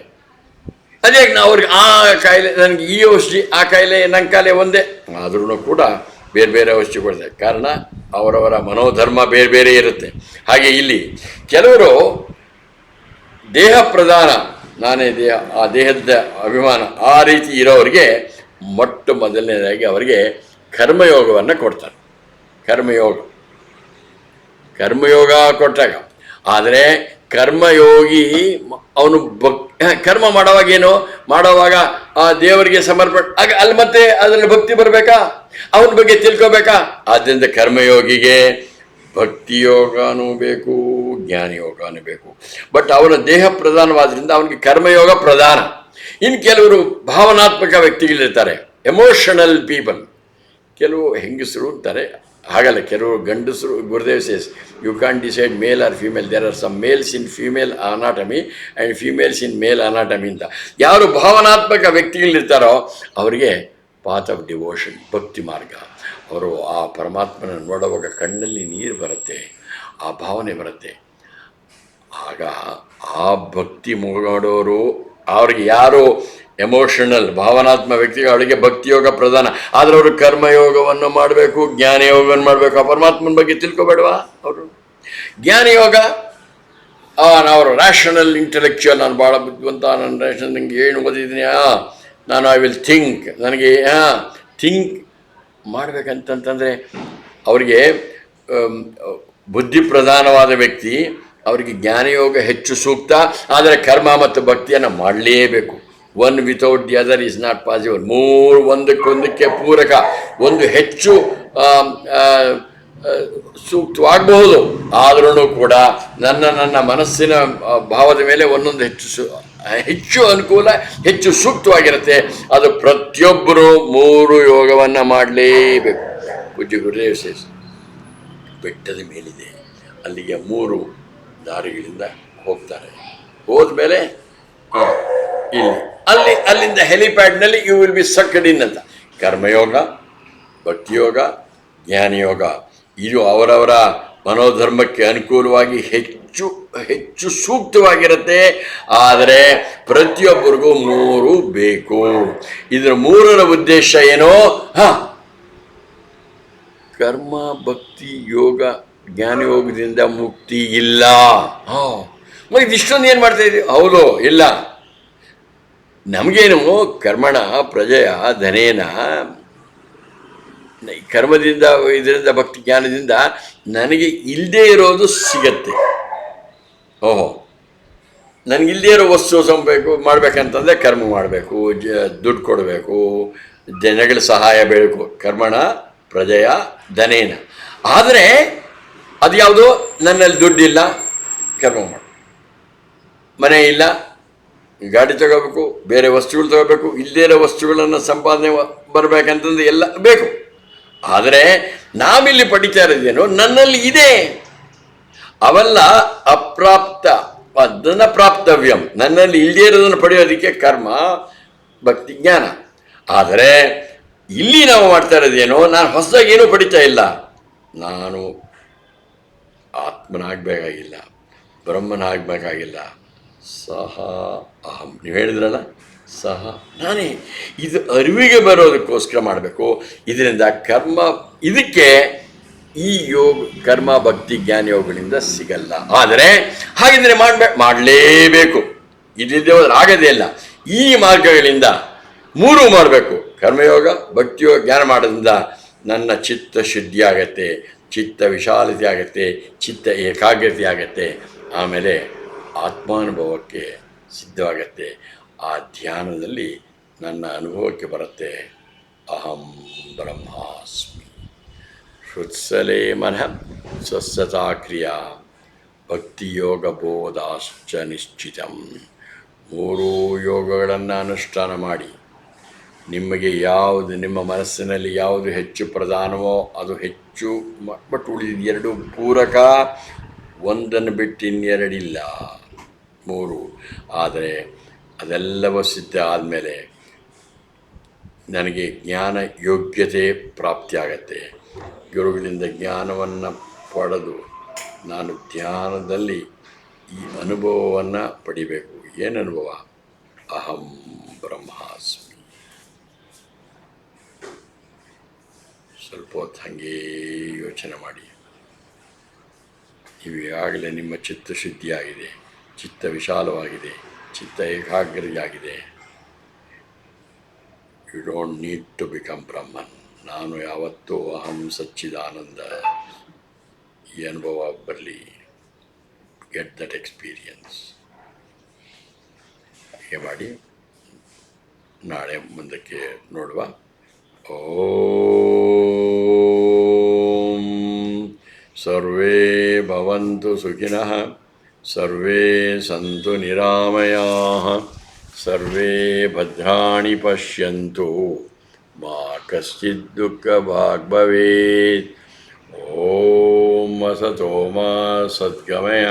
ಅದೇ ಅವ್ರಿಗೆ ಆ ಕಾಯಿಲೆ ನನಗೆ ಈ ಔಷಧಿ, ಆ ಕಾಯಿಲೆ ನನ್ನ ಕಾಯಿಲೆ ಒಂದೇ, ಆದ್ರೂ ಕೂಡ ಬೇರೆ ಬೇರೆ ಔಷಧಿ ಕೊಡ್ತಾರೆ. ಕಾರಣ ಅವರವರ ಮನೋಧರ್ಮ ಬೇರೆ ಬೇರೆ ಇರುತ್ತೆ. ಹಾಗೆ ಇಲ್ಲಿ ಕೆಲವರು ದೇಹ ಪ್ರಧಾನ, ನಾನೇ ದೇಹ, ಆ ದೇಹದ ಅಭಿಮಾನ, ಆ ರೀತಿ ಇರೋರಿಗೆ ಮೊಟ್ಟ ಮೊದಲನೇದಾಗಿ ಅವರಿಗೆ ಕರ್ಮಯೋಗವನ್ನು ಕೊಡ್ತಾರೆ. ಕರ್ಮಯೋಗ ಕೊಟ್ಟಾಗ, ಆದರೆ ಕರ್ಮಯೋಗಿ ಅವನು ಕರ್ಮ ಮಾಡೋವಾಗ ಆ ದೇವರಿಗೆ ಸಮರ್ಪಣೆ ಆಗ ಅಲ್ಲಿ ಮತ್ತೆ ಅದರಲ್ಲಿ ಭಕ್ತಿ ಬರಬೇಕಾ, ಅವನ ಬಗ್ಗೆ ತಿಳ್ಕೋಬೇಕಾ. ಆದ್ದರಿಂದ ಕರ್ಮಯೋಗಿಗೆ ಭಕ್ತಿಯೋಗನೂ ಬೇಕು, ಜ್ಞಾನಯೋಗನೂ ಬೇಕು. ಬಟ್ ಅವನ ದೇಹ ಪ್ರಧಾನವಾದ್ರಿಂದ ಅವನಿಗೆ ಕರ್ಮಯೋಗ ಪ್ರಧಾನ. ಇನ್ನು ಕೆಲವರು ಭಾವನಾತ್ಮಕ ವ್ಯಕ್ತಿಗಳಿರ್ತಾರೆ, ಎಮೋಷನಲ್ ಪೀಪಲ್. ಕೆಲವು ಹೆಂಗಸರು ಅಂತಾರೆ, ಹಾಗಲ್ಲ. ಕೆಲವರು ಗಂಡಸರು, Gurudev says you can decide male or female, there are some males in female anatomy and females in male anatomy ಅಂತ. ಯಾರು ಭಾವನಾತ್ಮಕ ವ್ಯಕ್ತಿಗಳಿರ್ತಾರೋ ಅವರಿಗೆ ಪಾತ್ ಆಫ್ ಡಿವೋಷನ್, ಭಕ್ತಿ ಮಾರ್ಗ. ಅವರು ಆ ಪರಮಾತ್ಮನ ನೋಡುವಾಗ ಕಣ್ಣಲ್ಲಿ ನೀರು ಬರುತ್ತೆ, ಆ ಭಾವನೆ ಬರುತ್ತೆ. ಆಗ ಆ ಭಕ್ತಿ ಮಾಡೋರು, ಅವ್ರಿಗೆ ಯಾರು ಎಮೋಷನಲ್ ಭಾವನಾತ್ಮಕ ವ್ಯಕ್ತಿಗಳು, ಅವರಿಗೆ ಭಕ್ತಿಯೋಗ ಪ್ರಧಾನ. ಆದರೆ ಅವರು ಕರ್ಮಯೋಗವನ್ನು ಮಾಡಬೇಕು, ಜ್ಞಾನಯೋಗವನ್ನು ಮಾಡಬೇಕು. ಆ ಪರಮಾತ್ಮನ ಬಗ್ಗೆ ತಿಳ್ಕೊಬೇಡವಾ ಅವರು? ಜ್ಞಾನಯೋಗ ಅವರು ರ್ಯಾಷನಲ್ ಇಂಟೆಲೆಕ್ಚುಯಲ್, ನಾನು ಭಾಳ ಬುದ್ಧಿವಂತ, ನಾನು ರ್ಯಾಷನಲ್, ನನಗೆ ಏನು ಓದಿದ್ದೀನಿ, ನಾನು ಐ ವಿಲ್ ಥಿಂಕ್, ನನಗೆ ಥಿಂಕ್ ಮಾಡಬೇಕಂತಂತಂದರೆ ಅವರಿಗೆ ಬುದ್ಧಿ ಪ್ರಧಾನವಾದ ವ್ಯಕ್ತಿ, ಅವರಿಗೆ ಜ್ಞಾನಯೋಗ ಹೆಚ್ಚು ಸೂಕ್ತ. ಆದರೆ ಕರ್ಮ ಮತ್ತು ಭಕ್ತಿಯನ್ನು ಮಾಡಲೇಬೇಕು. One without the other is not possible. ಮೂರು ಒಂದಕ್ಕೊಂದಕ್ಕೆ ಪೂರಕ. ಒಂದು ಹೆಚ್ಚು ಸೂಕ್ತವಾಗಬಹುದು, ಆದ್ರೂ ಕೂಡ ನನ್ನ ಮನಸ್ಸಿನ ಭಾವದ ಮೇಲೆ ಒಂದೊಂದು ಹೆಚ್ಚು ಅನುಕೂಲ, ಹೆಚ್ಚು ಸೂಕ್ತವಾಗಿರುತ್ತೆ. ಅದು ಪ್ರತಿಯೊಬ್ಬರೂ 3 ಯೋಗವನ್ನು ಮಾಡಲೇಬೇಕು. ಪೂಜ್ಯ ಗುರುದೇವ್ ಸೇಸ್ ಬೆಟ್ಟದ ಮೇಲಿದೆ, ಅಲ್ಲಿಗೆ 3 ದಾರಿಗಳಿಂದ ಹೋಗ್ತಾರೆ. ಹೋದ್ಮೇಲೆ ಇಲ್ಲಿ ಅಲ್ಲಿಂದ ಹೆಲಿಪ್ಯಾಡ್ನಲ್ಲಿ ಯು ವಿಲ್ ಬಿ ಸಕ್ಡ್ ಇನ್ ಅಂತ. ಕರ್ಮಯೋಗ, ಭಕ್ತಿಯೋಗ, ಜ್ಞಾನಯೋಗ ಇದು ಅವರವರ ಮನೋಧರ್ಮಕ್ಕೆ ಅನುಕೂಲವಾಗಿ ಹೆಚ್ಚು ಹೆಚ್ಚು ಸೂಕ್ತವಾಗಿರುತ್ತೆ. ಆದರೆ ಪ್ರತಿಯೊಬ್ಬರಿಗೂ ಮೂರು ಬೇಕು. ಇದರ ಮೂರರ ಉದ್ದೇಶ ಏನೋ, ಕರ್ಮ, ಭಕ್ತಿ, ಯೋಗ, ಜ್ಞಾನಯೋಗದಿಂದ ಮುಕ್ತಿ ಇಲ್ಲ. ಮತ್ತೆ ಇಷ್ಟೊಂದು ಏನು ಮಾಡ್ತಾ ಇದ್ದೀವಿ? ಹೌದು, ಇಲ್ಲ. ನಮಗೇನು ಕರ್ಮಣ ಪ್ರಜೆಯ ಧನೇನ, ಕರ್ಮದಿಂದ ಇದರಿಂದ ಭಕ್ತಿ ಜ್ಞಾನದಿಂದ ನನಗೆ ಇಲ್ಲದೇ ಇರೋದು ಸಿಗತ್ತೆ. ನನಗಿಲ್ಲದೇ ಇರೋ ವಸ್ತು ಮಾಡ್ಬೇಕಂತಂದರೆ ಕರ್ಮ ಮಾಡಬೇಕು, ದುಡ್ಡು ಕೊಡಬೇಕು, ಜನಗಳ ಸಹಾಯ ಬೇಕು. ಕರ್ಮಣ ಪ್ರಜೆಯ ಧನೇನ. ಆದರೆ ಅದು ಯಾವುದು? ನನ್ನಲ್ಲಿ ದುಡ್ಡಿಲ್ಲ, ಕರ್ಮ ಮಾಡು. ಮನೆ ಇಲ್ಲ, ಗಾಡಿ ತಗೋಬೇಕು, ಬೇರೆ ವಸ್ತುಗಳು ತಗೋಬೇಕು, ಇಲ್ಲದೇ ಇರೋ ವಸ್ತುಗಳನ್ನು ಸಂಪಾದನೆ ಬರಬೇಕಂತಂದು ಎಲ್ಲ ಬೇಕು. ಆದರೆ ನಾವಿಲ್ಲಿ ಪಡಿತಾ ಇರೋದೇನು? ನನ್ನಲ್ಲಿ ಇದೆ, ಅವೆಲ್ಲ ಅಪ್ರಾಪ್ತ, ಅದನ್ನು ಪ್ರಾಪ್ತವ್ಯಂ. ನನ್ನಲ್ಲಿ ಇಲ್ಲದೇ ಇರೋದನ್ನು ಪಡೆಯೋದಕ್ಕೆ ಕರ್ಮ, ಭಕ್ತಿ, ಜ್ಞಾನ. ಆದರೆ ಇಲ್ಲಿ ನಾವು ಮಾಡ್ತಾ ಇರೋದೇನು? ನಾನು ಹೊಸದಾಗಿ ಏನೂ ಪಡಿತಾ ಇಲ್ಲ. ನಾನು ಆತ್ಮನಾಗಬೇಕಾಗಿಲ್ಲ, ಬ್ರಹ್ಮನಾಗಬೇಕಾಗಿಲ್ಲ. ಸಹ ಅಹಂ, ನೀವು ಹೇಳಿದ್ರಲ್ಲ, ಸಹ ನಾನೇ. ಇದು ಅರಿವಿಗೆ ಬರೋದಕ್ಕೋಸ್ಕರ ಮಾಡಬೇಕು. ಇದರಿಂದ ಇದಕ್ಕೆ ಈ ಯೋಗ, ಕರ್ಮ, ಭಕ್ತಿ, ಜ್ಞಾನ ಯೋಗಗಳಿಂದ ಸಿಗಲ್ಲ. ಆದರೆ ಹಾಗಿದ್ರೆ ಮಾಡಲೇಬೇಕು. ಇದಿದ್ದೇ ಹೋದ್ರೆ ಆಗೋದೇ ಇಲ್ಲ. ಈ ಮಾರ್ಗಗಳಿಂದ ಮೂರು ಮಾಡಬೇಕು. ಕರ್ಮಯೋಗ, ಭಕ್ತಿಯೋಗ, ಜ್ಞಾನ ಮಾಡೋದ್ರಿಂದ ನನ್ನ ಚಿತ್ತ ಶುದ್ಧಿ ಆಗತ್ತೆ, ಚಿತ್ತ ವಿಶಾಲತೆ ಆಗತ್ತೆ, ಚಿತ್ತ ಏಕಾಗ್ರತೆ ಆಗತ್ತೆ. ಆಮೇಲೆ ಆತ್ಮಾನುಭವಕ್ಕೆ ಸಿದ್ಧವಾಗತ್ತೆ. ಆ ಧ್ಯಾನದಲ್ಲಿ ನನ್ನ ಅನುಭವಕ್ಕೆ ಬರುತ್ತೆ, ಅಹಂ ಬ್ರಹ್ಮಾಸ್ಮಿ. ಹೃತ್ಸಲೇ ಮನಃ ಸ್ವಸ್ಥತಾ ಕ್ರಿಯಾ ಭಕ್ತಿಯೋಗ ಬೋಧಾಶ್ಚ ನಿಶ್ಚಿತಂ. ಮೂರೂ ಯೋಗಗಳನ್ನು ಅನುಷ್ಠಾನ ಮಾಡಿ ನಿಮಗೆ ಯಾವುದು, ನಿಮ್ಮ ಮನಸ್ಸಿನಲ್ಲಿ ಯಾವುದು ಹೆಚ್ಚು ಪ್ರಧಾನವೋ ಅದು ಹೆಚ್ಚು. ಬಟ್ ಉಳಿದ ಎರಡು ಪೂರಕ, ಒಂದನ್ನು ಬಿಟ್ಟು ಇನ್ನೆರಡಿಲ್ಲ, ಮೂರು. ಆದರೆ ಅದೆಲ್ಲವೂ ಸಿದ್ಧ ಆದಮೇಲೆ ನನಗೆ ಜ್ಞಾನ ಯೋಗ್ಯತೆ ಪ್ರಾಪ್ತಿಯಾಗತ್ತೆ. ಗುರುಗಳಿಂದ ಜ್ಞಾನವನ್ನು ಪಡೆದು ನಾನು ಧ್ಯಾನದಲ್ಲಿ ಈ ಅನುಭವವನ್ನು ಪಡಿಬೇಕು. ಏನು ಅನುಭವ? ಅಹಂ ಬ್ರಹ್ಮಾಸ್ಮಿ. ಸ್ವಲ್ಪ ಹೊತ್ತು ಹಾಗೇ ಯೋಚನೆ ಮಾಡಿ. ಈಗಾಗಲೇ ನಿಮ್ಮ ಚಿತ್ತ ಶುದ್ಧಿಯಾಗಿದೆ, ಚಿತ್ತ ವಿಶಾಲವಾಗಿದೆ, ಚಿತ್ತ ಏಕಾಗ್ರತೆಯಾಗಿದೆ. You don't need to become Brahman. ನಾನು ಯಾವತ್ತೂ ಅಹಂ ಸಚ್ಚಿದಾನಂದ ಈ ಅನುಭವ ಬರಲಿ. Get that experience. ಹೀಗೆ ಮಾಡಿ ನಾಳೆ ಮುಂದಕ್ಕೆ ನೋಡುವ. ಓಂ ಸರ್ವೇ ಭವಂತು ಸುಖಿನಃ, ಸರ್ವೇ ಸಂತು ನಿರಾಮಯಾಃ, ಸರ್ವೇ ಭದ್ರಾಣಿ ಪಶ್ಯಂತು, ಮಾ ಕಶ್ಚಿತ್ ದುಃಖಭಾಗ್ ಭವೇತ್. ಓಂ ಅಸತೋ ಮಾ ಸದ್ಗಮಯ,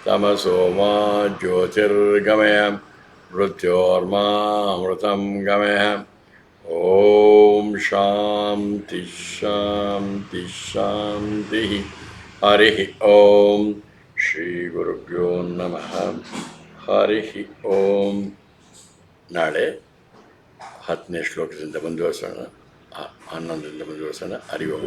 ತಮಸೋ ಮಾ ಜ್ಯೋತಿರ್ಗಮಯ, ಮೃತ್ಯೋರ್ಮಾ ಅಮೃತಂ ಗಮಯ. ಓಂ ಶಾಂತಿ ಶಾಂತಿ ಶಾಂತಿ. ಹರಿ ಓಂ. ಶ್ರೀ ಗುರುಭ್ಯೋ ನಮಃ. ಹರಿ ಓಂ. ನಾಳೆ 10ನೇ ಶ್ಲೋಕದಿಂದ ಮುಂದುವರಿಸೋಣ, 11ರಿಂದ ಮುಂದುವರಿಸೋಣ. ಹರಿ ಓಂ.